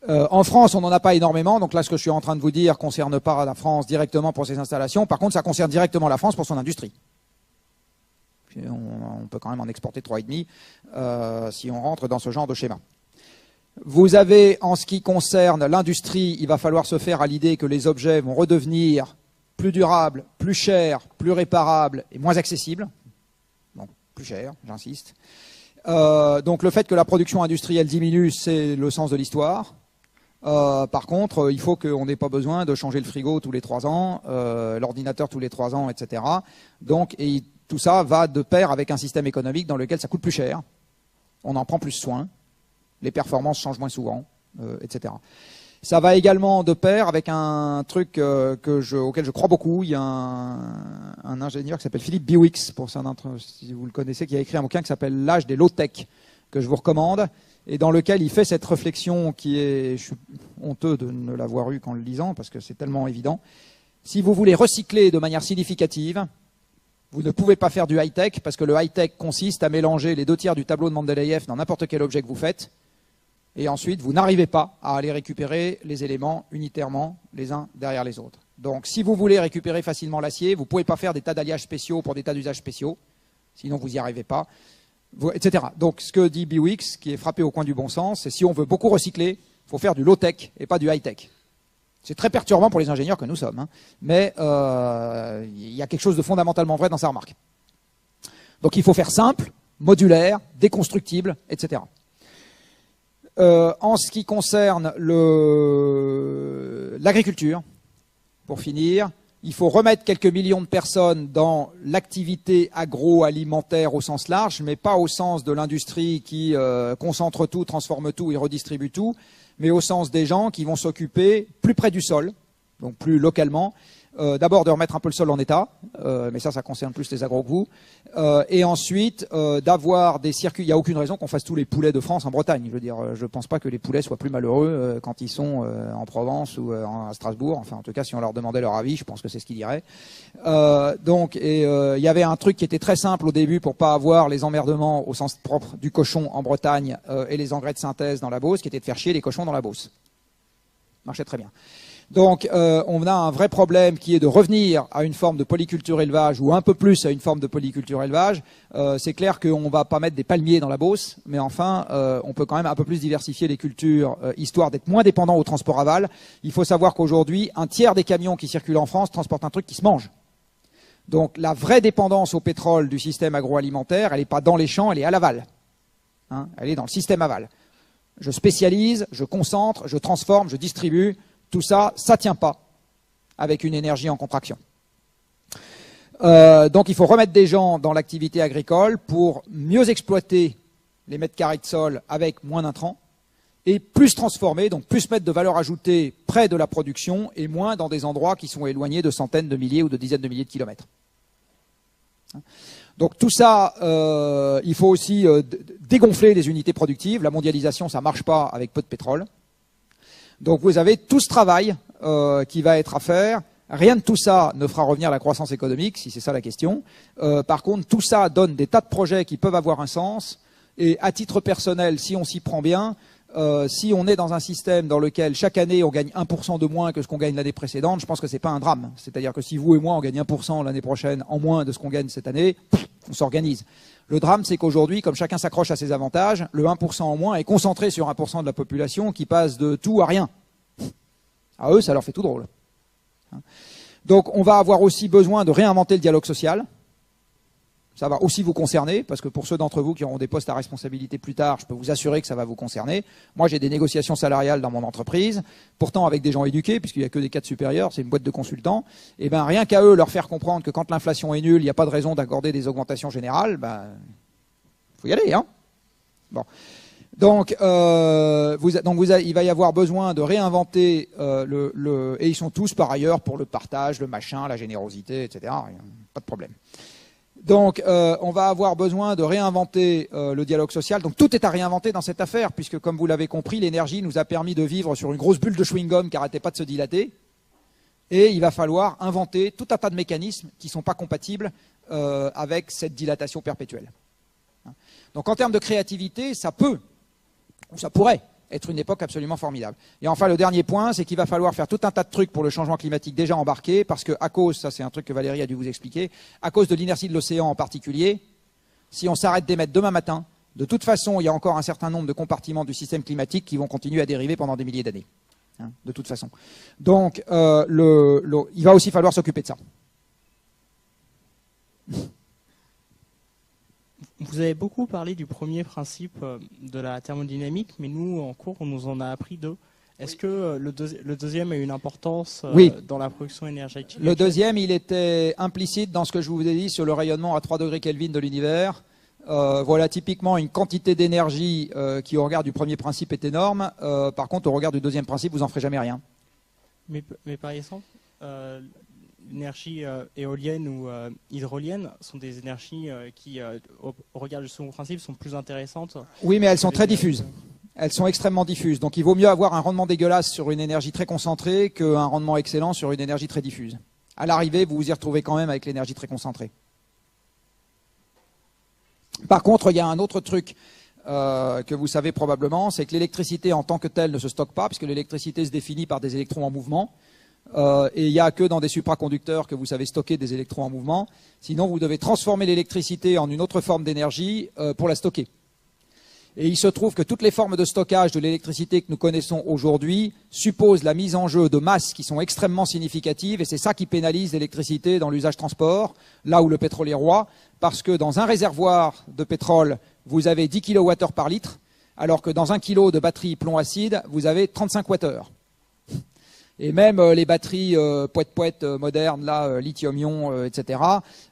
En France, on n'en a pas énormément, donc là, ce que je suis en train de vous dire ne concerne pas la France directement pour ses installations. Par contre, ça concerne directement la France pour son industrie. On peut quand même en exporter 3,5 si on rentre dans ce genre de schéma. Vous avez, en ce qui concerne l'industrie, il va falloir se faire à l'idée que les objets vont redevenir plus durables, plus chers, plus réparables et moins accessibles. Donc, plus cher, j'insiste. Donc, le fait que la production industrielle diminue, c'est le sens de l'histoire. Par contre, il faut qu'on n'ait pas besoin de changer le frigo tous les 3 ans, l'ordinateur tous les 3 ans, etc. Donc, tout ça va de pair avec un système économique dans lequel ça coûte plus cher, on en prend plus soin, les performances changent moins souvent, etc. Ça va également de pair avec un truc auquel je crois beaucoup. Il y a un ingénieur qui s'appelle Philippe Biwix, pour certains d'entre vous, si vous le connaissez, qui a écrit un bouquin qui s'appelle L'âge des low-tech, que je vous recommande, et dans lequel il fait cette réflexion qui est, je suis honteux de ne l'avoir eue qu'en le lisant, parce que c'est tellement évident. Si vous voulez recycler de manière significative, vous ne pouvez pas faire du high-tech, parce que le high-tech consiste à mélanger les 2/3 du tableau de Mendeleïev dans n'importe quel objet que vous faites, et ensuite vous n'arrivez pas à aller récupérer les éléments unitairement les uns derrière les autres. Donc si vous voulez récupérer facilement l'acier, vous ne pouvez pas faire des tas d'alliages spéciaux pour des tas d'usages spéciaux, sinon vous n'y arrivez pas, etc. Donc ce que dit Biwix, qui est frappé au coin du bon sens, c'est si on veut beaucoup recycler, il faut faire du low-tech et pas du high-tech. C'est très perturbant pour les ingénieurs que nous sommes, hein. Mais il y a quelque chose de fondamentalement vrai dans sa remarque. Donc il faut faire simple, modulaire, déconstructible, etc. En ce qui concerne l'agriculture, pour finir, il faut remettre quelques millions de personnes dans l'activité agroalimentaire au sens large, mais pas au sens de l'industrie qui concentre tout, transforme tout et redistribue tout, mais au sens des gens qui vont s'occuper plus près du sol, donc plus localement, d'abord de remettre un peu le sol en état, mais ça concerne plus les agros que vous, et ensuite d'avoir des circuits. Il n'y a aucune raison qu'on fasse tous les poulets de France en Bretagne. Je veux dire, je ne pense pas que les poulets soient plus malheureux quand ils sont en Provence ou à Strasbourg. Enfin, en tout cas, si on leur demandait leur avis, je pense que c'est ce qu'ils diraient. Il y avait un truc qui était très simple au début pour pas avoir les emmerdements au sens propre du cochon en Bretagne et les engrais de synthèse dans la Beauce, qui était de faire chier les cochons dans la Beauce. Ça marchait très bien. Donc on a un vrai problème qui est de revenir à une forme de polyculture élevage ou un peu plus à une forme de polyculture élevage. C'est clair qu'on ne va pas mettre des palmiers dans la Beauce, mais enfin on peut quand même un peu plus diversifier les cultures, histoire d'être moins dépendant au transport aval. Il faut savoir qu'aujourd'hui, 1/3 des camions qui circulent en France transportent un truc qui se mange. Donc la vraie dépendance au pétrole du système agroalimentaire, elle n'est pas dans les champs, elle est à l'aval. Hein, elle est dans le système aval. Je spécialise, je concentre, je transforme, je distribue. Tout ça, ça ne tient pas avec une énergie en contraction. Donc il faut remettre des gens dans l'activité agricole pour mieux exploiter les mètres carrés de sol avec moins d'intrants et plus transformer, donc plus mettre de valeur ajoutée près de la production et moins dans des endroits qui sont éloignés de centaines de milliers ou de dizaines de milliers de kilomètres. Donc tout ça, il faut aussi dégonfler les unités productives. La mondialisation, ça ne marche pas avec peu de pétrole. Donc vous avez tout ce travail qui va être à faire. Rien de tout ça ne fera revenir la croissance économique, si c'est ça la question. Par contre, tout ça donne des tas de projets qui peuvent avoir un sens. Et à titre personnel, si on s'y prend bien, si on est dans un système dans lequel chaque année on gagne 1% de moins que ce qu'on gagne l'année précédente, je pense que c'est pas un drame. C'est-à-dire que si vous et moi on gagne 1% l'année prochaine en moins de ce qu'on gagne cette année, on s'organise. Le drame, c'est qu'aujourd'hui, comme chacun s'accroche à ses avantages, le 1% en moins est concentré sur 1% de la population qui passe de tout à rien. À eux, ça leur fait tout drôle. Donc on va avoir aussi besoin de réinventer le dialogue social. Ça va aussi vous concerner, parce que pour ceux d'entre vous qui auront des postes à responsabilité plus tard, je peux vous assurer que ça va vous concerner. Moi, j'ai des négociations salariales dans mon entreprise, pourtant avec des gens éduqués, puisqu'il n'y a que des cadres supérieurs, c'est une boîte de consultants. Et ben rien qu'à eux leur faire comprendre que quand l'inflation est nulle, il n'y a pas de raison d'accorder des augmentations générales, ben faut y aller, hein. Bon. Donc, il va y avoir besoin de réinventer et ils sont tous par ailleurs pour le partage, le machin, la générosité, etc. Pas de problème. Donc, on va avoir besoin de réinventer le dialogue social. Donc, tout est à réinventer dans cette affaire, puisque, comme vous l'avez compris, l'énergie nous a permis de vivre sur une grosse bulle de chewing-gum qui n'arrêtait pas de se dilater. Et il va falloir inventer tout un tas de mécanismes qui ne sont pas compatibles avec cette dilatation perpétuelle. Donc, en termes de créativité, ça pourrait être une époque absolument formidable. Et enfin, le dernier point, c'est qu'il va falloir faire tout un tas de trucs pour le changement climatique déjà embarqué, parce que à cause, ça c'est un truc que Valérie a dû vous expliquer, à cause de l'inertie de l'océan en particulier, si on s'arrête d'émettre demain matin, de toute façon, il y a encore un certain nombre de compartiments du système climatique qui vont continuer à dériver pendant des milliers d'années. De toute façon. Donc, il va aussi falloir s'occuper de ça. Vous avez beaucoup parlé du premier principe de la thermodynamique, mais nous, en cours, on nous en a appris deux. Est-ce que le deuxième a une importance dans la production énergétique? Le deuxième, il était implicite dans ce que je vous ai dit sur le rayonnement à 3 degrés Kelvin de l'univers. Voilà typiquement une quantité d'énergie qui, au regard du premier principe, est énorme. Par contre, au regard du deuxième principe, vous n'en ferez jamais rien. Mais par exemple, l'énergie éolienne ou hydrolienne sont des énergies qui, au regard du second principe, sont plus intéressantes. Oui, mais elles sont très diffuses. Elles sont extrêmement diffuses. Donc il vaut mieux avoir un rendement dégueulasse sur une énergie très concentrée qu'un rendement excellent sur une énergie très diffuse. À l'arrivée, vous vous y retrouvez quand même avec l'énergie très concentrée. Par contre, il y a un autre truc que vous savez probablement, c'est que l'électricité en tant que telle ne se stocke pas, puisque l'électricité se définit par des électrons en mouvement. Et il n'y a que dans des supraconducteurs que vous savez stocker des électrons en mouvement. Sinon, vous devez transformer l'électricité en une autre forme d'énergie pour la stocker. Et il se trouve que toutes les formes de stockage de l'électricité que nous connaissons aujourd'hui supposent la mise en jeu de masses qui sont extrêmement significatives, et c'est ça qui pénalise l'électricité dans l'usage transport, là où le pétrole est roi, parce que dans un réservoir de pétrole, vous avez 10 kWh par litre, alors que dans 1 kg de batterie plomb-acide, vous avez 35 Wh. Et même les batteries poète-poète modernes, là, lithium-ion, etc.,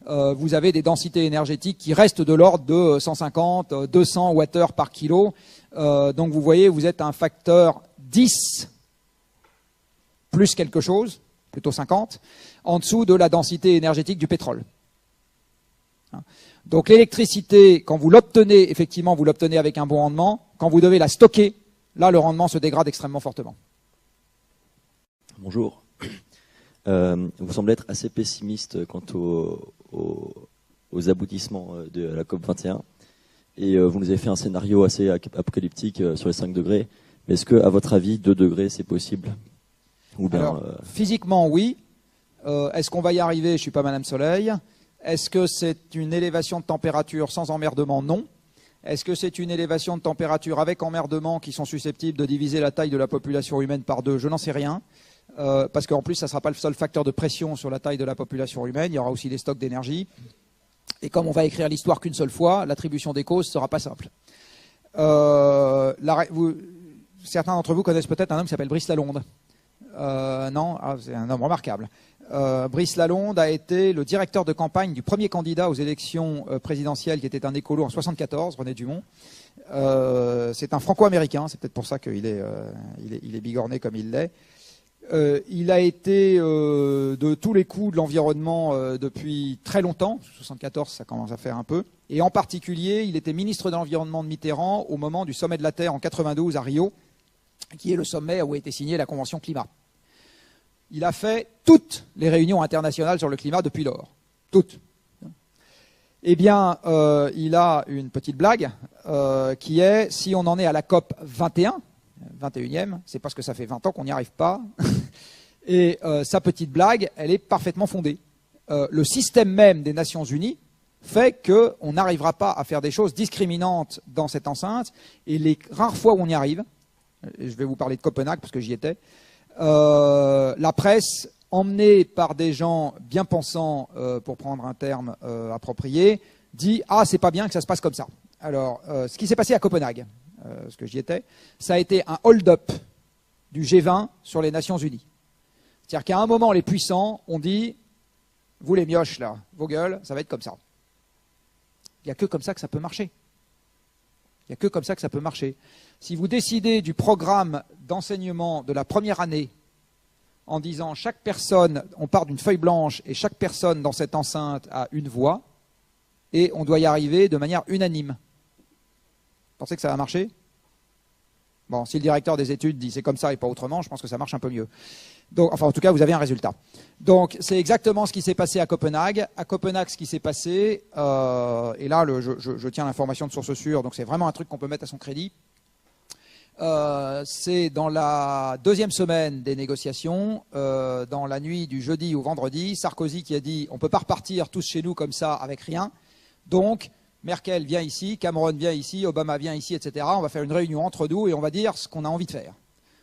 vous avez des densités énergétiques qui restent de l'ordre de 150, 200 Wh par kilo. Donc vous voyez, vous êtes à un facteur 10 plus quelque chose, plutôt 50, en dessous de la densité énergétique du pétrole. Donc l'électricité, quand vous l'obtenez, effectivement, vous l'obtenez avec un bon rendement. Quand vous devez la stocker, là, le rendement se dégrade extrêmement fortement. Bonjour. Vous semblez être assez pessimiste quant aux aboutissements de la COP21. Et vous nous avez fait un scénario assez apocalyptique sur les 5 degrés. Mais est-ce que, à votre avis, 2 degrés, c'est possible? Ou bien, alors, physiquement, oui. Est-ce qu'on va y arriver? Je ne suis pas Madame Soleil. Est-ce que c'est une élévation de température sans emmerdement? Non. Est-ce que c'est une élévation de température avec emmerdement qui sont susceptibles de diviser la taille de la population humaine par 2? Je n'en sais rien. Parce qu'en plus, ça ne sera pas le seul facteur de pression sur la taille de la population humaine. Il y aura aussi des stocks d'énergie. Et comme on va écrire l'histoire qu'une seule fois, l'attribution des causes ne sera pas simple. Certains d'entre vous connaissent peut-être un homme qui s'appelle Brice Lalonde. Non, c'est un homme remarquable. Brice Lalonde a été le directeur de campagne du premier candidat aux élections présidentielles qui était un écolo en 1974, René Dumont. C'est un franco-américain, c'est peut-être pour ça qu'il est bigorné comme il l'est. Il a été de tous les coups de l'environnement depuis très longtemps. 74, ça commence à faire un peu. Et en particulier, il était ministre de l'Environnement de Mitterrand au moment du sommet de la Terre en 92 à Rio, qui est le sommet où a été signée la Convention climat. Il a fait toutes les réunions internationales sur le climat depuis lors. Toutes. Eh bien, il a une petite blague qui est, si on en est à la COP 21, 21e, c'est parce que ça fait 20 ans qu'on n'y arrive pas. Et sa petite blague, elle est parfaitement fondée. Le système même des Nations Unies fait qu'on n'arrivera pas à faire des choses discriminantes dans cette enceinte. Et les rares fois où on y arrive, je vais vous parler de Copenhague parce que j'y étais, la presse, emmenée par des gens bien pensants, pour prendre un terme approprié, dit « Ah, c'est pas bien que ça se passe comme ça ». Alors, ce qui s'est passé à Copenhague, parce que j'y étais, ça a été un hold-up du G20 sur les Nations Unies. C'est-à-dire qu'à un moment, les puissants ont dit « Vous les mioches, là, vos gueules, ça va être comme ça ». Il n'y a que comme ça que ça peut marcher. Il n'y a que comme ça que ça peut marcher. Si vous décidez du programme d'enseignement de la première année en disant chaque personne, on part d'une feuille blanche et chaque personne dans cette enceinte a une voix et on doit y arriver de manière unanime. Vous pensez que ça va marcher? Bon, si le directeur des études dit c'est comme ça et pas autrement, je pense que ça marche un peu mieux. Donc, enfin, en tout cas, vous avez un résultat. Donc, c'est exactement ce qui s'est passé à Copenhague. À Copenhague, ce qui s'est passé, et là, je tiens l'information de source sûre, donc c'est vraiment un truc qu'on peut mettre à son crédit. C'est dans la deuxième semaine des négociations, dans la nuit du jeudi au vendredi, Sarkozy qui a dit on ne peut pas repartir tous chez nous comme ça avec rien. Donc, Merkel vient ici, Cameron vient ici, Obama vient ici, etc. On va faire une réunion entre nous et on va dire ce qu'on a envie de faire.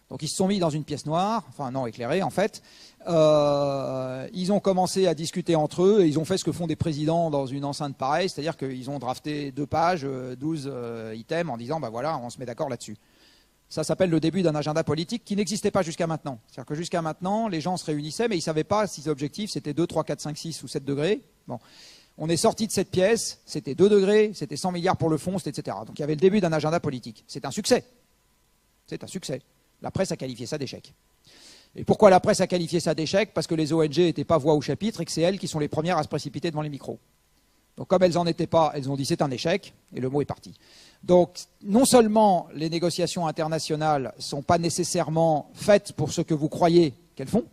Donc ils se sont mis dans une pièce noire, enfin non éclairée en fait. Ils ont commencé à discuter entre eux et ils ont fait ce que font des présidents dans une enceinte pareille, c'est-à-dire qu'ils ont drafté 2 pages, 12 items en disant bah voilà, on se met d'accord là-dessus. Ça s'appelle le début d'un agenda politique qui n'existait pas jusqu'à maintenant. C'est-à-dire que jusqu'à maintenant, les gens se réunissaient mais ils ne savaient pas si l'objectif c'était 2, 3, 4, 5, 6 ou 7 degrés. Bon. On est sorti de cette pièce, c'était 2 degrés, c'était 100 milliards pour le fonds, etc. Donc il y avait le début d'un agenda politique. C'est un succès. C'est un succès. La presse a qualifié ça d'échec. Et pourquoi la presse a qualifié ça d'échec? Parce que les ONG n'étaient pas voix au chapitre et que c'est elles qui sont les premières à se précipiter devant les micros. Donc comme elles n'en étaient pas, elles ont dit c'est un échec et le mot est parti. Donc non seulement les négociations internationales ne sont pas nécessairement faites pour ce que vous croyez qu'elles font,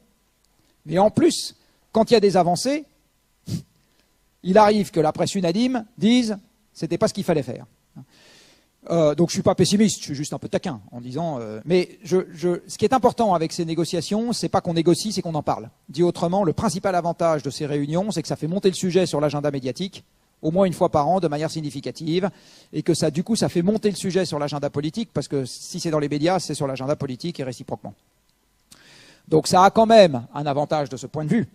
mais en plus, quand il y a des avancées, il arrive que la presse unanime dise c'était pas ce qu'il fallait faire. Donc je suis pas pessimiste, je suis juste un peu taquin en disant. Mais ce qui est important avec ces négociations, c'est pas qu'on négocie, c'est qu'on en parle. Dit autrement, le principal avantage de ces réunions, c'est que ça fait monter le sujet sur l'agenda médiatique, au moins une fois par an, de manière significative, et que ça, du coup, ça fait monter le sujet sur l'agenda politique, parce que si c'est dans les médias, c'est sur l'agenda politique et réciproquement. Donc ça a quand même un avantage de ce point de vue.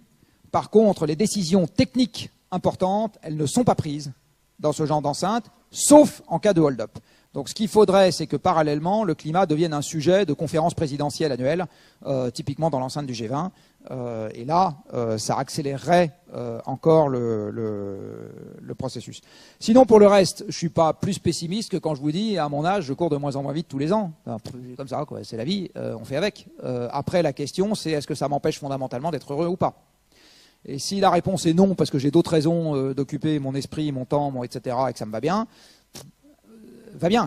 Par contre, les décisions techniques importantes, elles ne sont pas prises dans ce genre d'enceinte, sauf en cas de hold-up. Donc ce qu'il faudrait, c'est que parallèlement, le climat devienne un sujet de conférence présidentielle annuelle, typiquement dans l'enceinte du G20. Et là, ça accélérerait encore le processus. Sinon, pour le reste, je ne suis pas plus pessimiste que quand je vous dis, à mon âge, je cours de moins en moins vite tous les ans. Enfin, comme ça, quoi, c'est la vie, on fait avec. Après, la question, c'est est-ce que ça m'empêche fondamentalement d'être heureux ou pas? Et si la réponse est non, parce que j'ai d'autres raisons d'occuper mon esprit, mon temps, etc., et que ça me va bien,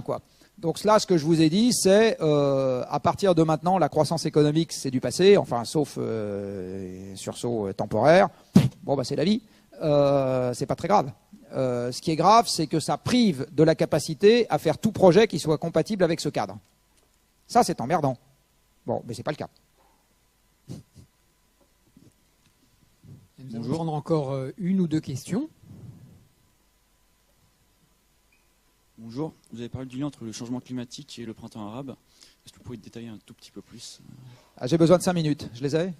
quoi. Donc là, ce que je vous ai dit, c'est à partir de maintenant, la croissance économique, c'est du passé, enfin, sauf sursaut temporaire. Bon, bah, c'est la vie. C'est pas très grave. Ce qui est grave, c'est que ça prive de la capacité à faire tout projet qui soit compatible avec ce cadre. Ça, c'est emmerdant. Bon, mais c'est pas le cas. Nous allons prendre encore une ou deux questions. Bonjour, vous avez parlé du lien entre le changement climatique et le printemps arabe. Est-ce que vous pouvez détailler un tout petit peu plus? J'ai besoin de 5 minutes, je les ai.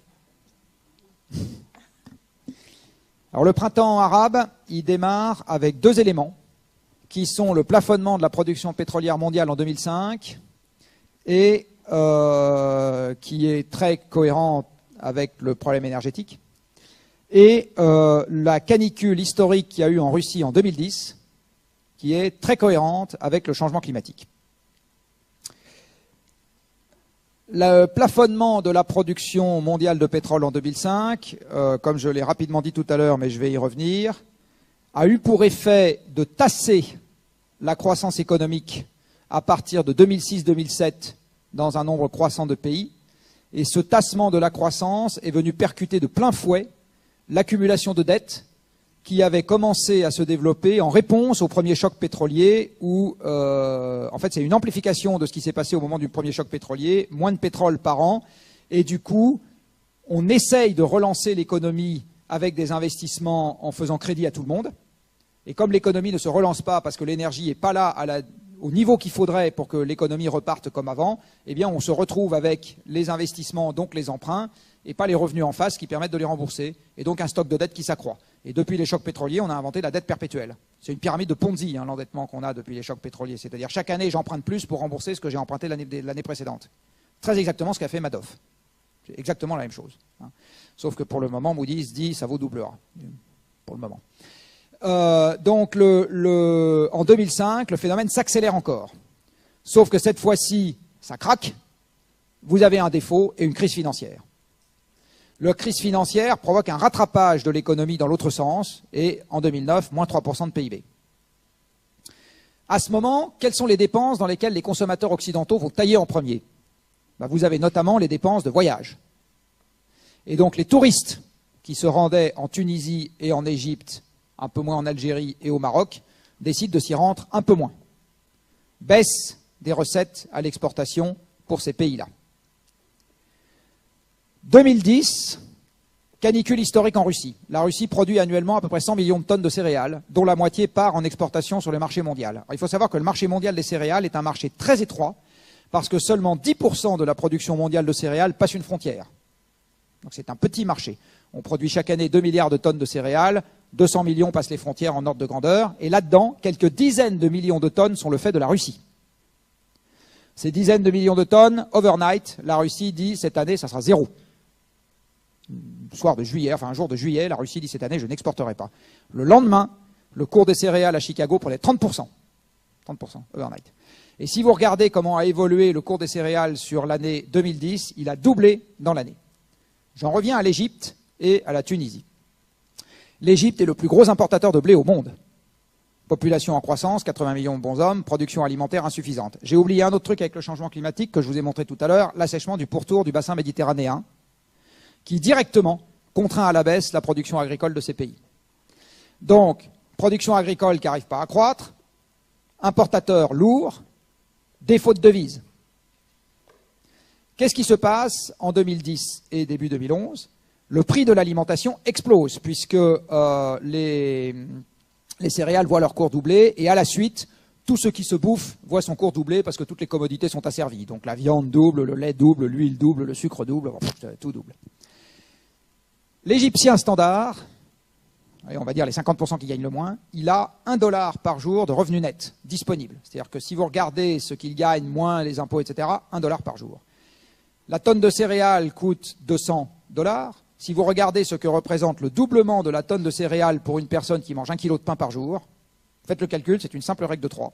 Alors le printemps arabe, il démarre avec 2 éléments qui sont le plafonnement de la production pétrolière mondiale en 2005 et qui est très cohérent avec le problème énergétique, et la canicule historique qu'il y a eu en Russie en 2010, qui est très cohérente avec le changement climatique. Le plafonnement de la production mondiale de pétrole en 2005, comme je l'ai rapidement dit tout à l'heure, mais je vais y revenir, a eu pour effet de tasser la croissance économique à partir de 2006-2007 dans un nombre croissant de pays. Et ce tassement de la croissance est venu percuter de plein fouet l'accumulation de dettes qui avait commencé à se développer en réponse au premier choc pétrolier où, en fait, c'est une amplification de ce qui s'est passé au moment du premier choc pétrolier, moins de pétrole par an, et du coup, on essaye de relancer l'économie avec des investissements en faisant crédit à tout le monde. Et comme l'économie ne se relance pas parce que l'énergie n'est pas là au niveau qu'il faudrait pour que l'économie reparte comme avant, eh bien, on se retrouve avec les investissements, donc les emprunts, et pas les revenus en face qui permettent de les rembourser, et donc un stock de dette qui s'accroît. Et depuis les chocs pétroliers, on a inventé la dette perpétuelle. C'est une pyramide de Ponzi, l'endettement qu'on a depuis les chocs pétroliers. C'est-à-dire chaque année, j'emprunte plus pour rembourser ce que j'ai emprunté l'année précédente. Très exactement ce qu'a fait Madoff. C'est exactement la même chose. Sauf que pour le moment, Moody's dit ça vaut double A. Pour le moment. Donc en 2005, le phénomène s'accélère encore. Sauf que cette fois-ci, ça craque. Vous avez un défaut et une crise financière. La crise financière provoque un rattrapage de l'économie dans l'autre sens et en 2009, moins 3% de PIB. À ce moment, quelles sont les dépenses dans lesquelles les consommateurs occidentaux vont tailler en premier? Vous avez notamment les dépenses de voyage. Et donc les touristes qui se rendaient en Tunisie et en Égypte, un peu moins en Algérie et au Maroc, décident de s'y rendre un peu moins. Baisse des recettes à l'exportation pour ces pays-là. 2010, canicule historique en Russie. La Russie produit annuellement à peu près 100 millions de tonnes de céréales, dont la moitié part en exportation sur le marché mondial. Alors, il faut savoir que le marché mondial des céréales est un marché très étroit, parce que seulement 10% de la production mondiale de céréales passe une frontière. Donc c'est un petit marché. On produit chaque année 2 milliards de tonnes de céréales, 200 millions passent les frontières en ordre de grandeur, et là-dedans, quelques dizaines de millions de tonnes sont le fait de la Russie. Ces dizaines de millions de tonnes, overnight, la Russie dit cette année, ça sera zéro. Soir de juillet, enfin un jour de juillet, la Russie dit cette année, je n'exporterai pas. Le lendemain, le cours des céréales à Chicago prenait 30%. 30% overnight. Et si vous regardez comment a évolué le cours des céréales sur l'année 2010, il a doublé dans l'année. J'en reviens à l'Égypte et à la Tunisie. L'Égypte est le plus gros importateur de blé au monde. Population en croissance, 80 millions de bonshommes, production alimentaire insuffisante. J'ai oublié un autre truc avec le changement climatique que je vous ai montré tout à l'heure, l'assèchement du pourtour du bassin méditerranéen, qui directement contraint à la baisse la production agricole de ces pays. Donc, production agricole qui n'arrive pas à croître, importateurs lourds, défaut de devise. Qu'est-ce qui se passe en 2010 et début 2011? Le prix de l'alimentation explose, puisque les céréales voient leur cours doubler, et à la suite, tout ce qui se bouffe voit son cours doubler, parce que toutes les commodités sont asservies. Donc la viande double, le lait double, l'huile double, le sucre double, tout double. L'Égyptien standard, et on va dire les 50% qui gagnent le moins, il a $1 par jour de revenu net disponible. C'est-à-dire que si vous regardez ce qu'il gagne, moins les impôts, etc., $1 par jour. La tonne de céréales coûte $200. Si vous regardez ce que représente le doublement de la tonne de céréales pour une personne qui mange 1 kilo de pain par jour, faites le calcul, c'est une simple règle de 3.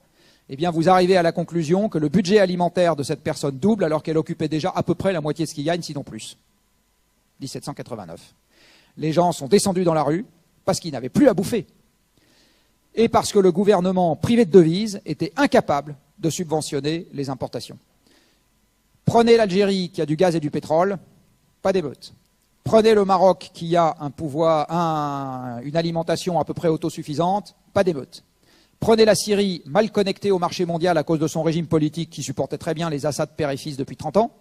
Eh bien, vous arrivez à la conclusion que le budget alimentaire de cette personne double alors qu'elle occupait déjà à peu près la moitié de ce qu'il gagne, sinon plus. 1789. Les gens sont descendus dans la rue parce qu'ils n'avaient plus à bouffer. Et parce que le gouvernement privé de devises était incapable de subventionner les importations. Prenez l'Algérie qui a du gaz et du pétrole, pas d'émeute. Prenez le Maroc qui a une alimentation à peu près autosuffisante, pas d'émeute. Prenez la Syrie, mal connectée au marché mondial à cause de son régime politique qui supportait très bien les Assad père et fils depuis 30 ans.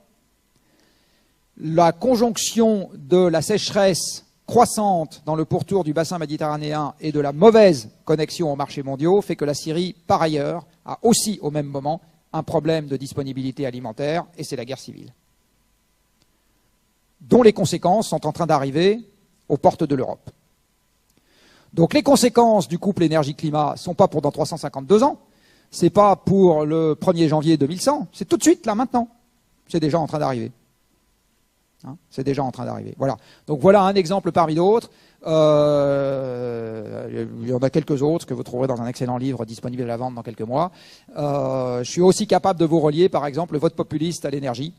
La conjonction de la sécheresse croissante dans le pourtour du bassin méditerranéen et de la mauvaise connexion aux marchés mondiaux fait que la Syrie, par ailleurs, a aussi au même moment un problème de disponibilité alimentaire, et c'est la guerre civile, dont les conséquences sont en train d'arriver aux portes de l'Europe. Donc les conséquences du couple énergie-climat ne sont pas pour dans 352 ans, c'est pas pour le 1er janvier 2100, c'est tout de suite, là, maintenant. C'est déjà en train d'arriver. C'est déjà en train d'arriver. Voilà. Donc voilà un exemple parmi d'autres. Il y en a quelques autres que vous trouverez dans un excellent livre disponible à la vente dans quelques mois. Je suis aussi capable de vous relier, par exemple, le vote populiste à l'énergie.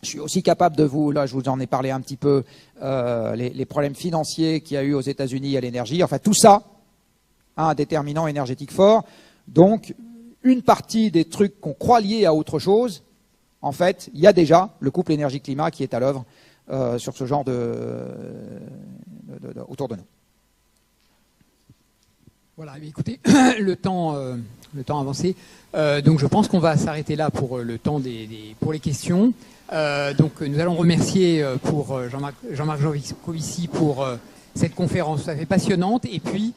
Je suis aussi capable de vous, là je vous en ai parlé un petit peu, les problèmes financiers qu'il y a eu aux États-Unis à l'énergie. Enfin tout ça a un déterminant énergétique fort. Donc une partie des trucs qu'on croit liés à autre chose, en fait, il y a déjà le couple énergie-climat qui est à l'œuvre sur ce genre autour de nous. Voilà, mais écoutez, le temps avancé. Donc je pense qu'on va s'arrêter là pour le temps pour les questions. Donc nous allons remercier pour Jean-Marc Jancovici pour cette conférence tout à fait passionnante. Et puis